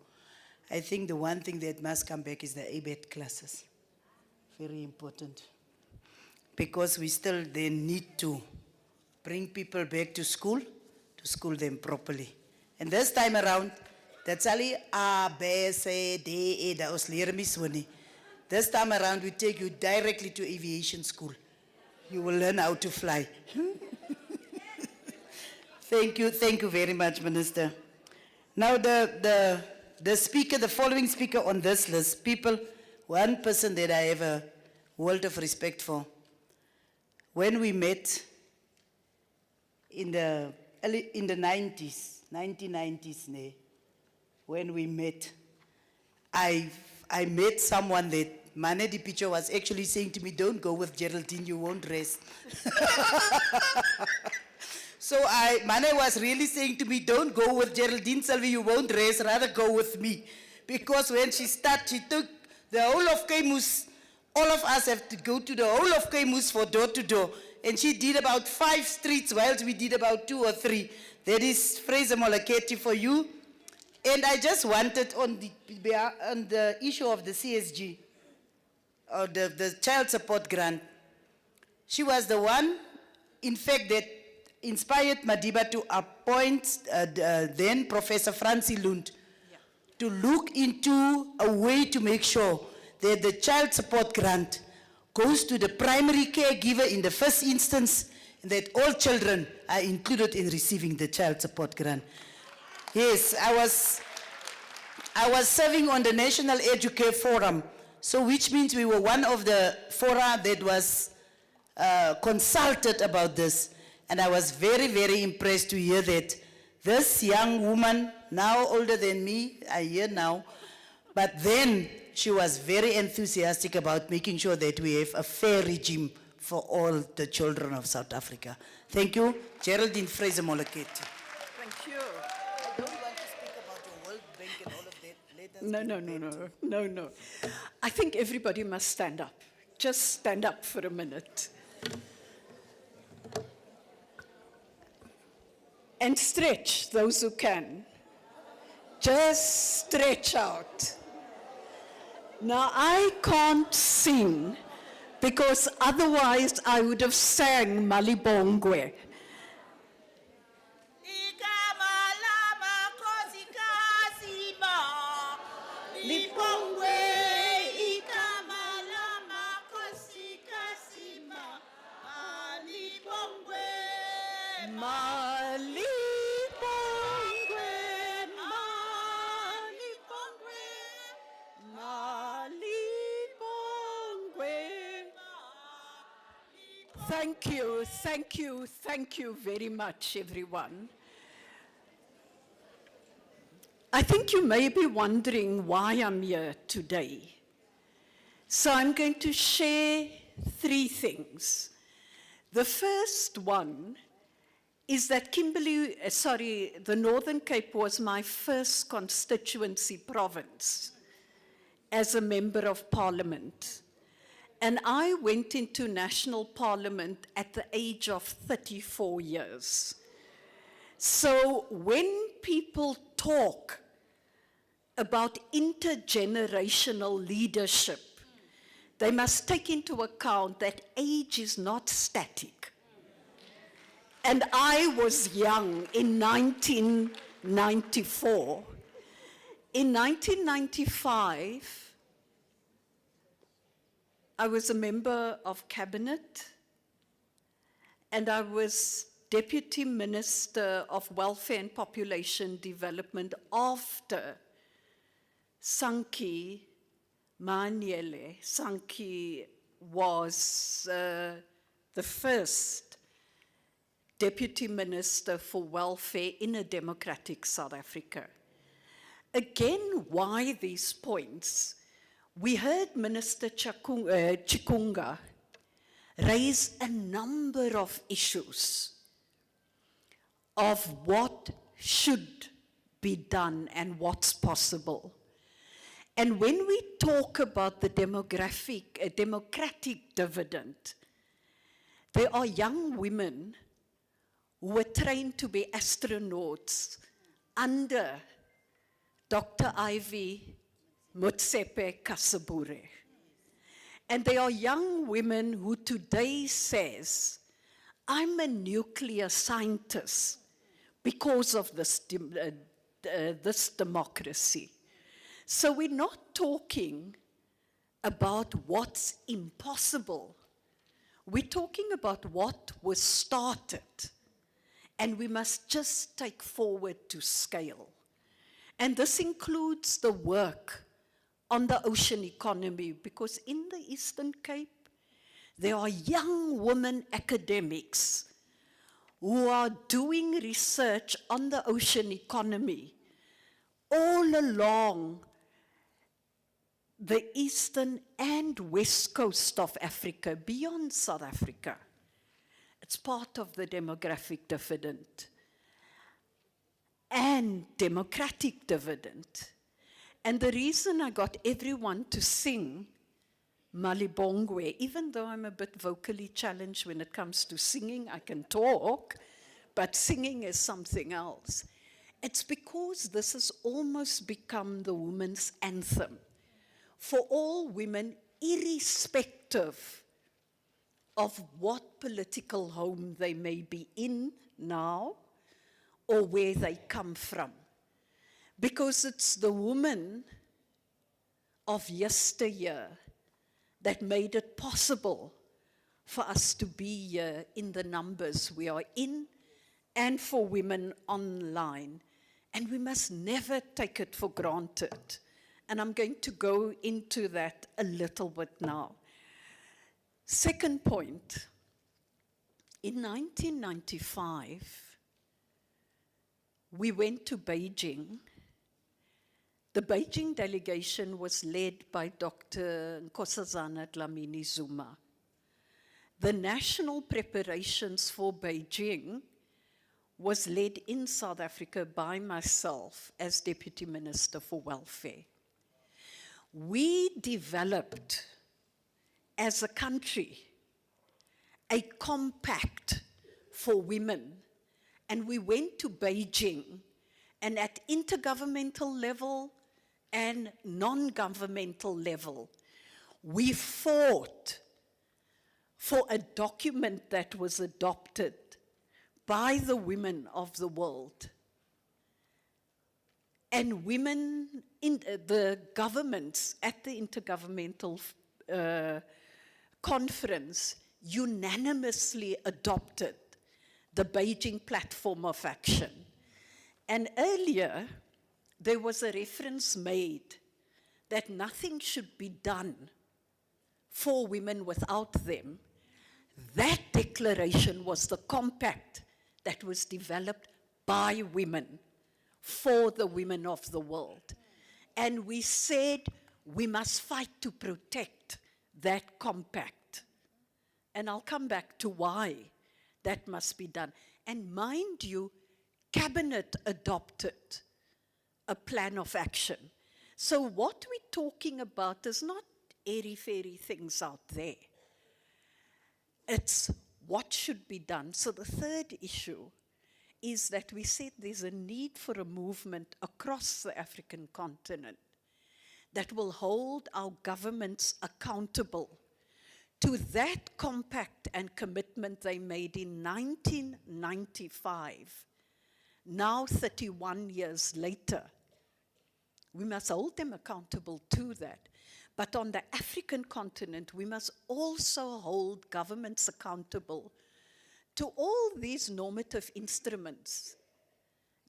A: I think the one thing that must come back is the ABET classes. Very important. Because we still then need to bring people back to school them properly. And this time around, that's only A, B, C, D, E, that was leer. This time around, we take you directly to aviation school. You will learn how to fly. Thank you very much, Minister. Now the speaker, the following speaker on this list, one person that I have a world of respect for. When we met in the 1990s, when we met, I met someone that Manedi Picho was actually saying to me, don't go with Geraldine, you won't rest. So Mane was really saying to me, don't go with Geraldine Selvi, you won't rest, rather go with me. Because when she started, she took the whole of Kemus. All of us have to go to the whole of Kemus for door to door. And she did about 5 streets, whilst we did about 2 or 3. That is Fraser Moleketi for you. And I just wanted on the issue of the CSG, or the child support grant. She was the one, in fact, that inspired Madiba to appoint then Professor Francie Lund to look into a way to make sure that the child support grant goes to the primary caregiver in the first instance, and that all children are included in receiving the child support grant. Yes, I was serving on the National Educare Forum, so which means we were one of the fora that was consulted about this. And I was very, very impressed to hear that this young woman, now older than me, I hear now, but then she was very enthusiastic about making sure that we have a fair regime for all the children of South Africa. Thank you, Geraldine Fraser Moleketi. I don't want to speak about your World Bank and all of that. Let us
J: No,
A: get
J: no,
A: back
J: no,
A: to-
J: no, no, no. I think everybody must stand up. Just stand up for a minute. And stretch, those who can. Just stretch out. Now, I can't sing because otherwise I would have sang Malibongwe. Malibongwe, Malibongwe. Thank you very much, everyone. I think you may be wondering why I'm here today. So I'm going to share 3 things. The first one is that the Northern Cape was my first constituency province as a member of parliament. And I went into national parliament at the age of 34 years. So when people talk about intergenerational leadership, they must take into account that age is not static. And I was young in 1994. In 1995, I was a member of cabinet, and I was Deputy Minister of Welfare and Population Development after Sankey Manyele. Sankey was the first Deputy Minister for Welfare in a democratic South Africa. Again, why these points? We heard Minister Chikunga raise a number of issues of what should be done and what's possible. And when we talk about the democratic dividend, there are young women who were trained to be astronauts under Dr. Ivy Motsepe Kasabure. And there are young women who today says, I'm a nuclear scientist because of this democracy. So we're not talking about what's impossible. We're talking about what was started, and we must just take forward to scale. And this includes the work on the ocean economy, because in the Eastern Cape, there are young women academics who are doing research on the ocean economy all along the eastern and west coast of Africa, beyond South Africa. It's part of the demographic dividend and democratic dividend. And the reason I got everyone to sing Malibongwe, even though I'm a bit vocally challenged when it comes to singing, I can talk, but singing is something else. It's because this has almost become the women's anthem for all women, irrespective of what political home they may be in now or where they come from. Because it's the women of yesteryear that made it possible for us to be here in the numbers we are in, and for women online. And we must never take it for granted. And I'm going to go into that a little bit now. Second point, in 1995, we went to Beijing. The Beijing delegation was led by Dr. Nkosazana Dlamini Zuma. The national preparations for Beijing was led in South Africa by myself as Deputy Minister for Welfare. We developed, as a country, a compact for women, and we went to Beijing, and at intergovernmental level and non-governmental level, we fought for a document that was adopted by the women of the world. And women in the governments at the intergovernmental conference unanimously adopted the Beijing Platform of Action. And earlier, there was a reference made that nothing should be done for women without them. That declaration was the compact that was developed by women for the women of the world. And we said we must fight to protect that compact. And I'll come back to why that must be done. And mind you, Cabinet adopted a plan of action. So what we're talking about is not airy-fairy things out there. It's what should be done. So the third issue is that we said there's a need for a movement across the African continent that will hold our governments accountable to that compact and commitment they made in 1995. Now, 31 years later, we must hold them accountable to that. But on the African continent, we must also hold governments accountable to all these normative instruments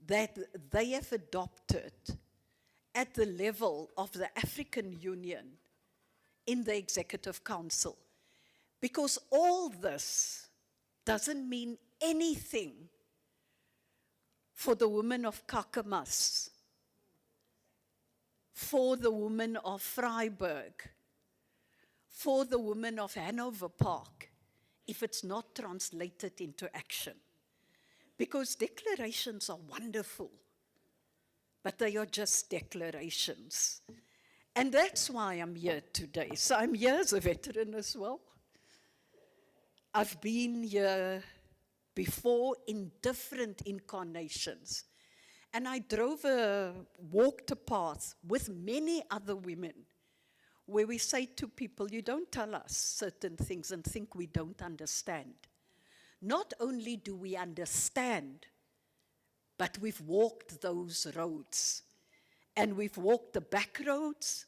J: that they have adopted at the level of the African Union in the Executive Council. Because all this doesn't mean anything for the women of Kakamas, for the women of Vryburg, for the women of Hanover Park, if it's not translated into action. Because declarations are wonderful, but they are just declarations. And that's why I'm here today. So I'm here as a veteran as well. I've been here before in different incarnations. And I walked a path with many other women where we say to people, you don't tell us certain things and think we don't understand. Not only do we understand, but we've walked those roads. And we've walked the back roads,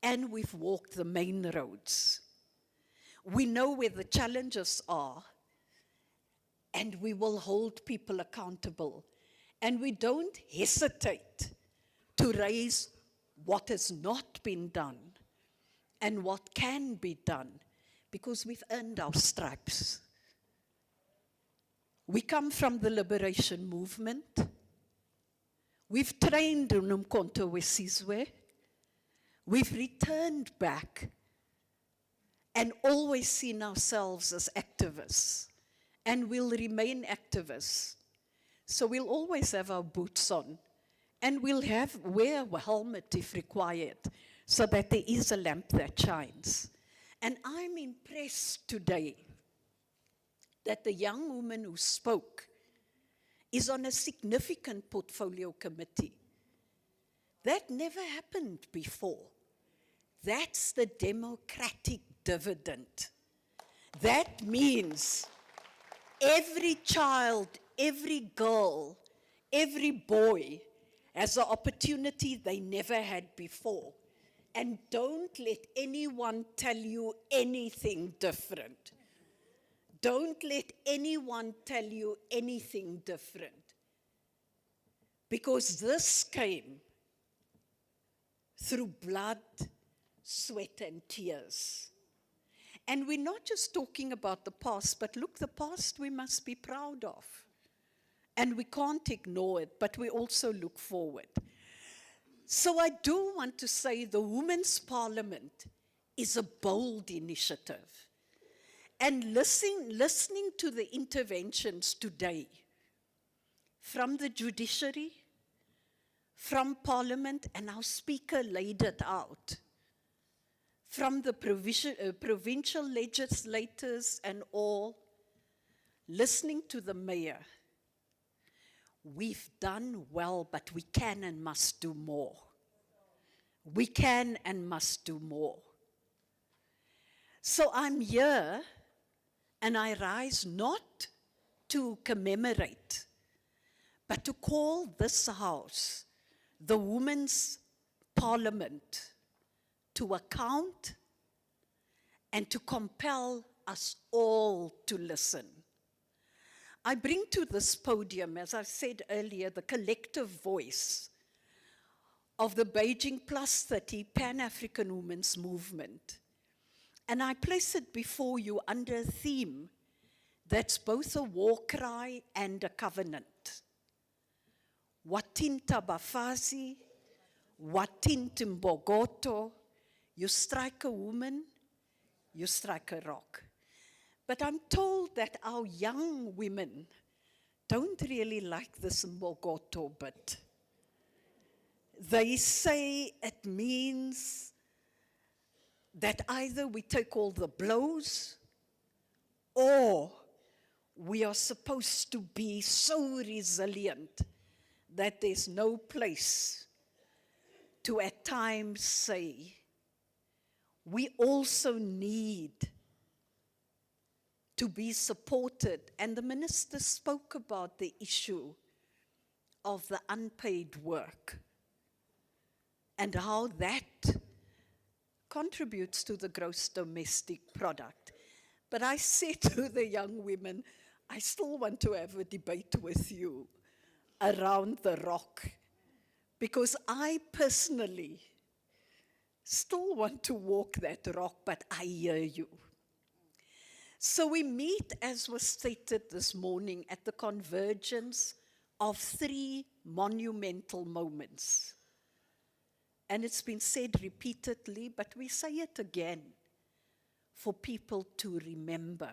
J: and we've walked the main roads. We know where the challenges are, and we will hold people accountable. And we don't hesitate to raise what has not been done and what can be done, because we've earned our stripes. We come from the liberation movement. We've trained in Umkhonto weSizwe. We've returned back and always seen ourselves as activists, and we'll remain activists. So we'll always have our boots on, and we'll wear a helmet if required, so that there is a lamp that shines. And I'm impressed today that the young woman who spoke is on a significant portfolio committee. That never happened before. That's the democratic dividend. That means every child, every girl, every boy has an opportunity they never had before. And don't let anyone tell you anything different. Don't let anyone tell you anything different. Because this came through blood, sweat, and tears. And we're not just talking about the past, but look, the past we must be proud of. And we can't ignore it, but we also look forward. So I do want to say the Women's Parliament is a bold initiative. And listening to the interventions today, from the judiciary, from Parliament, and our speaker laid it out, from the provincial legislators and all, listening to the mayor. We've done well, but we can and must do more. We can and must do more. So I'm here, and I rise not to commemorate, but to call this house, the Women's Parliament, to account and to compel us all to listen. I bring to this podium, as I said earlier, the collective voice of the Beijing Plus 30 Pan-African Women's Movement. And I place it before you under a theme that's both a war cry and a covenant. Wathint Abafazi, Wathint Imbokodo, you strike a woman, you strike a rock. But I'm told that our young women don't really like this Imbokodo bit. They say it means that either we take all the blows or we are supposed to be so resilient that there's no place to at times say, we also need to be supported. And the minister spoke about the issue of the unpaid work and how that contributes to the gross domestic product. But I said to the young women, I still want to have a debate with you around the rock, because I personally still want to walk that rock, but I hear you. So we meet, as was stated this morning, at the convergence of three monumental moments. And it's been said repeatedly, but we say it again for people to remember.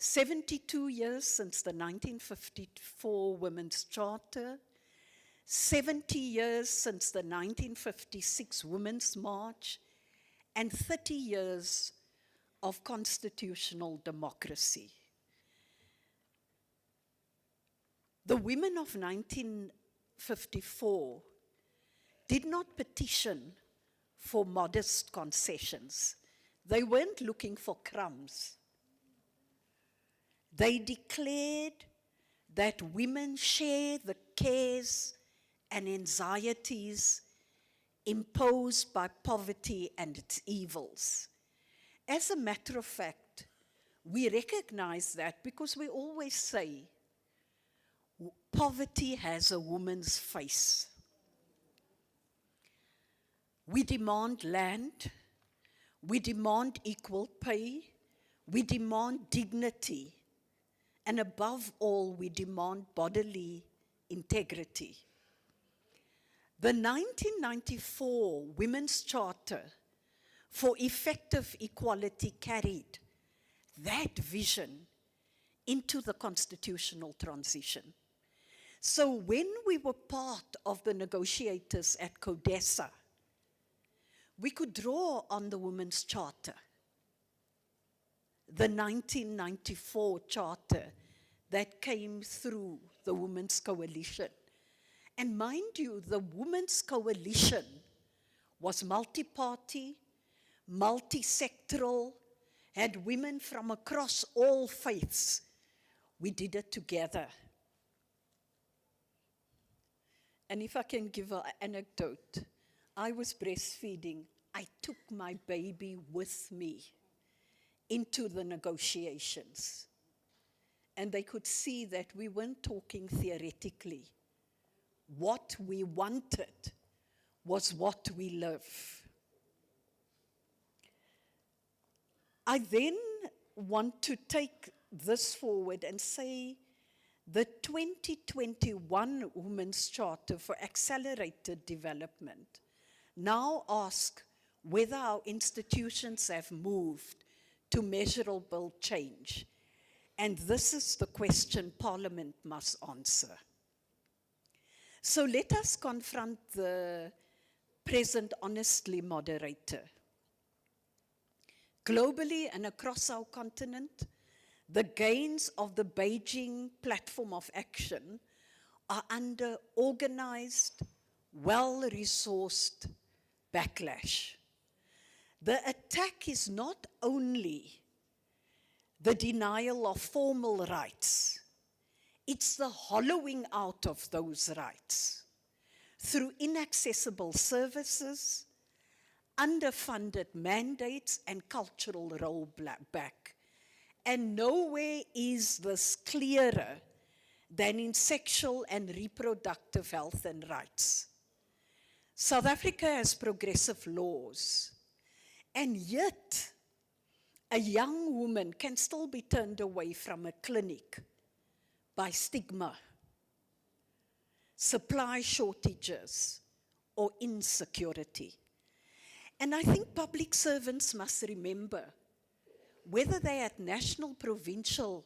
J: 72 years since the 1954 Women's Charter, 70 years since the 1956 Women's March, and 30 years of constitutional democracy. The women of 1954 did not petition for modest concessions. They weren't looking for crumbs. They declared that women share the cares and anxieties imposed by poverty and its evils. As a matter of fact, we recognize that because we always say, poverty has a woman's face. We demand land, we demand equal pay, we demand dignity, and above all, we demand bodily integrity. The 1994 Women's Charter for effective equality carried that vision into the constitutional transition. So when we were part of the negotiators at CODESA, we could draw on the Women's Charter, the 1994 Charter that came through the Women's Coalition. And mind you, the Women's Coalition was multi-party, multi-sectoral, had women from across all faiths. We did it together. And if I can give an anecdote, I was breastfeeding. I took my baby with me into the negotiations. And they could see that we weren't talking theoretically. What we wanted was what we live. I then want to take this forward and say the 2021 Women's Charter for Accelerated Development now ask whether our institutions have moved to measurable change. And this is the question Parliament must answer. So let us confront the present honestly, moderator. Globally and across our continent, the gains of the Beijing Platform of Action are under organized, well-resourced backlash. The attack is not only the denial of formal rights, it's the hollowing out of those rights through inaccessible services, underfunded mandates, and cultural rollback. And nowhere is this clearer than in sexual and reproductive health and rights. South Africa has progressive laws, and yet a young woman can still be turned away from a clinic by stigma, supply shortages, or insecurity. And I think public servants must remember, whether they're at national, provincial,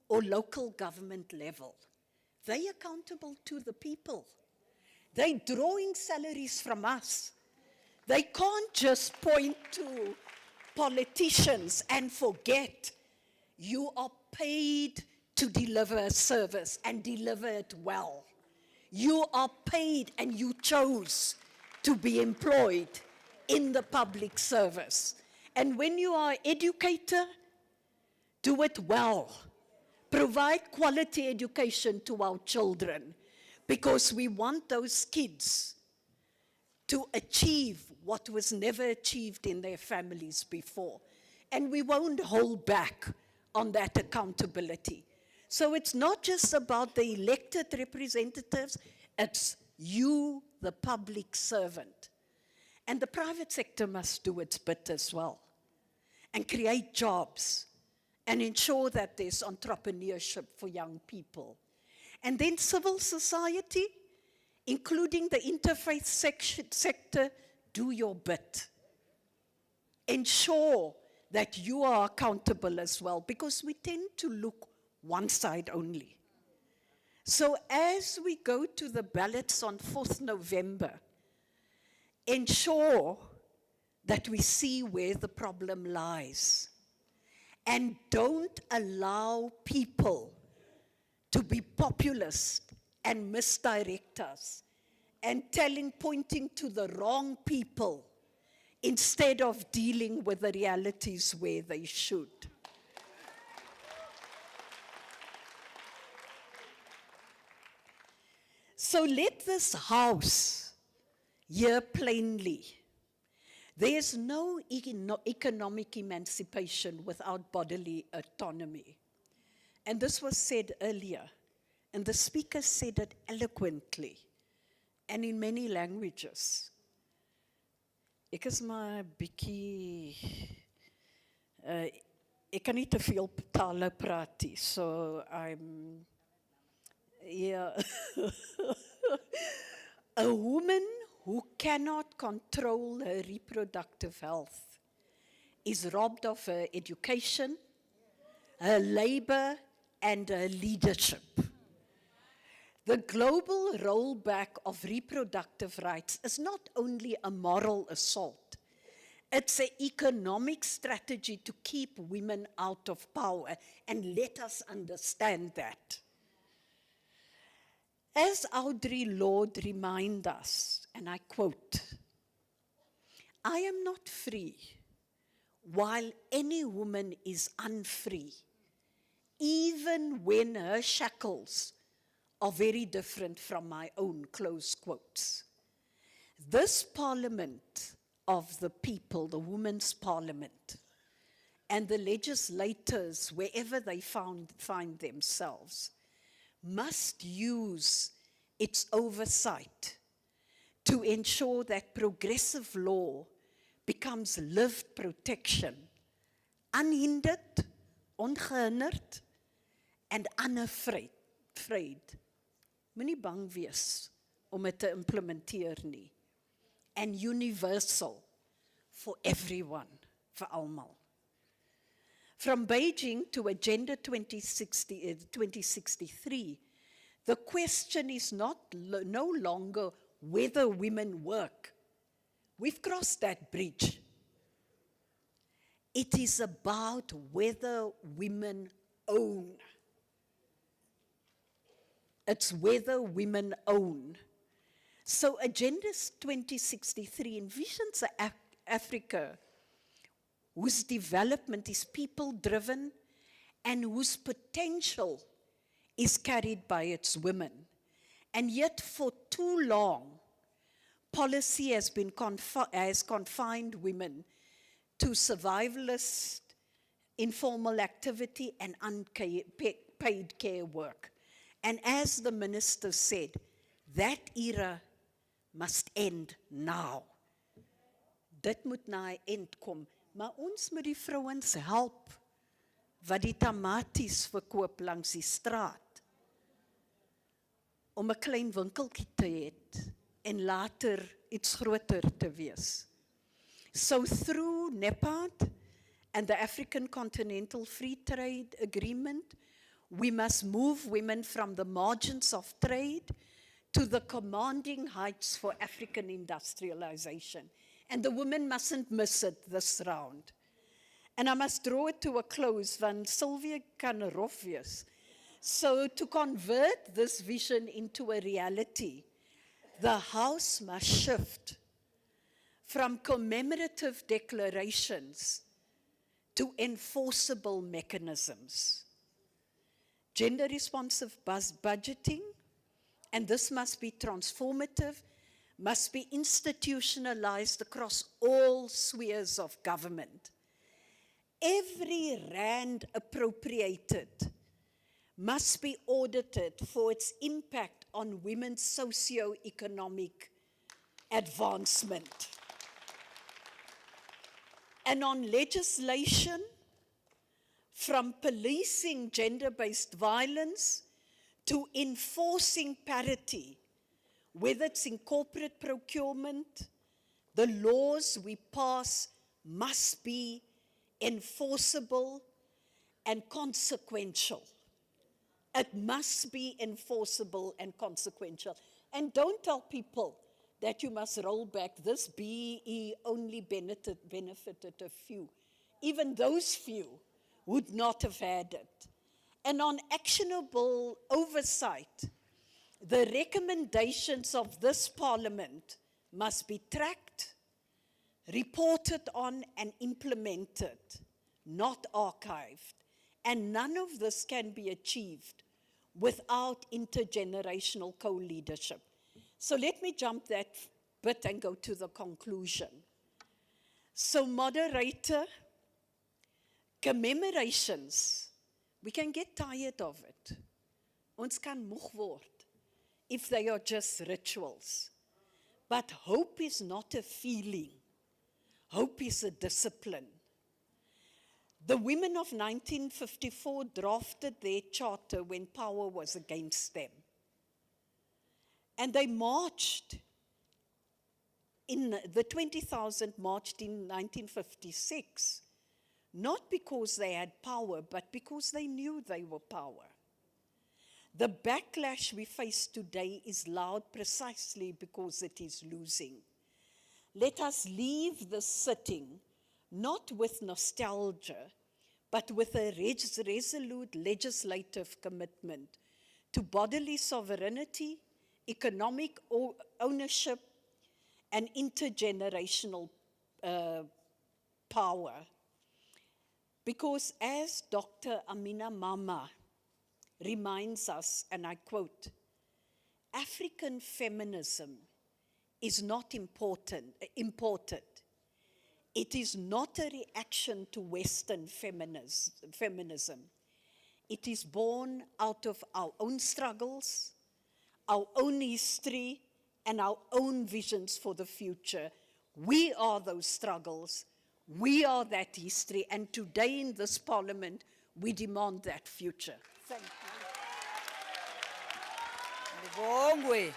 J: or local government level, they're accountable to the people. They're drawing salaries from us. They can't just point to politicians and forget you are paid to deliver a service and deliver it well. You are paid and you chose to be employed in the public service. And when you are an educator, do it well. Provide quality education to our children, because we want those kids to achieve what was never achieved in their families before. And we won't hold back on that accountability. So it's not just about the elected representatives, it's you, the public servant. And the private sector must do its bit as well, and create jobs, and ensure that there's entrepreneurship for young people. And then civil society, including the interfaith sector, do your bit. Ensure that you are accountable as well, because we tend to look one side only. So as we go to the ballots on 4th November, ensure that we see where the problem lies. And don't allow people to be populist and misdirect us and pointing to the wrong people instead of dealing with the realities where they should. So let this house hear plainly. There is no economic emancipation without bodily autonomy. And this was said earlier, and the speaker said it eloquently and in many languages. Ek is maar bietjie, ek kan nie te veel tale praat nie, so I'm, yeah. A woman who cannot control her reproductive health is robbed of her education, her labor, and her leadership. The global rollback of reproductive rights is not only a moral assault, it's an economic strategy to keep women out of power, and let us understand that. As Audre Lorde reminds us, and I quote, "I am not free while any woman is unfree, even when her shackles are very different from my own," close quotes. This parliament of the people, the Women's Parliament, and the legislators, wherever they find themselves, must use its oversight to ensure that progressive law becomes lived protection, unhindered, ongehinderd, and unafraid. Moenie bang wees om dit te implementeer nie. And universal for everyone, vir almal. From Beijing to Agenda 2063, the question is no longer whether women work. We've crossed that bridge. It is about whether women own. It's whether women own. So Agenda 2063 envisions Africa whose development is people-driven and whose potential is carried by its women. And yet for too long, policy has confined women to survivalist, informal activity and unpaid care work. And as the minister said, that era must end now. Dit moet na 'n end kom. Maar ons moet die vrouens help wat die tamaties verkoop langs die straat om 'n klein winkeltjie te hê en later iets groter te wees. So through NEPAD and the African Continental Free Trade Agreement, we must move women from the margins of trade to the commanding heights for African industrialization. And the women mustn't miss it this round. And I must draw it to a close, van Sylvia kan rof wees. So to convert this vision into a reality, the House must shift from commemorative declarations to enforceable mechanisms. Gender-responsive budgeting, and this must be transformative, must be institutionalized across all spheres of government. Every rand appropriated must be audited for its impact on women's socio-economic advancement. And on legislation, from policing gender-based violence to enforcing parity, whether it's in corporate procurement, the laws we pass must be enforceable and consequential. It must be enforceable and consequential. And don't tell people that you must roll back. This BEE only benefited a few. Even those few would not have had it. And on actionable oversight, the recommendations of this Parliament must be tracked, reported on, and implemented, not archived. And none of this can be achieved without intergenerational co-leadership. So let me jump that bit and go to the conclusion. So moderator, commemorations, we can get tired of it. Ons kan moeg word if they are just rituals. But hope is not a feeling. Hope is a discipline. The women of 1954 drafted their charter when power was against them. And they marched, the 20,000 marched in 1956, not because they had power, but because they knew they were power. The backlash we face today is loud precisely because it is losing. Let us leave this sitting not with nostalgia, but with a resolute legislative commitment to bodily sovereignty, economic ownership, and intergenerational power. Because as Dr. Amina Mama reminds us, and I quote, African feminism is not imported. It is not a reaction to Western feminism. It is born out of our own struggles, our own history, and our own visions for the future. We are those struggles. We are that history. And today in this Parliament, we demand that future. Thank you.
A: Mbongwe.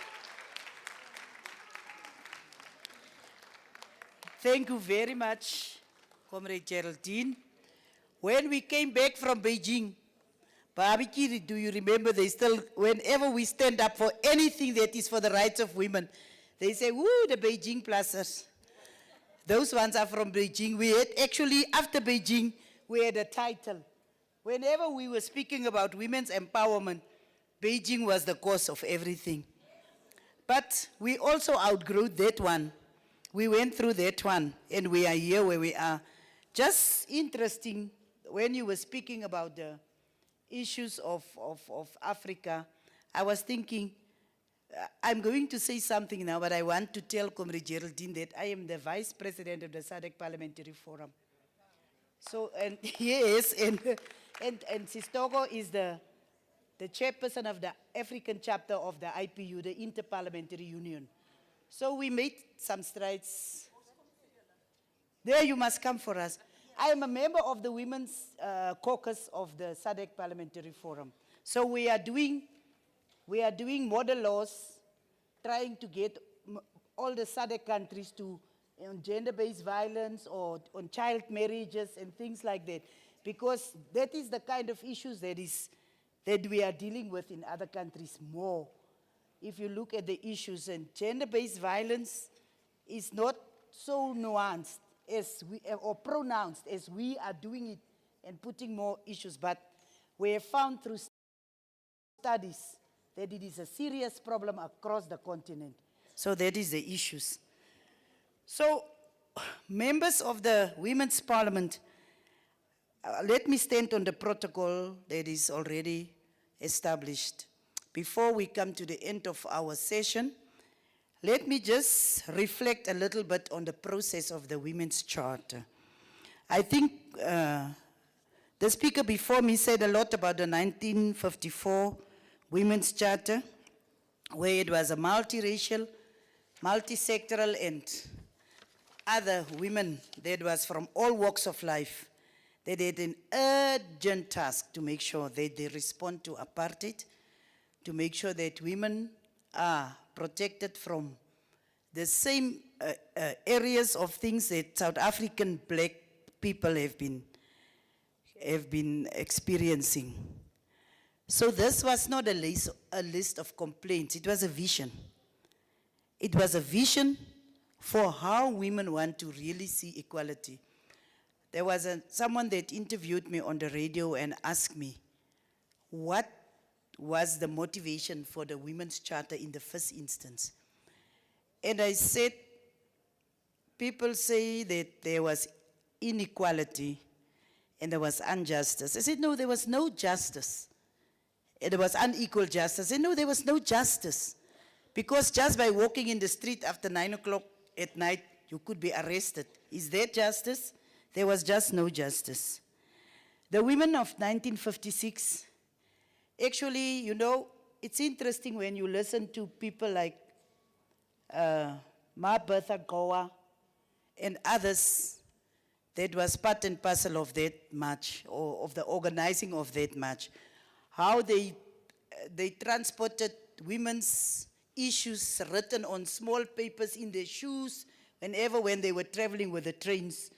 A: Thank you very much, Comrade Geraldine. When we came back from Beijing, Babiki, do you remember, they still, whenever we stand up for anything that is for the rights of women, they say, woo, the Beijing plasters. Those ones are from Beijing. We had actually, after Beijing, we had a title. Whenever we were speaking about women's empowerment, Beijing was the cause of everything. But we also outgrew that one. We went through that one, and we are here where we are. Just interesting, when you were speaking about the issues of Africa, I was thinking, I'm going to say something now, but I want to tell Comrade Geraldine that I am the Vice President of the SADC Parliamentary Forum. So, and yes, and Sistogo is the chairperson of the African chapter of the IPU, the Inter-Parliamentary Union. So we made some strides. There you must come for us. I am a member of the Women's Caucus of the SADC Parliamentary Forum. So we are doing model laws, trying to get all the SADC countries to on gender-based violence or on child marriages and things like that, because that is the kind of issues that we are dealing with in other countries more. If you look at the issues, and gender-based violence is not so nuanced as or pronounced as we are doing it and putting more issues, but we have found through studies that it is a serious problem across the continent. So that is the issues. So, members of the Women's Parliament, let me stand on the protocol that is already established. Before we come to the end of our session, let me just reflect a little bit on the process of the Women's Charter. I think the speaker before me said a lot about the 1954 Women's Charter, where it was a multiracial, multi-sectoral, and other women that was from all walks of life. They had an urgent task to make sure that they respond to apartheid, to make sure that women are protected from the same areas of things that South African black people have been experiencing. So this was not a list of complaints, it was a vision. It was a vision for how women want to really see equality. There was someone that interviewed me on the radio and asked me, what was the motivation for the Women's Charter in the first instance? And I said, people say that there was inequality and there was injustice. I said, no, there was no justice. And there was unequal justice. I said, no, there was no justice. Because just by walking in the street after 9 o'clock at night, you could be arrested. Is that justice? There was just no justice. The women of 1956, actually, you know, it's interesting when you listen to people like Ma Bertha Goa and others that was part and parcel of that march, or of the organizing of that march, how they transported women's issues written on small papers in their shoes when they were traveling with the trains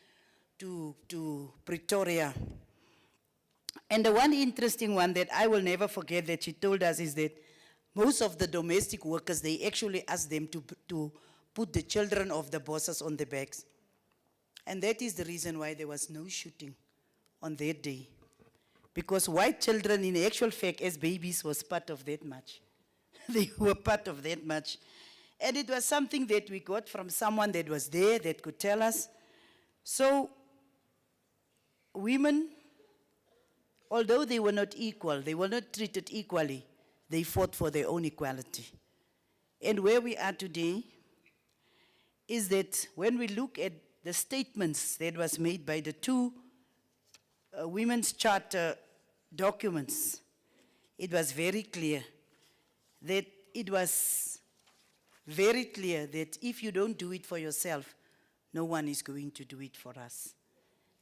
A: to Pretoria. And the one interesting one that I will never forget that she told us is that most of the domestic workers, they actually asked them to put the children of the bosses on their backs. And that is the reason why there was no shooting on that day. Because white children, in actual fact, as babies, was part of that march. They were part of that march. And it was something that we got from someone that was there that could tell us. So, women, although they were not equal, they were not treated equally, they fought for their own equality. And where we are today is that when we look at the statements that was made by the two Women's Charter documents, it was very clear that if you don't do it for yourself, no one is going to do it for us.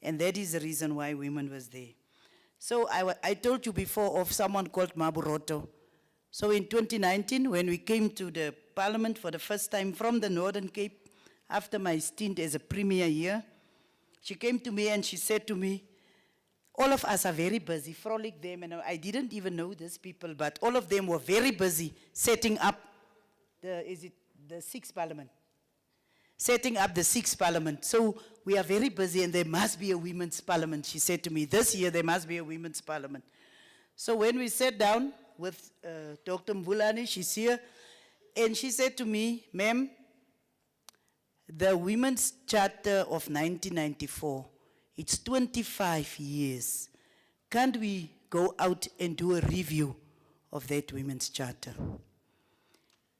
A: And that is the reason why women was there. So I told you before of someone called Maburoto. So in 2019, when we came to the parliament for the first time from the Northern Cape, after my stint as a premier here, she came to me and she said to me, all of us are very busy, frolic them, and I didn't even know these people, but all of them were very busy setting up the sixth parliament. Setting up the sixth parliament. So we are very busy and there must be a women's parliament. She said to me, this year there must be a women's parliament. So when we sat down with Dr. Mbulani, she's here, and she said to me, ma'am, the Women's Charter of 1994, it's 25 years. Can't we go out and do a review of that Women's Charter?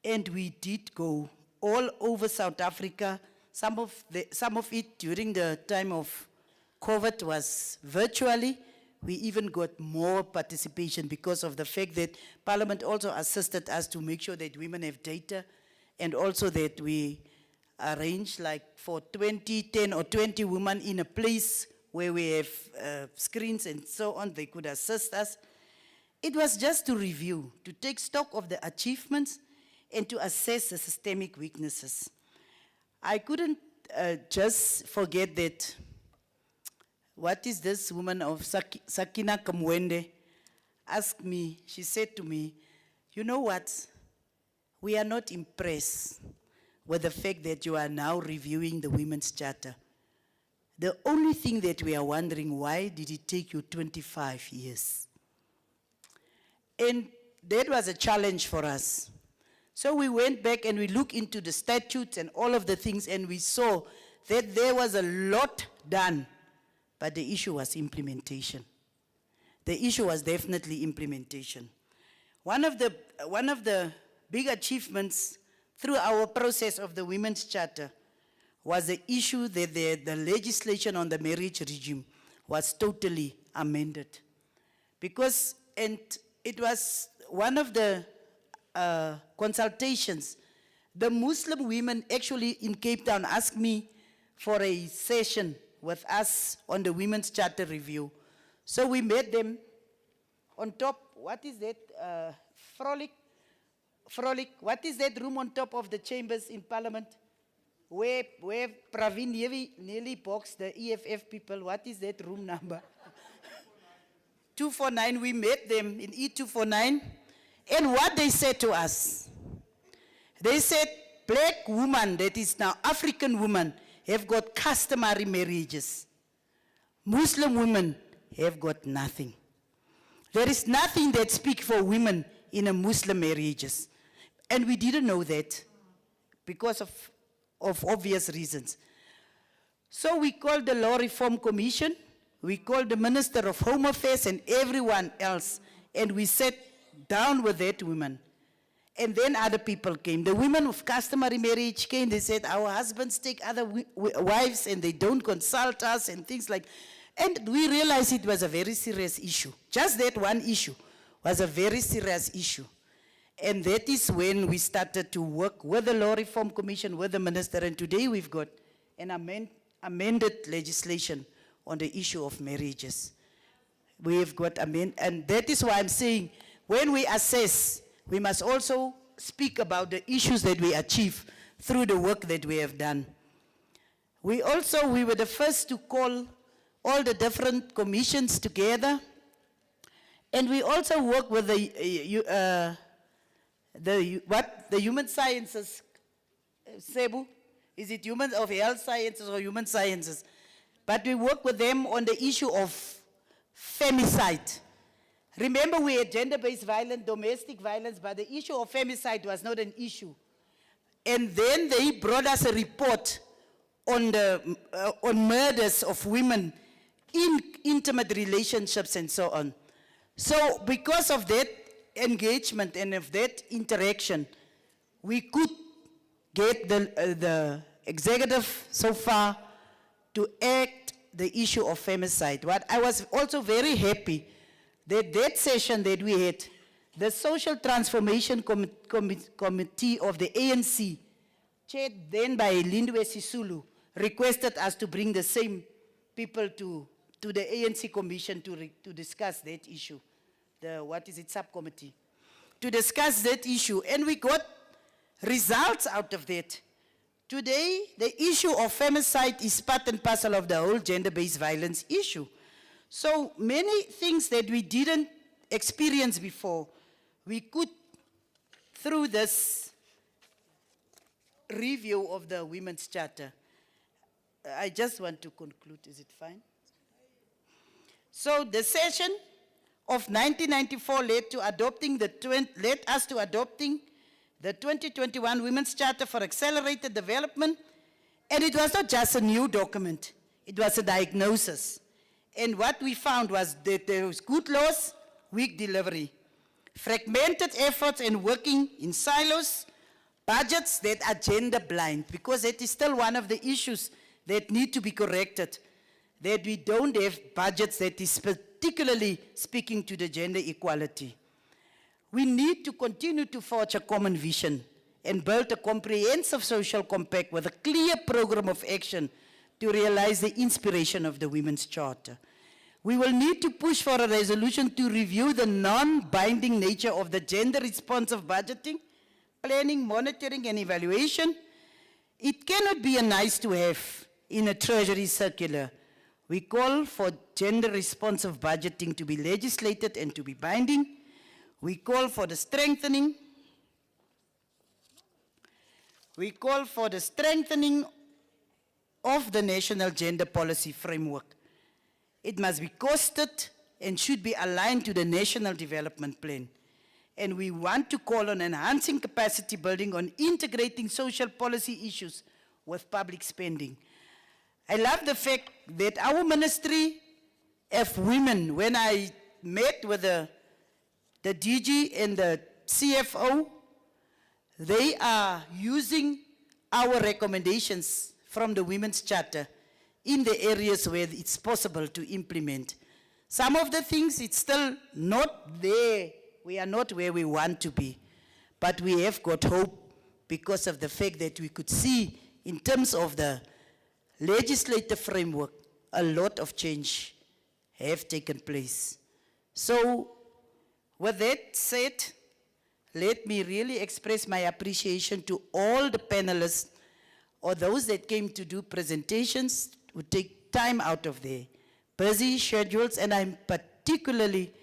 A: And we did go all over South Africa. Some of it during the time of COVID was virtually. We even got more participation because of the fact that Parliament also assisted us to make sure that women have data, and also that we arrange like for 10 or 20 women in a place where we have screens and so on, they could assist us. It was just to review, to take stock of the achievements and to assess the systemic weaknesses. I couldn't just forget that, what is this woman of Sakina Kamwende asked me, she said to me, you know what, we are not impressed with the fact that you are now reviewing the Women's Charter. The only thing that we are wondering, why did it take you 25 years? And that was a challenge for us. So we went back and we looked into the statutes and all of the things, and we saw that there was a lot done, but the issue was implementation. The issue was definitely implementation. One of the big achievements through our process of the Women's Charter was the issue that the legislation on the marriage regime was totally amended. Because, and it was one of the consultations, the Muslim women actually in Cape Town asked me for a session with us on the Women's Charter review. So we met them on top, what is that, Frolic, what is that room on top of the chambers in Parliament? Where Praveen nearly boxed the EFF people, what is that room number? 249, we met them in E249, and what they said to us, they said, black woman, that is now African woman, have got customary marriages. Muslim women have got nothing. There is nothing that speaks for women in a Muslim marriages. And we didn't know that because of obvious reasons. So we called the Law Reform Commission, we called the Minister of Home Affairs and everyone else, and we sat down with that woman. And then other people came. The women of customary marriage came, they said, our husbands take other wives and they don't consult us and things like, and we realized it was a very serious issue. Just that one issue was a very serious issue. And that is when we started to work with the Law Reform Commission, with the minister, and today we've got an amended legislation on the issue of marriages. We have got and that is why I'm saying, when we assess, we must also speak about the issues that we achieve through the work that we have done. We were the first to call all the different commissions together, and we also work with the human sciences, Sebu? Is it human of health sciences or human sciences? But we work with them on the issue of femicide. Remember, we had gender-based violence, domestic violence, but the issue of femicide was not an issue. And then they brought us a report on murders of women in intimate relationships and so on. So because of that engagement and of that interaction, we could get the executive so far to act the issue of femicide. What I was also very happy that session that we had, the Social Transformation Committee of the ANC, chaired then by Lindwe Sisulu, requested us to bring the same people to the ANC commission to discuss that issue, subcommittee, to discuss that issue, and we got results out of that. Today, the issue of femicide is part and parcel of the whole gender-based violence issue. So many things that we didn't experience before, we could, through this review of the Women's Charter. I just want to conclude, is it fine? So the session of 1994 led us to adopting the 2021 Women's Charter for Accelerated Development, and it was not just a new document, it was a diagnosis. And what we found was that there was good laws, weak delivery, fragmented efforts and working in silos, budgets that are gender blind, because it is still one of the issues that need to be corrected, that we don't have budgets that is particularly speaking to the gender equality. We need to continue to forge a common vision and build a comprehensive social compact with a clear program of action to realize the inspiration of the Women's Charter. We will need to push for a resolution to review the non-binding nature of the gender-responsive budgeting, planning, monitoring, and evaluation. It cannot be a nice to have in a Treasury circular. We call for gender-responsive budgeting to be legislated and to be binding. We call for the strengthening of the national gender policy framework. It must be costed and should be aligned to the national development plan. And we want to call on enhancing capacity building on integrating social policy issues with public spending. I love the fact that our Ministry of Women, when I met with the DG and the CFO, they are using our recommendations from the Women's Charter in the areas where it's possible to implement. Some of the things, it's still not there. We are not where we want to be. But we have got hope because of the fact that we could see, in terms of the legislative framework, a lot of change have taken place. So, with that said, let me really express my appreciation to all the panelists or those that came to do presentations, who take time out of their busy schedules, and I'm particularly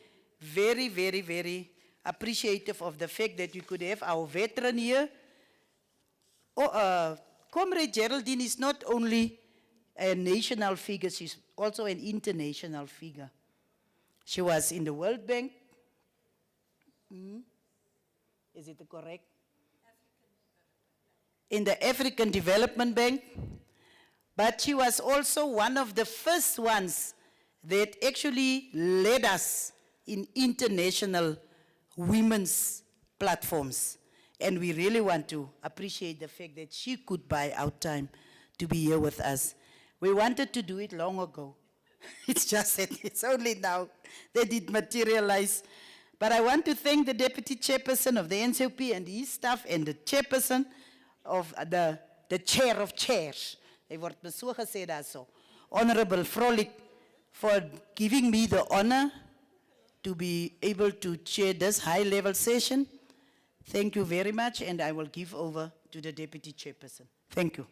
A: very, very, very appreciative of the fact that you could have our veteran here. Comrade Geraldine is not only a national figure, she's also an international figure. She was in the World Bank. Is it correct? In the African Development Bank. But she was also one of the first ones that actually led us in international women's platforms. And we really want to appreciate the fact that she could buy out time to be here with us. We wanted to do it long ago. It's just that it's only now that it materialized. But I want to thank the Deputy Chairperson of the NCOP and his staff and the Chairperson of the Chair of Chairs. Hy word me so gesê daar so. Honorable Frolik, for giving me the honor to be able to chair this high-level session. Thank you very much, and I will give over to the Deputy Chairperson. Thank you.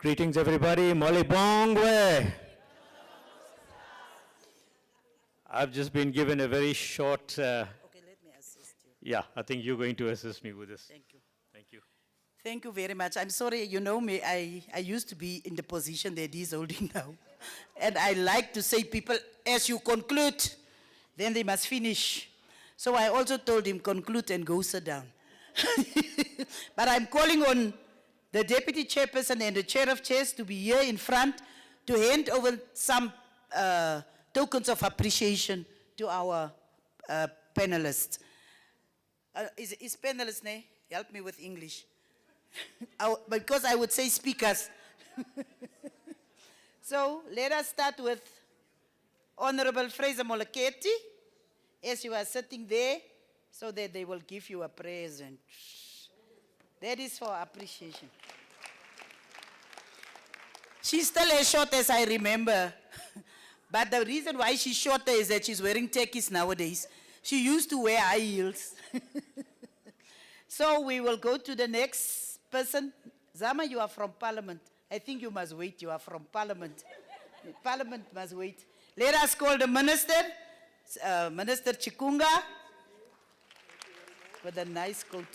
K: Greetings, everybody. Molibongwe. I've just been given a very short.
A: Okay, let me assist you.
K: Yeah, I think you're going to assist me with this.
A: Thank you.
K: Thank you.
A: Thank you very much. I'm sorry, you know me, I used to be in the position that he's holding now. And I like to say, people, as you conclude, then they must finish. So I also told him, conclude and go sit down. But I'm calling on the Deputy Chairperson and the Chair of Chairs to be here in front to hand over some tokens of appreciation to our panelists. Is panelists, ne? Help me with English. Because I would say speakers. So let us start with Honorable Fraser Moleketi, as you are sitting there, so that they will give you a present. That is for appreciation. She's still as short as I remember. But the reason why she's shorter is that she's wearing tekkies nowadays. She used to wear high heels. So we will go to the next person. Zama, you are from Parliament. I think you must wait. You are from Parliament. Parliament must wait. Let us call the Minister, Minister Chikunga, with a nice coat.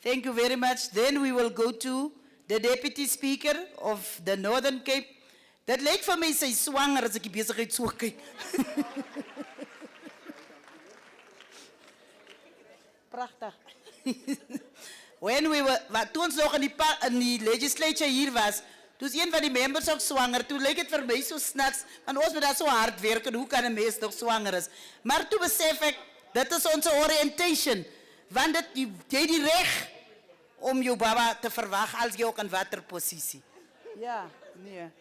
A: Thank you very much. Then we will go to the Deputy Speaker of the Northern Cape. Dat lyk vir my sy swanger as ek die besigheid so kyk. Prachtig. When we were, toe ons nog in die legislature hier was, toe is een van die members ook swanger, toe lyk het vir my so snaks, want ons moet daar so hard werk, en hoe kan een mens nog swanger is? Maar toe besef ek, dit is onze orientation, want jy het die reg om jou baba te verwag, als jy ook in watter posisie. Ja, nee.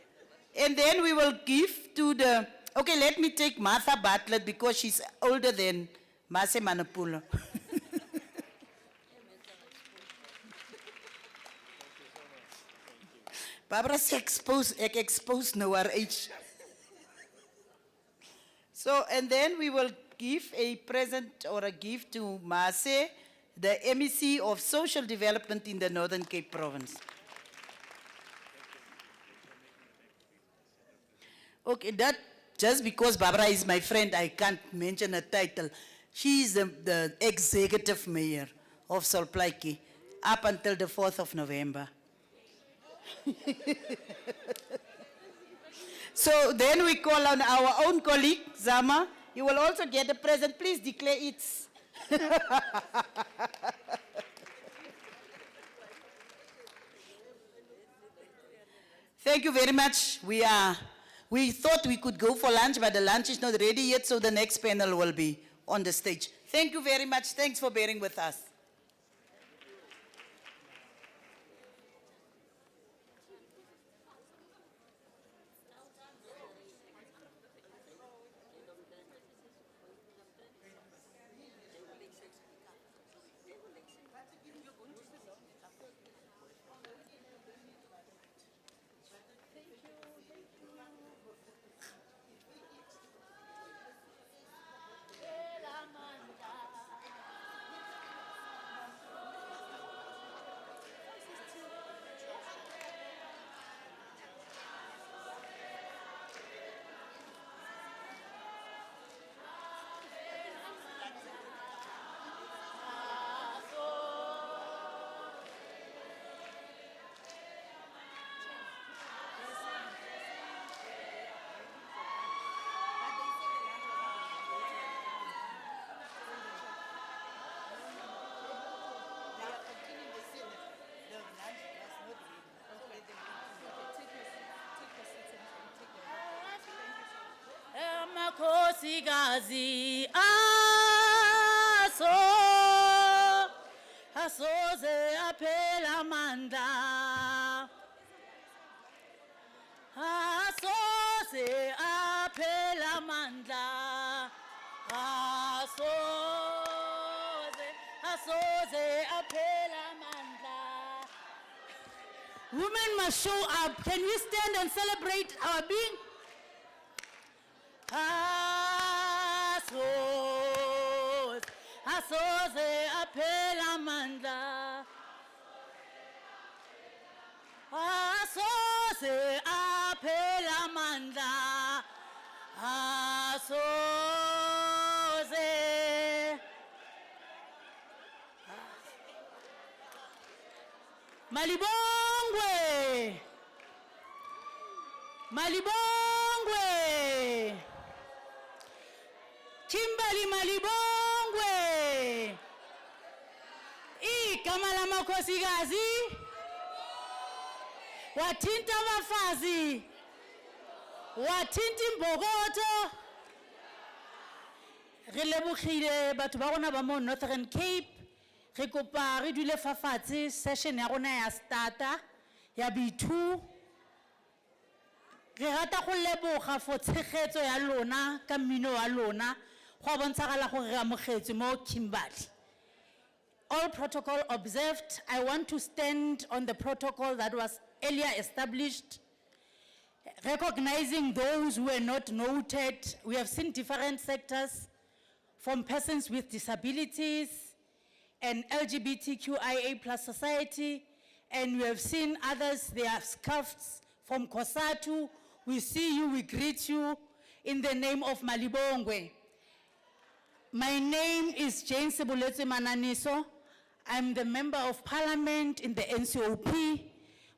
A: And then we will give to the, okay, let me take Martha Bartlett because she's older than Mase Manapulo. Barbara exposed no her age. So, and then we will give a present or a gift to Mase, the MEC of Social Development in the Northern Cape Province. Okay, that, just because Barbara is my friend, I can't mention a title. She is the executive mayor of Solplaiki up until the 4th of November. So then we call on our own colleague, Zama. You will also get a present. Please declare it. Thank you very much. We thought we could go for lunch, but the lunch is not ready yet, so the next panel will be on the stage. Thank you very much. Thanks for bearing with us.
L: Makhosikazi asoze aphela amandla asoze aphela amandla asoze aphela amandla. Women must show up. Can we stand and celebrate our being? Asoze aphela amandla asoze aphela amandla asoze Malibongwe Kimberley Malibongwe igama lamakhosikazi Wathint Abafazi Wathint Imbokodo re lebogile batho ba rona ba mo Northern Cape re kopa re dule fa fatshe session ya rona ya starta ya B2 Re rata go leboga for tshegetso ya lona ka mmino wa lona go a bontshagala gore re amogetswe mo Kimberley. All protocol observed. I want to stand on the protocol that was earlier established, recognizing those who were not noted. We have seen different sectors, from persons with disabilities and LGBTQIA plus society, and we have seen others, they have scarves from Kosatu. We see you, we greet you in the name of Malibongwe. My name is Jane Sebuletse Mananiso. I'm the member of parliament in the NCOP.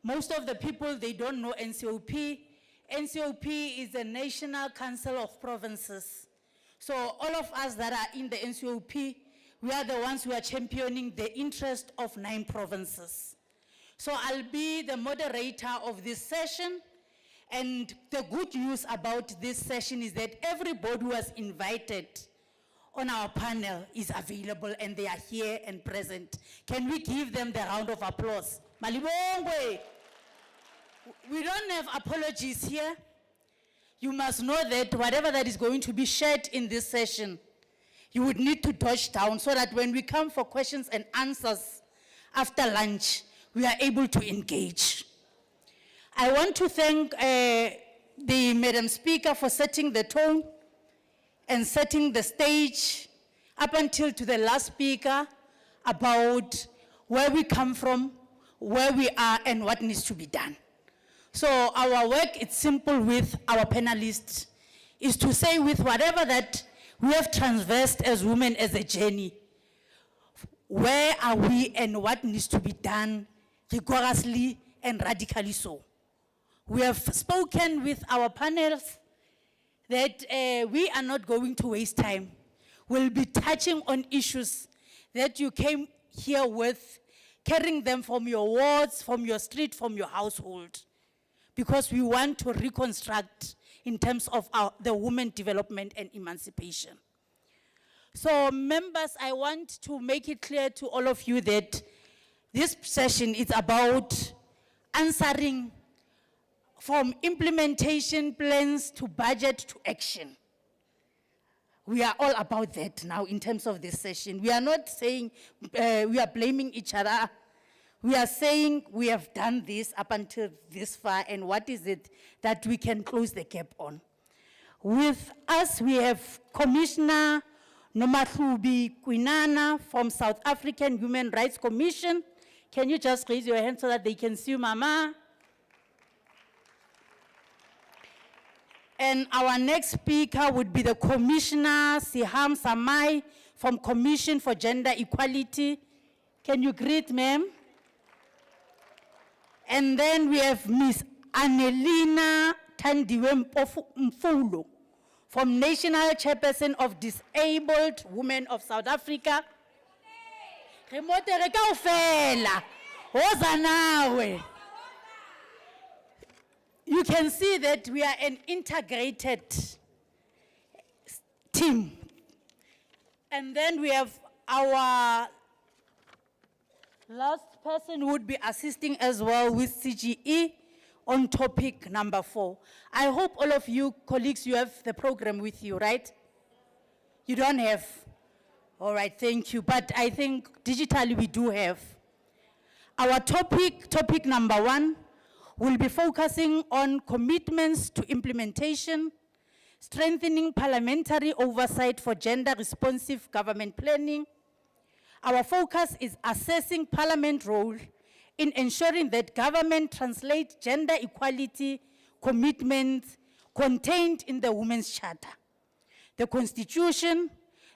L: Most of the people, they don't know NCOP. NCOP is the National Council of Provinces. So all of us that are in the NCOP, we are the ones who are championing the interest of 9 provinces. So I'll be the moderator of this session. And the good news about this session is that everybody who was invited on our panel is available and they are here and present. Can we give them the round of applause? Malibongwe. We don't have apologies here. You must know that whatever that is going to be shared in this session, you would need to touch down so that when we come for questions and answers after lunch, we are able to engage. I want to thank the Madam Speaker for setting the tone and setting the stage up until to the last speaker about where we come from, where we are, and what needs to be done. So our work, it's simple with our panelists, is to say with whatever that we have traversed as women as a journey, where are we and what needs to be done rigorously and radically so. We have spoken with our panels that we are not going to waste time. We'll be touching on issues that you came here with, carrying them from your wards, from your street, from your household, because we want to reconstruct in terms of the women development and emancipation. So members, I want to make it clear to all of you that this session is about answering from implementation plans to budget to action. We are all about that now in terms of this session. We are not saying we are blaming each other. We are saying we have done this up until this far, and what is it that we can close the gap on. With us, we have Commissioner Nomathubi Kwinana from South African Human Rights Commission. Can you just raise your hand so that they can see you, Mama? And our next speaker would be the Commissioner Siham Samai from Commission for Gender Equality. Can you greet, ma'am? And then we have Ms. Annelina Tandiwe Mfulo from National Chairperson of Disabled Women of South Africa. Remote re kaofela. Woza nawe. You can see that we are an integrated team. And then we have our last person who would be assisting as well with CGE on topic number 4. I hope all of you colleagues, you have the program with you, right? You don't have? All right, thank you. But I think digitally we do have. Our topic number 1, will be focusing on commitments to implementation, strengthening parliamentary oversight for gender-responsive government planning. Our focus is assessing Parliament's role in ensuring that government translates gender equality commitments contained in the Women's Charter, the Constitution,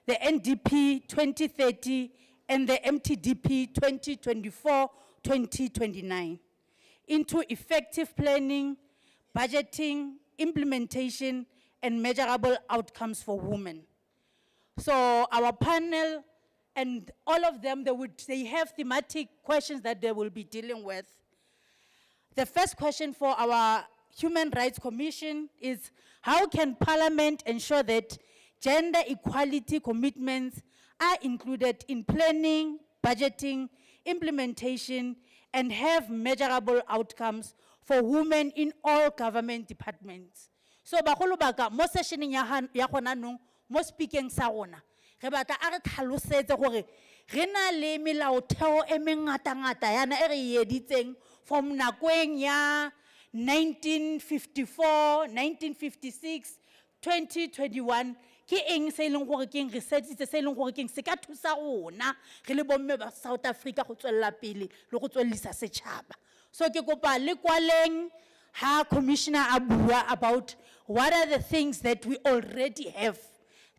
L: the NDP 2030, and the MTDP 2024-2029. Into effective planning, budgeting, implementation, and measurable outcomes for women. So our panel and all of them, they have thematic questions that they will be dealing with. The first question for our Human Rights Commission is, how can Parliament ensure that gender equality commitments are included in planning, budgeting, implementation, and have measurable outcomes for women in all government departments. So bagolo baka mo sessioning ya gona nong mo speaking sa rona re batla a re tlhalosetse gore re na le melaotheo e mengata-ngata yana e re editseng from nakong ya 1954, 1956, 2021 ke eng se leng gore ke eng research se leng gore ke eng se ka thusa rona re le bomme ba South Africa go tswella pele le go tswellisa setšhaba. So ke kopa le kwaleng ha commissioner a bua about what are the things that we already have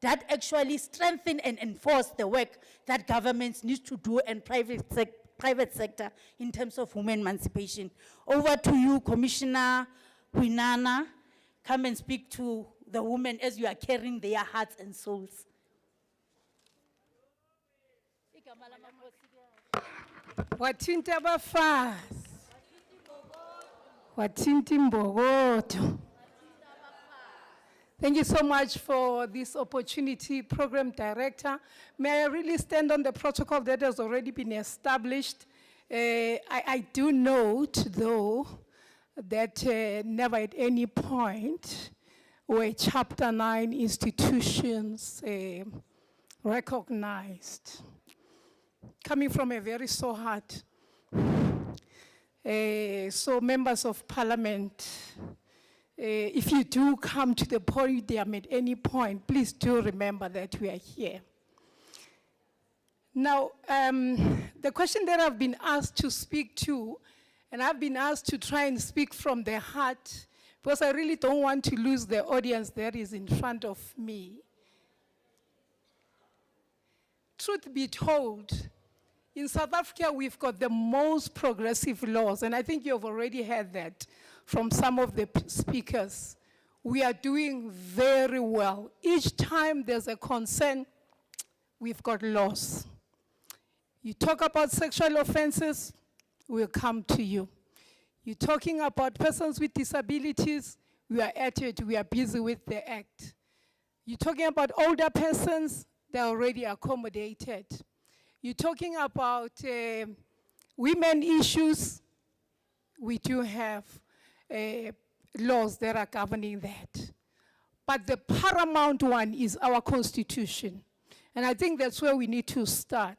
L: that actually strengthen and enforce the work that governments need to do and private sector in terms of women emancipation. Over to you, Commissioner Winana. Come and speak to the women as you are carrying their hearts and souls.
M: Wathint Abafazi. Wathint Imbokodo. Thank you so much for this opportunity, Program Director. May I really stand on the protocol that has already been established? I do note, though, that never at any point were Chapter 9 institutions recognized. Coming from a very sore heart. So members of parliament, if you do come to the podium at any point, please do remember that we are here. Now, the question that I've been asked to speak to, and I've been asked to try and speak from the heart, because I really don't want to lose the audience that is in front of me. Truth be told, in South Africa, we've got the most progressive laws, and I think you've already heard that from some of the speakers. We are doing very well. Each time there's a concern, we've got laws. You talk about sexual offenses, we'll come to you. You're talking about persons with disabilities, we are at it, we are busy with the act. You're talking about older persons, they're already accommodated. You're talking about women issues, we do have laws that are governing that. But the paramount one is our Constitution. And I think that's where we need to start.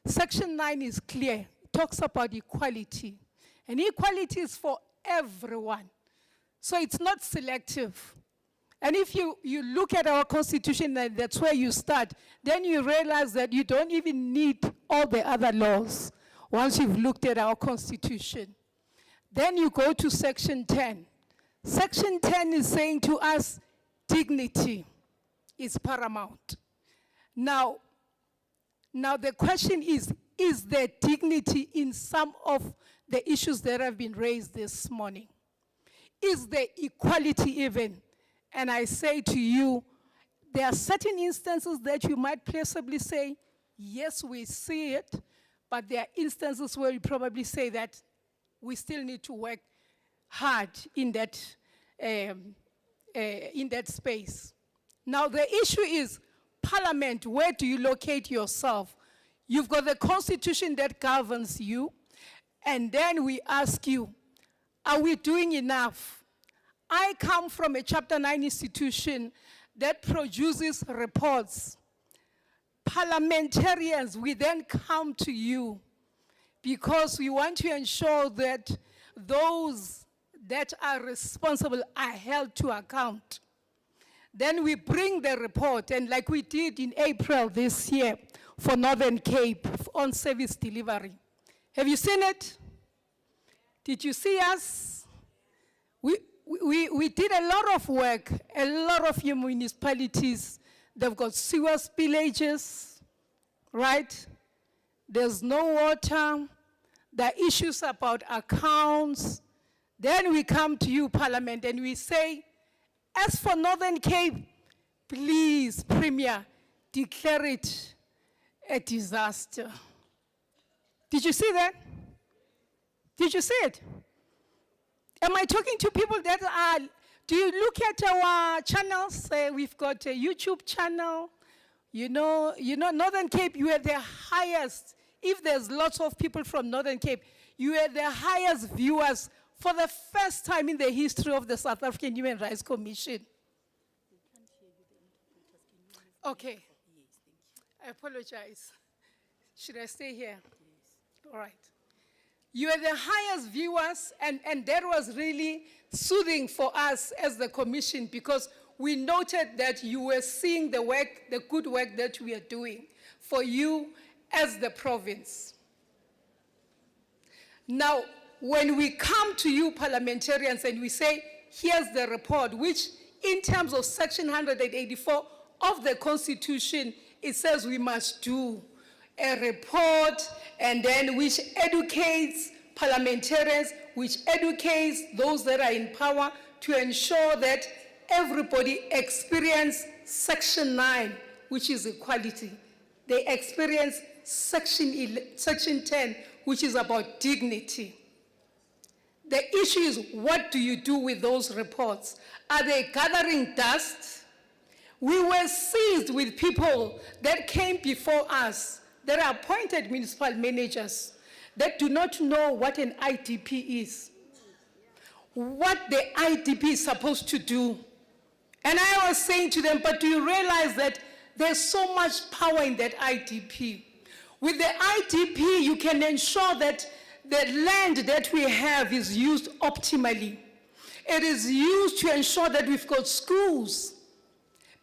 M: Section 9 is clear. It talks about equality. And equality is for everyone. So it's not selective. And if you look at our Constitution, and that's where you start, then you realize that you don't even need all the other laws once you've looked at our Constitution. Then you go to Section 10. Section 10 is saying to us, dignity is paramount. Now the question is there dignity in some of the issues that have been raised this morning? Is there equality even? And I say to you, there are certain instances that you might plausibly say, yes, we see it, but there are instances where you probably say that we still need to work hard in that space. Now the issue is, Parliament, where do you locate yourself? You've got the Constitution that governs you, and then we ask you, are we doing enough? I come from a Chapter 9 institution that produces reports. Parliamentarians, we then come to you because we want to ensure that those that are responsible are held to account. Then we bring the report, and like we did in April this year for Northern Cape on service delivery. Have you seen it? Did you see us? We did a lot of work. A lot of your municipalities, they've got sewer spillages, right? There's no water. There are issues about accounts. Then we come to you, Parliament, and we say, as for Northern Cape, please, Premier, declare it a disaster. Did you see that? Did you see it? Am I talking to people that are, do you look at our channels? We've got a YouTube channel. You know, Northern Cape, you are the highest. If there's lots of people from Northern Cape, You were the highest viewers for the first time in the history of the South African Human Rights Commission. Okay. I apologize. Should I stay here? All right. You are the highest viewers, and that was really soothing for us as the commission, because we noted that you were seeing the work, the good work that we are doing for you as the province. Now, when we come to you parliamentarians and we say, here's the report, which in terms of section 184 of the Constitution, it says we must do a report, and then which educates parliamentarians, which educates those that are in power to ensure that everybody experience section 9, which is equality. They experience section 10, which is about dignity. The issue is, what do you do with those reports? Are they gathering dust? We were seized with people that came before us, that are appointed municipal managers, that do not know what an IDP is, what the IDP is supposed to do. And I was saying to them, but do you realize that there's so much power in that IDP? With the IDP, you can ensure that the land that we have is used optimally. It is used to ensure that we've got schools.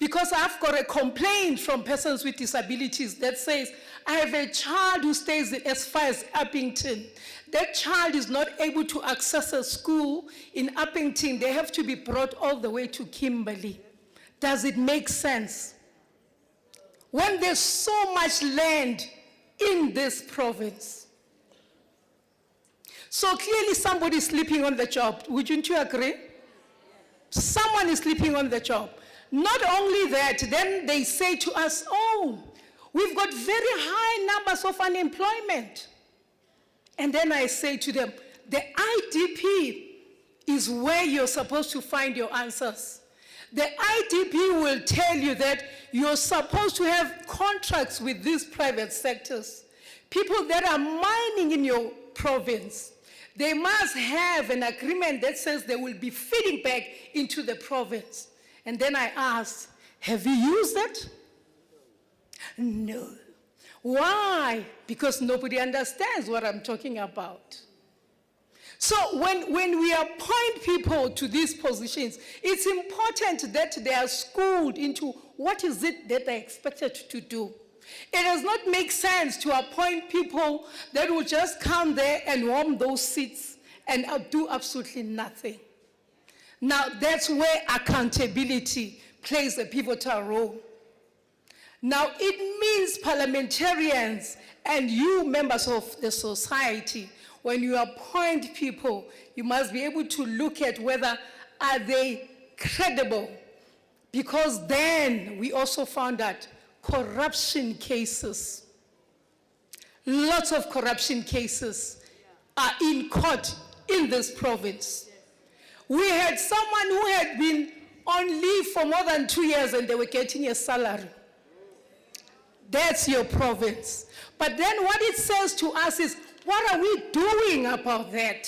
M: Because I've got a complaint from persons with disabilities that says, I have a child who stays as far as Uppington. That child is not able to access a school in Uppington. They have to be brought all the way to Kimberley. Does it make sense? When there's so much land in this province. So clearly somebody is sleeping on the job. Wouldn't you agree? Someone is sleeping on the job. Not only that, then they say to us, oh, we've got very high numbers of unemployment. And then I say to them, the IDP is where you're supposed to find your answers. The IDP will tell you that you're supposed to have contracts with these private sectors. People that are mining in your province, they must have an agreement that says they will be feeding back into the province. And then I asked, have you used it? No. Why? Because nobody understands what I'm talking about. So when we appoint people to these positions, it's important that they are schooled into what is it that they're expected to do. It does not make sense to appoint people that will just come there and warm those seats and do absolutely nothing. Now, that's where accountability plays a pivotal role. Now, it means parliamentarians and you members of the society, when you appoint people, you must be able to look at whether are they credible. Because then we also found that corruption cases, lots of corruption cases are in court in this province. We had someone who had been on leave for more than 2 years and they were getting a salary. That's your province. But then what it says to us is, what are we doing about that?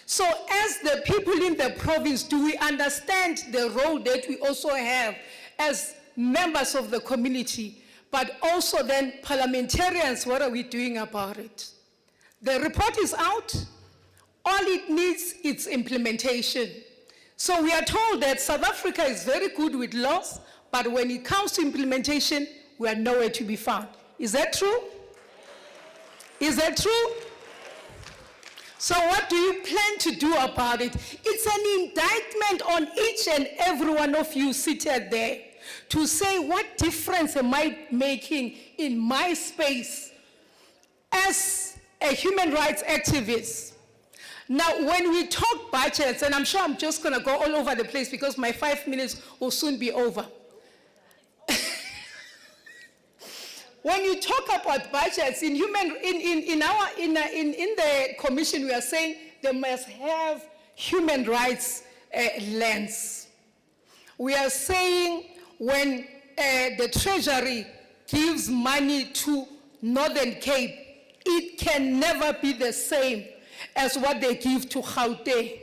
M: So as the people in the province, do we understand the role that we also have as members of the community, but also then parliamentarians, what are we doing about it? The report is out. All it needs is implementation. So we are told that South Africa is very good with laws, but when it comes to implementation, we are nowhere to be found. Is that true? Is that true? So what do you plan to do about it? It's an indictment on each and every one of you seated there to say, what difference am I making in my space as a human rights activist? Now, when we talk budgets, and I'm sure I'm just going to go all over the place because my 5 minutes will soon be over. When you talk about budgets in the commission, we are saying they must have human rights lens. We are saying when the Treasury gives money to Northern Cape, it can never be the same as what they give to Gauteng.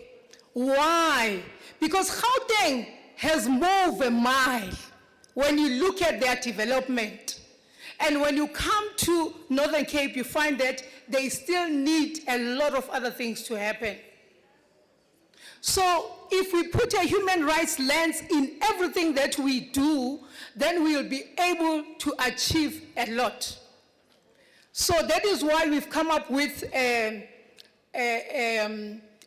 M: Why? Because Gauteng has moved a mile when you look at their development. And when you come to Northern Cape, you find that they still need a lot of other things to happen. So if we put a human rights lens in everything that we do, then we will be able to achieve a lot. So that is why we've come up with a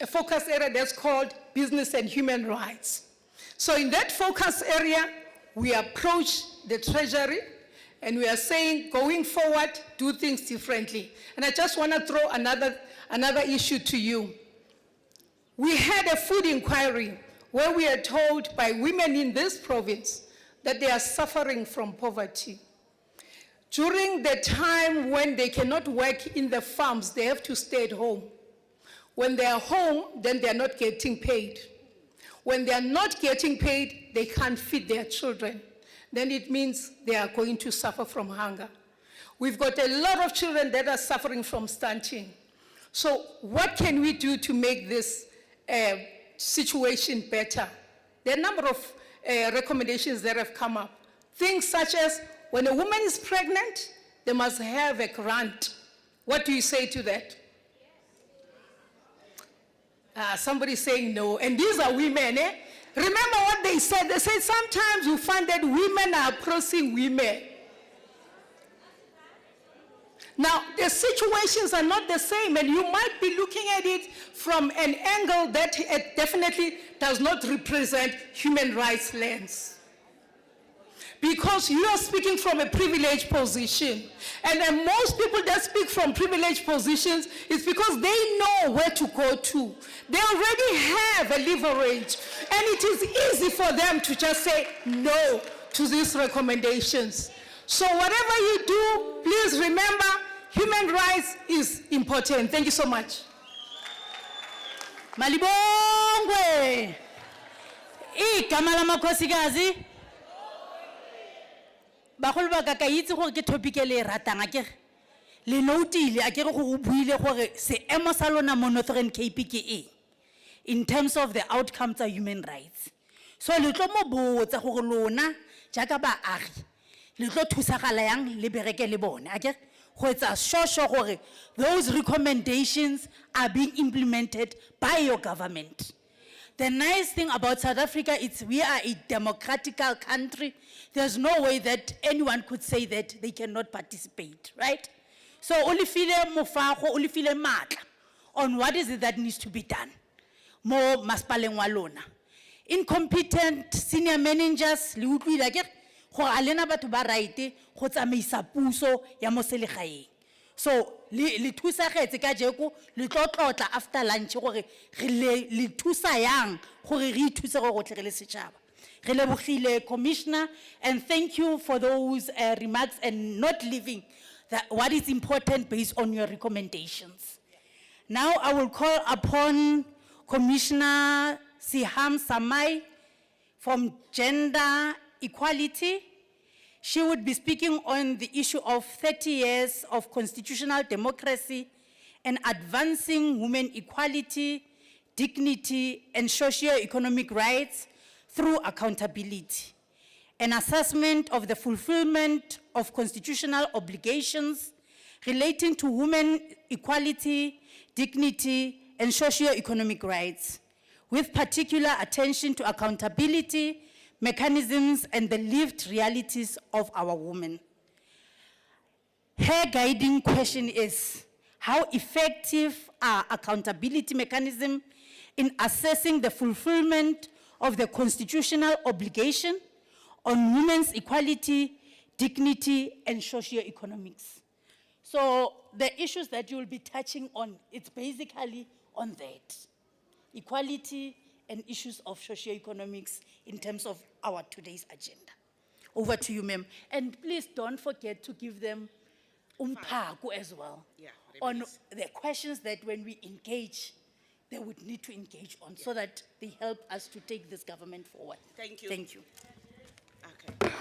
M: focus area that's called business and human rights. So in that focus area, we approach the Treasury and we are saying, going forward, do things differently. And I just want to throw another issue to you. We had a food inquiry where we are told by women in this province that they are suffering from poverty. During the time when they cannot work in the farms, they have to stay at home. When they are home, then they are not getting paid. When they are not getting paid, they can't feed their children. Then it means they are going to suffer from hunger. We've got a lot of children that are suffering from stunting. So what can we do to make this situation better? There are a number of recommendations that have come up. Things such as, when a woman is pregnant, they must have a grant. What do you say to that? Somebody's saying no, and these are women, eh? Remember what they said? They said sometimes you find that women are oppressing women. Now, the situations are not the same, and you might be looking at it from an angle that it definitely does not represent human rights lens. Because you are speaking from a privileged position. And then most people that speak from privileged positions is because they know where to go to. They already have a leverage. And it is easy for them to just say no to these recommendations. So whatever you do, please remember, human rights is important. Thank you so much.
L: Malibongwe. Igama lamakhosikazi. Bagolo ba ka itse gore ke topic e le ratang a kere le notile a kere go buile gore seemo sa lona mo Northern Cape ke eng in terms of the outcomes of human rights. So le tlo mo botsa gore lona jaaka baagi le tlo thusagala yang le bereke le bone a kere go etsa sure gore those recommendations are being implemented by your government. The nice thing about South Africa is we are a democratic country. There's no way that anyone could say that they cannot participate, right? So only feel mofago, only feel matla on what is it that needs to be done. Mo maspaleng wa lona. Incompetent senior managers, le utlwile ke go alena batho ba right go tsamaisa puso ya mo selegaeng. So le thusagetse ka jeko le tlotla after lunch gore le thusa yang gore re thuse go tle le setšhaba. Re lebogile Commissioner, and thank you for those remarks and not leaving that what is important based on your recommendations. Now I will call upon Commissioner Siham Samai from Gender Equality. She would be speaking on the issue of 30 years of constitutional democracy and advancing women equality, dignity, and socio-economic rights through accountability, an assessment of the fulfillment of constitutional obligations relating to women equality, dignity, and socio-economic rights, with particular attention to accountability, mechanisms, and the lived realities of our women. Her guiding question is, how effective are accountability mechanisms in assessing the fulfillment of the constitutional obligation on women's equality, dignity, and socio-economics? So the issues that you will be touching on, it's basically on that. Equality and issues of socio-economics in terms of our today's agenda. Over to you, ma'am. And please don't forget to give them umpako as well on the questions that when we engage, they would need to engage on so that they help us to take this government forward.
C: Thank you.
L: Thank you.
C: Okay.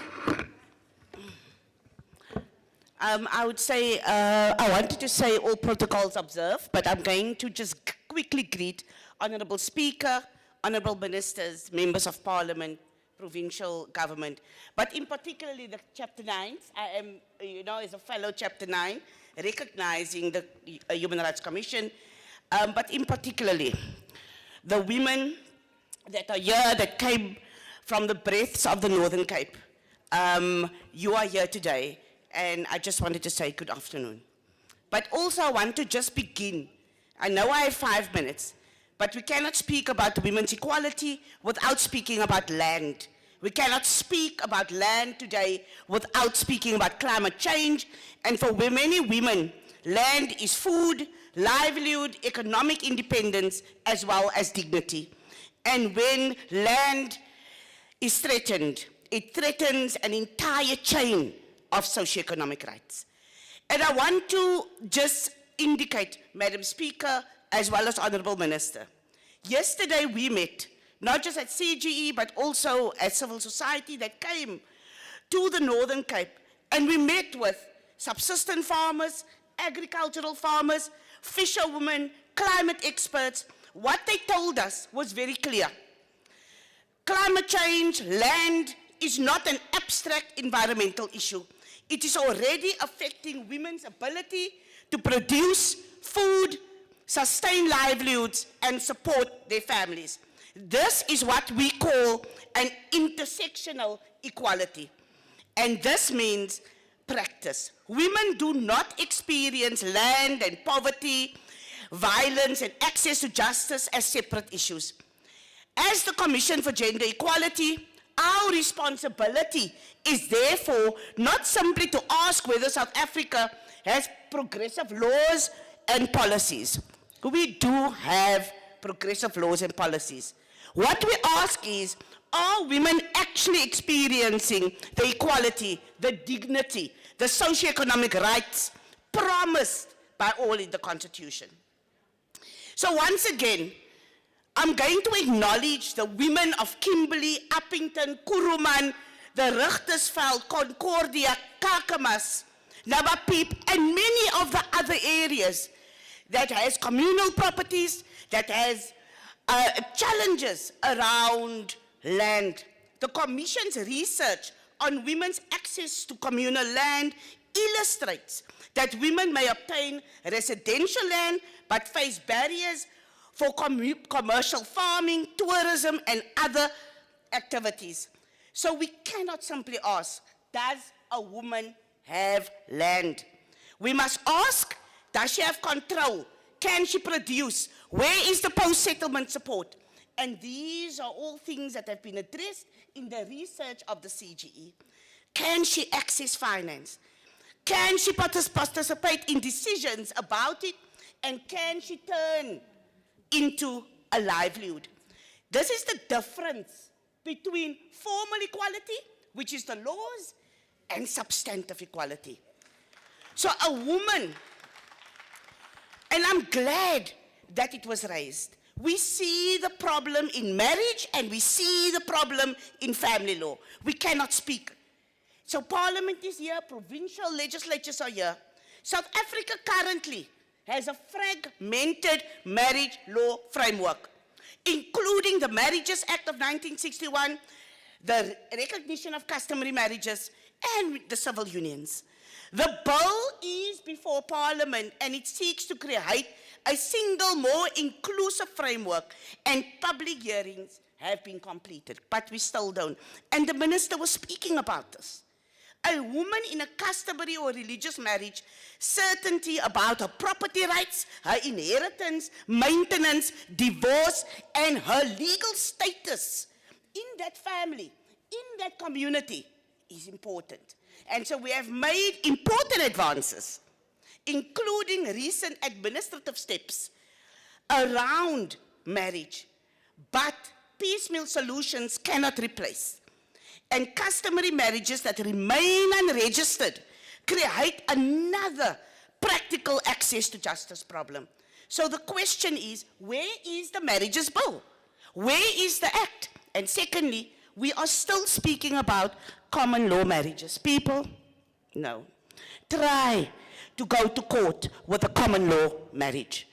N: I would say, I wanted to say all protocols observed, but I'm going to just quickly greet Honourable Speaker, Honourable Ministers, Members of Parliament, Provincial Government, but in particularly the Chapter 9s. I am, as a fellow Chapter 9, recognizing the Human Rights Commission, but in particularly the women that are here, that came from the breadths of the Northern Cape. You are here today, and I just wanted to say good afternoon. But also I want to just begin. I know I have 5 minutes, but we cannot speak about women's equality without speaking about land. We cannot speak about land today without speaking about climate change. And for many women, land is food, livelihood, economic independence, as well as dignity. And when land is threatened, it threatens an entire chain of socioeconomic rights. And I want to just indicate, Madam Speaker, as well as Honourable Minister, yesterday we met, not just at CGE, but also at civil society that came to the Northern Cape, and we met with subsistence farmers, agricultural farmers, fisherwomen, climate experts. What they told us was very clear. Climate change, land, is not an abstract environmental issue. It is already affecting women's ability to produce food, sustain livelihoods, and support their families. This is what we call an intersectional equality. And this means practice. Women do not experience land and poverty, violence, and access to justice as separate issues. As the Commission for Gender Equality, our responsibility is therefore not simply to ask whether South Africa has progressive laws and policies. We do have progressive laws and policies. What we ask is, are women actually experiencing the equality, the dignity, the socioeconomic rights promised by all in the Constitution? So once again, I'm going to acknowledge the women of Kimberley, Uppington, Kuruman, the Richtersveld, Concordia, Kakamas, Nabapeep, and many of the other areas that has communal properties, that has challenges around land. The Commission's research on women's access to communal land illustrates that women may obtain residential land but face barriers for commercial farming, tourism, and other activities. So we cannot simply ask, does a woman have land? We must ask, does she have control? Can she produce? Where is the post-settlement support? And these are all things that have been addressed in the research of the CGE. Can she access finance? Can she participate in decisions about it? And can she turn into a livelihood? This is the difference between formal equality, which is the laws, and substantive equality. So a woman, and I'm glad that it was raised. We see the problem in marriage and we see the problem in family law. We cannot speak. So Parliament is here, provincial legislatures are here. South Africa currently has a fragmented marriage law framework, including the Marriages Act of 1961, the recognition of customary marriages, and the civil unions. The bill is before Parliament and it seeks to create a single, more inclusive framework, and public hearings have been completed, but we still don't. And the Minister was speaking about this. A woman in a customary or religious marriage, certainty about her property rights, her inheritance, maintenance, divorce, and her legal status in that family, in that community, is important. And so we have made important advances, including recent administrative steps around marriage. But piecemeal solutions cannot replace. And customary marriages that remain unregistered create another practical access to justice problem. So the question is, where is the marriages bill? Where is the act? And secondly, we are still speaking about common law marriages. People, no. try to go to court with a common law marriage.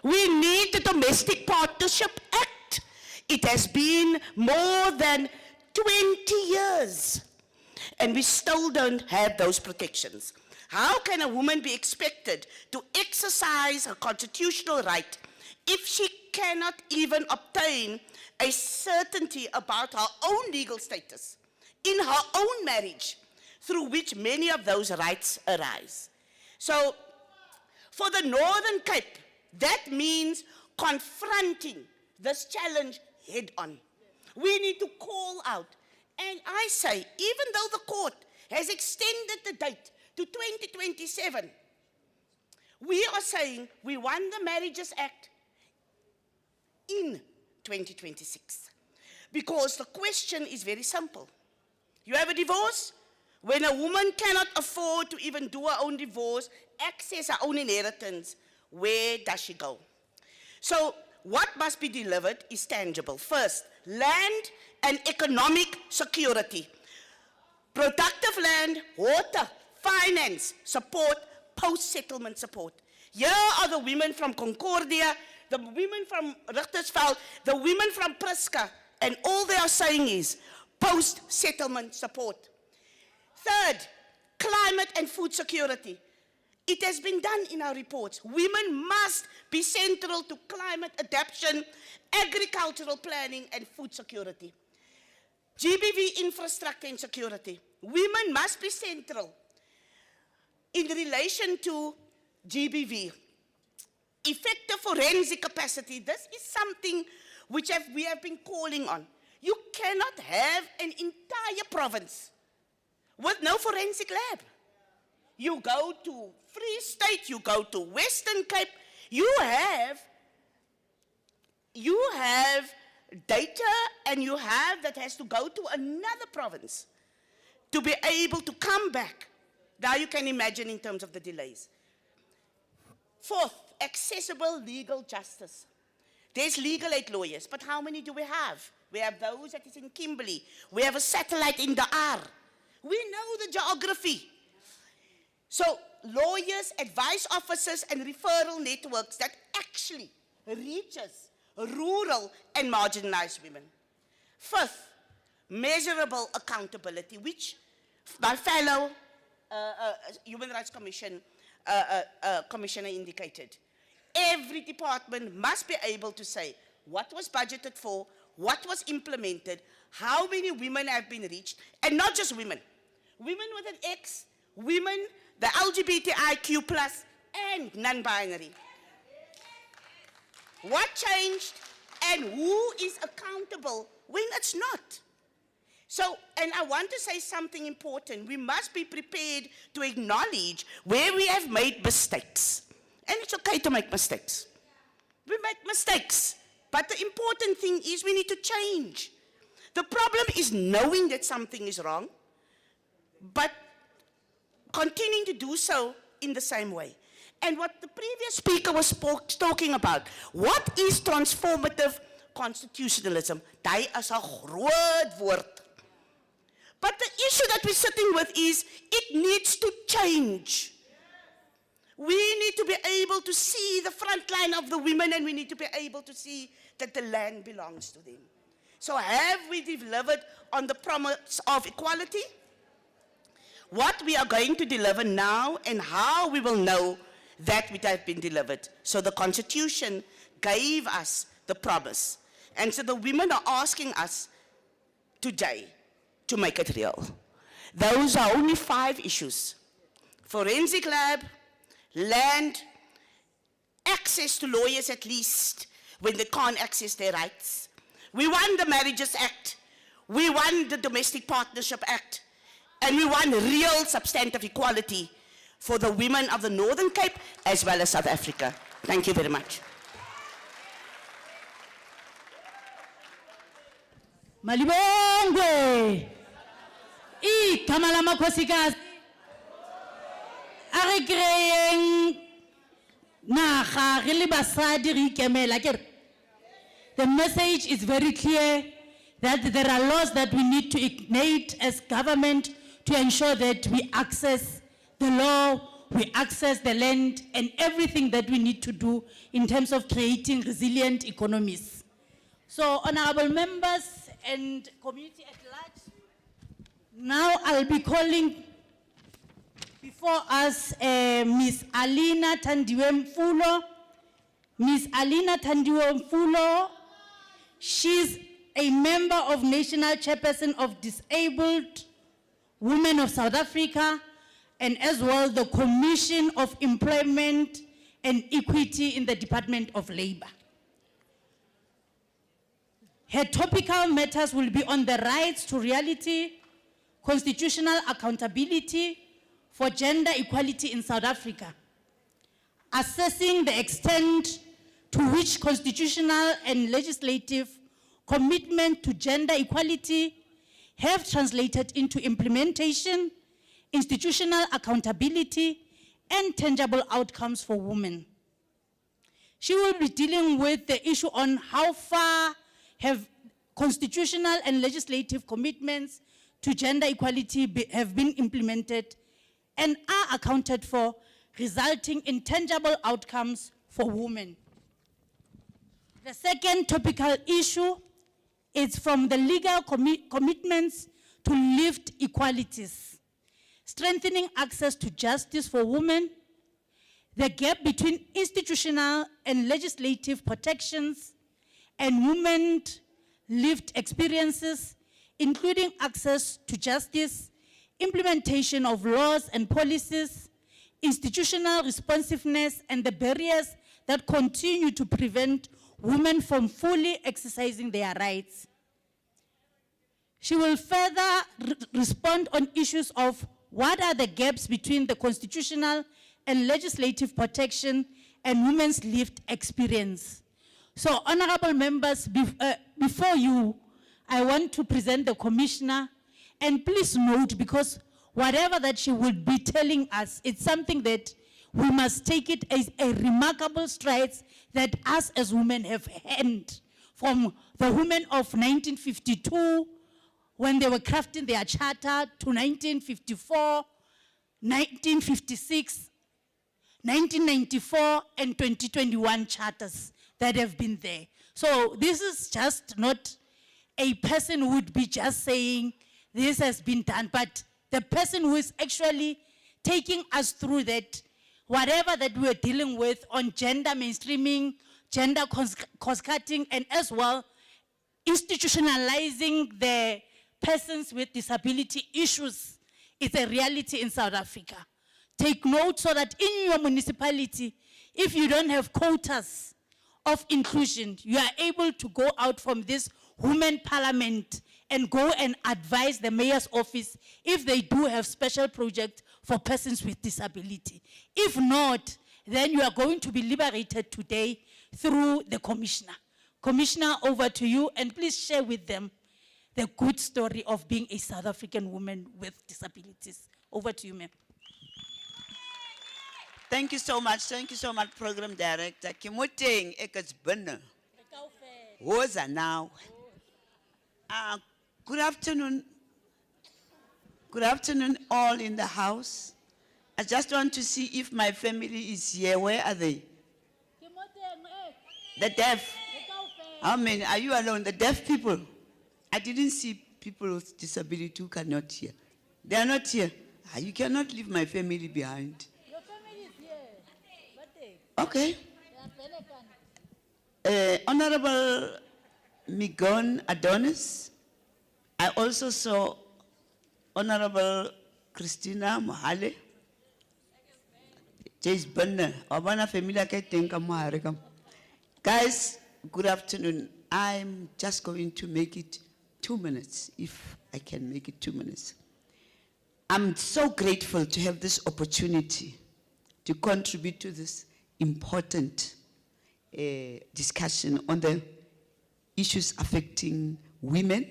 N: We need the Domestic Partnership Act. It has been more than 20 years, and we still don't have those protections. How can a woman be expected to exercise her constitutional right if she cannot even obtain a certainty about her own legal status in her own marriage, through which many of those rights arise? So, for the Northern Cape, that means confronting this challenge head on. We need to call out. And I say, even though the court has extended the date to 2027, we are saying we want the Marriages Act in 2026. Because the question is very simple. You have a divorce? When a woman cannot afford to even do her own divorce, access her own inheritance, where does she go? So what must be delivered is tangible. First, land and economic security. Productive land, water, finance, support, post-settlement support. Here are the women from Concordia, the women from Richtersveld, the women from Priska, and all they are saying is post-settlement support. Third, climate and food security. It has been done in our reports. Women must be central to climate adaptation, agricultural planning, and food security. GBV infrastructure and security. Women must be central in relation to GBV. Effective forensic capacity. This is something which we have been calling on. You cannot have an entire province with no forensic lab. You go to Free State, you go to Western Cape, you have data and you have that has to go to another province to be able to come back. Now you can imagine in terms of the delays. Fourth, accessible legal justice. There's legal aid lawyers, but how many do we have? We have those that is in Kimberley. We have a satellite in the R. We know the geography. So lawyers, advice officers, and referral networks that actually reaches rural and marginalized women. Fifth, measurable accountability, which my fellow Human Rights Commission Commissioner indicated. Every department must be able to say what was budgeted for, what was implemented, how many women have been reached, and not just women. Women with an X, women, the LGBTIQ+, and non-binary. What changed and who is accountable when it's not? So, and I want to say something important. We must be prepared to acknowledge where we have made mistakes. And it's okay to make mistakes. We make mistakes. But the important thing is we need to change. The problem is knowing that something is wrong, but continuing to do so in the same way. And what the previous speaker was talking about, what is transformative constitutionalism? Daai is 'n groot woord. But the issue that we're sitting with is it needs to change. We need to be able to see the front line of the women, and we need to be able to see that the land belongs to them. So have we delivered on the promise of equality? What we are going to deliver now and how we will know that it has been delivered. So the Constitution gave us the promise. And so the women are asking us today to make it real. Those are only 5 issues. Forensic lab, land, access to lawyers at least when they can't access their rights. We want the Marriages Act. We want the Domestic Partnership Act. And we want real substantive equality for the women of the Northern Cape as well as South Africa. Thank you very much.
L: Malibongwe. Igama lamakhosikazi. A re kreyeng naga re le basadi re ikemela ke re. The message is very clear that there are laws that we need to enact as government to ensure that we access the law, we access the land, and everything that we need to do in terms of creating resilient economies. So, honorable members and community at large, now I'll be calling before us Ms. Alina Tandiwe Mfulo. Ms. Alina Tandiwe Mfulo, she's a member of National Chairperson of Disabled Women of South Africa, and as well the Commission of Employment and Equity in the Department of Labor. Her topical matters will be on the rights to reality, constitutional accountability for gender equality in South Africa, assessing the extent to which constitutional and legislative commitment to gender equality have translated into implementation, institutional accountability, and tangible outcomes for women. She will be dealing with the issue on how far have constitutional and legislative commitments to gender equality have been implemented and are accounted for, resulting in tangible outcomes for women. The second topical issue is from the legal commitments to lift equalities, strengthening access to justice for women, the gap between institutional and legislative protections, and women's lived experiences, including access to justice, implementation of laws and policies, institutional responsiveness, and the barriers that continue to prevent women from fully exercising their rights. She will further respond on issues of what are the gaps between the constitutional and legislative protection and women's lived experience. So, honorable members, before you, I want to present the commissioner, and please note, because whatever that she would be telling us, it's something that we must take it as a remarkable strides that us as women have had from the women of 1952, when they were crafting their charter, to 1954, 1956, 1994, and 2021 charters that have been there. So this is just not a person who would be just saying this has been done, but the person who is actually taking us through that, whatever that we're dealing with on gender mainstreaming, gender cost-cutting, and as well institutionalizing the persons with disability issues is a reality in South Africa. Take note so that in your municipality, if you don't have quotas of inclusion, you are able to go out from this women parliament and go and advise the mayor's office if they do have special projects for persons with disability. If not, then you are going to be liberated today through the commissioner. Commissioner, over to you, and please share with them the good story of being a South African woman with disabilities. Over to you, ma'am.
O: Thank you so much, Program Director. Kimoteng ekazbunne. Woza now. Good afternoon. Good afternoon, all in the house. I just want to see if my family is here. Where are they? The deaf. How many? Are you alone? The deaf people? I didn't see people with disability who cannot hear. They are not here. You cannot leave my family behind.
L: Your family is here.
O: Okay. Honorable Migon Adonis. I also saw Honorable Christina Mohale. Jace Bunner. Obana familia ketenka moharekam. Guys, good afternoon. I'm just going to make it 2 minutes, if I can make it 2 minutes. I'm so grateful to have this opportunity to contribute to this important discussion on the issues affecting women,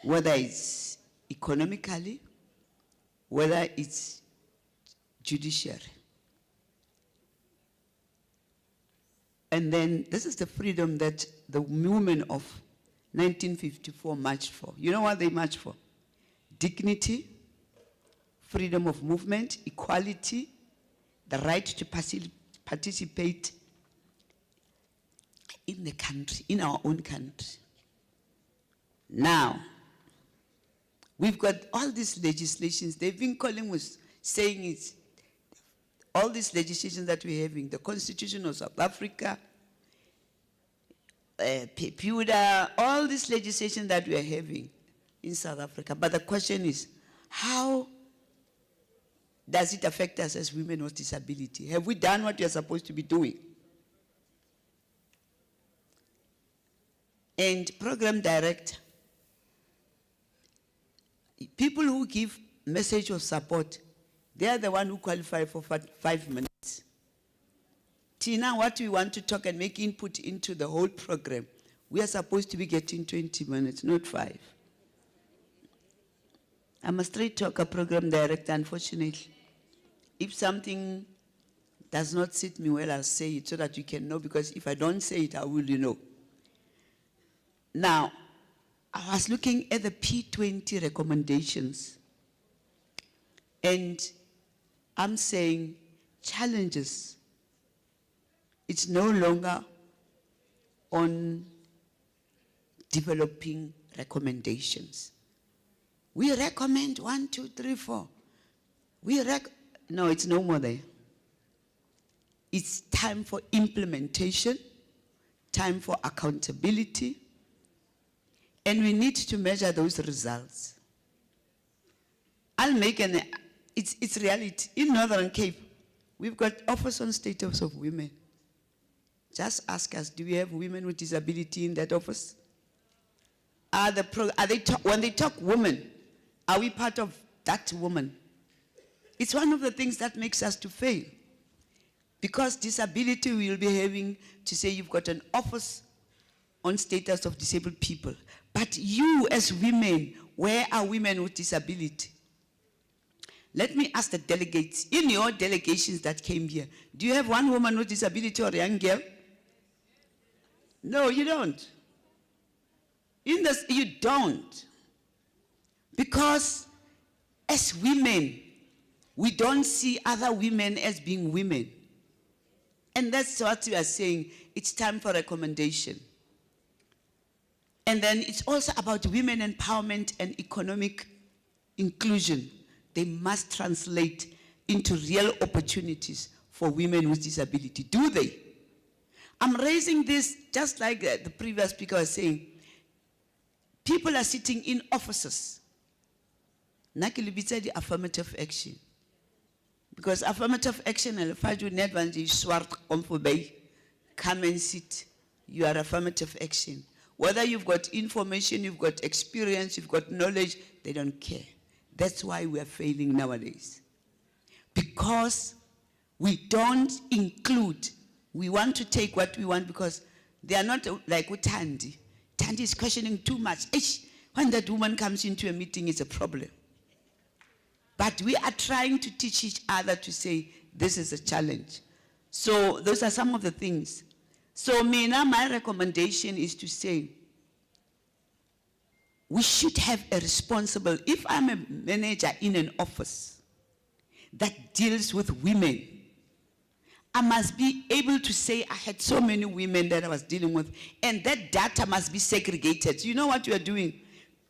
O: whether it's economically, whether it's judiciary. And then this is the freedom that the women of 1954 marched for. You know what they marched for? Dignity, freedom of movement, equality, the right to participate in the country, in our own country. Now, we've got all these legislations. They've been calling us, saying it's all these legislations that we're having, the Constitution of South Africa, PEPUDA, all this legislation that we are having in South Africa. But the question is, how does it affect us as women with disability? Have we done what we are supposed to be doing? And program director, people who give message of support, they are the one who qualify for 5 minutes. Tina, what we want to talk and make input into the whole program, we are supposed to be getting 20 minutes, not 5. I'm a straight talker program director, unfortunately. If something does not sit me well, I'll say it so that you can know, because if I don't say it, how will you know? Now, I was looking at the P20 recommendations, and I'm saying challenges. It's no longer on developing recommendations. We recommend 1, 2, 3, 4. No, it's no more there. It's time for implementation, time for accountability, and we need to measure those results. I'll make it's reality. In Northern Cape, we've got Office on Status of Women. Just ask us, do we have women with disability in that office? When they talk women, are we part of that woman? It's one of the things that makes us to fail. Because disability, we will be having to say you've got an office on status of disabled people. But you as women, where are women with disability? Let me ask the delegates, in your delegations that came here, do you have one woman with disability or a young girl? No, you don't. You don't. Because as women, we don't see other women as being women. And that's what we are saying. It's time for recommendation. And then it's also about women empowerment and economic inclusion. They must translate into real opportunities for women with disability. Do they? I'm raising this just like the previous speaker was saying. People are sitting in offices. Nakilibita the affirmative action. Because affirmative action, come and sit. You are affirmative action. Whether you've got information, you've got experience, you've got knowledge, they don't care. That's why we are failing nowadays. Because we don't include. We want to take what we want because they are not like with Tandy. Tandy is questioning too much. When that woman comes into a meeting, it's a problem. But we are trying to teach each other to say, this is a challenge. So those are some of the things. So my recommendation is to say, we should have a responsible, if I'm a manager in an office that deals with women, I must be able to say I had so many women that I was dealing with, and that data must be segregated. You know what you are doing?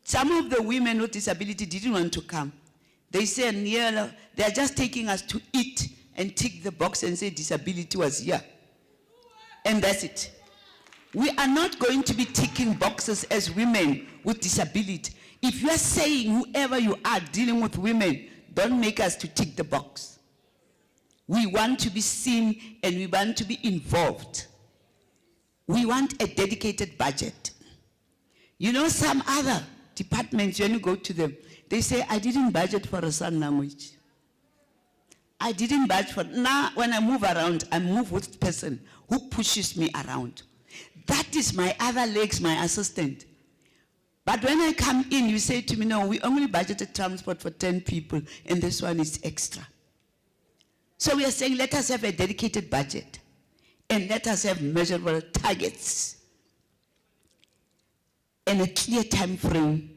O: Some of the women with disability didn't want to come. They say, they are just taking us to eat and tick the box and say disability was here. And that's it. We are not going to be ticking boxes as women with disability. If you are saying whoever you are dealing with women, don't make us to tick the box. We want to be seen and we want to be involved. We want a dedicated budget. You know, some other departments, when you go to them, they say, I didn't budget for a sign language. I didn't budget for, now when I move around, I move with the person who pushes me around. That is my other legs, my assistant. But when I come in, you say to me, no, we only budgeted transport for 10 people, and this one is extra. So we are saying, let us have a dedicated budget, and let us have measurable targets, and a clear time frame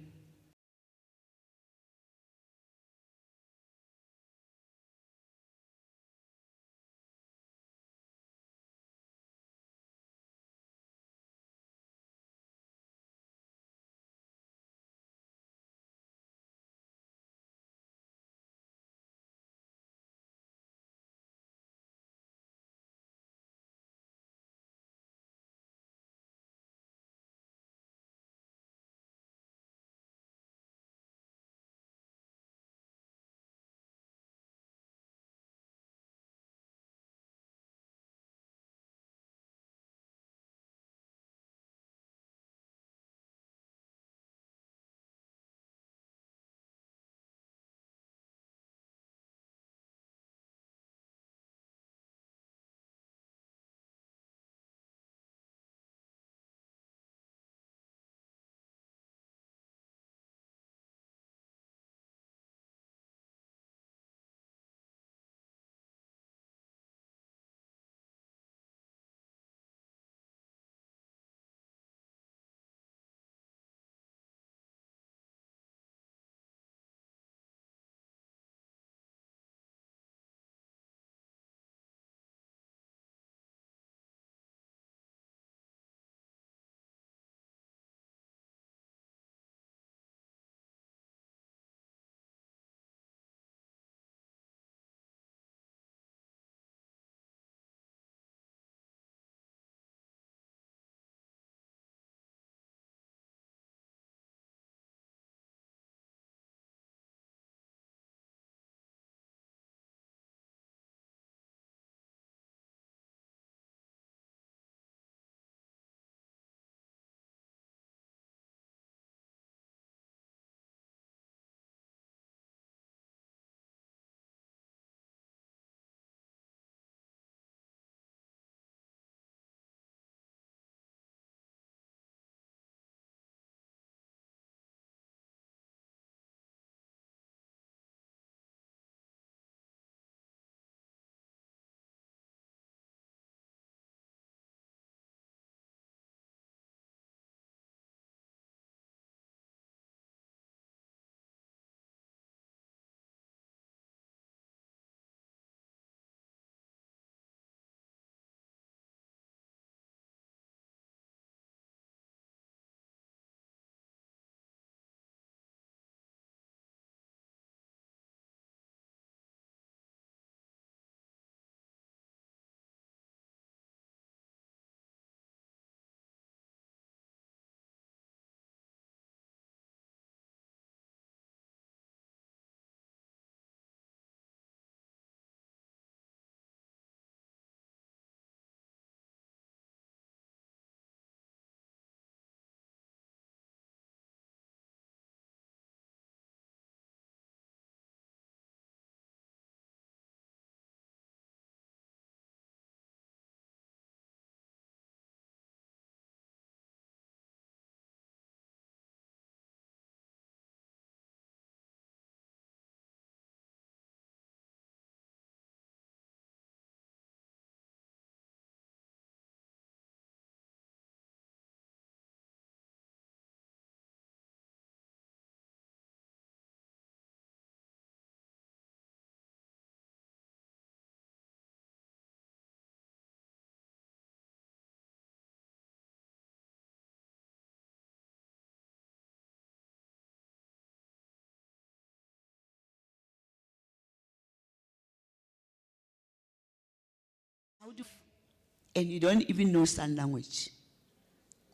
O: and you don't even know sign language.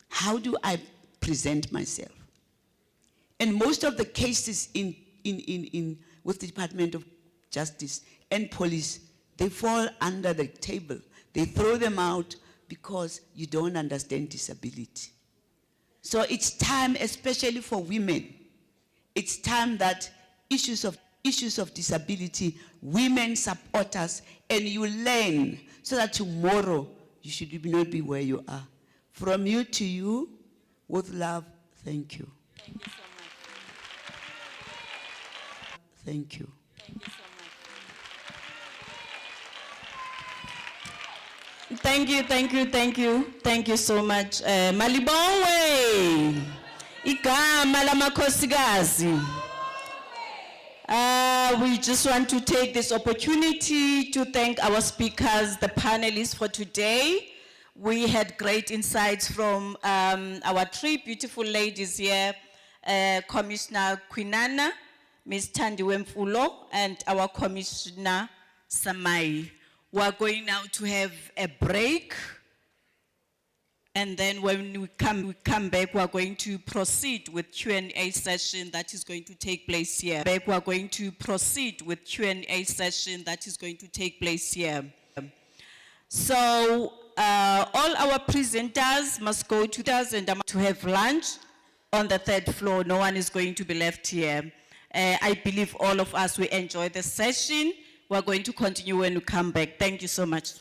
O: How do I present myself? And most of the cases with the Department of Justice and police, they fall under the table. They throw them out because you don't understand disability. So it's time, especially for women, it's time that issues of disability, women support us, and you learn so that tomorrow you should not be where you are. From you to you, with love, thank you.
G: Thank you so much.
O: Thank you.
G: Thank you so much.
P: Thank you, thank you, thank you. Thank you so much. Malibongwe. Igama lamakhosikazi. We just want to take this opportunity to thank our speakers, the panelists for today. We had great insights from our three beautiful ladies here, Commissioner Kwinana, Ms. Tandiwe Mfulo, and our Commissioner Samai. We are going now to have a break. And then when we come back, we are going to proceed with Q&A session that is going to take place here. We are going to proceed with Q&A session that is going to take place here. So all our presenters must go to have lunch on the third floor. No one is going to be left here. I believe all of us will enjoy the session. We're going to continue when we come back. Thank you so much.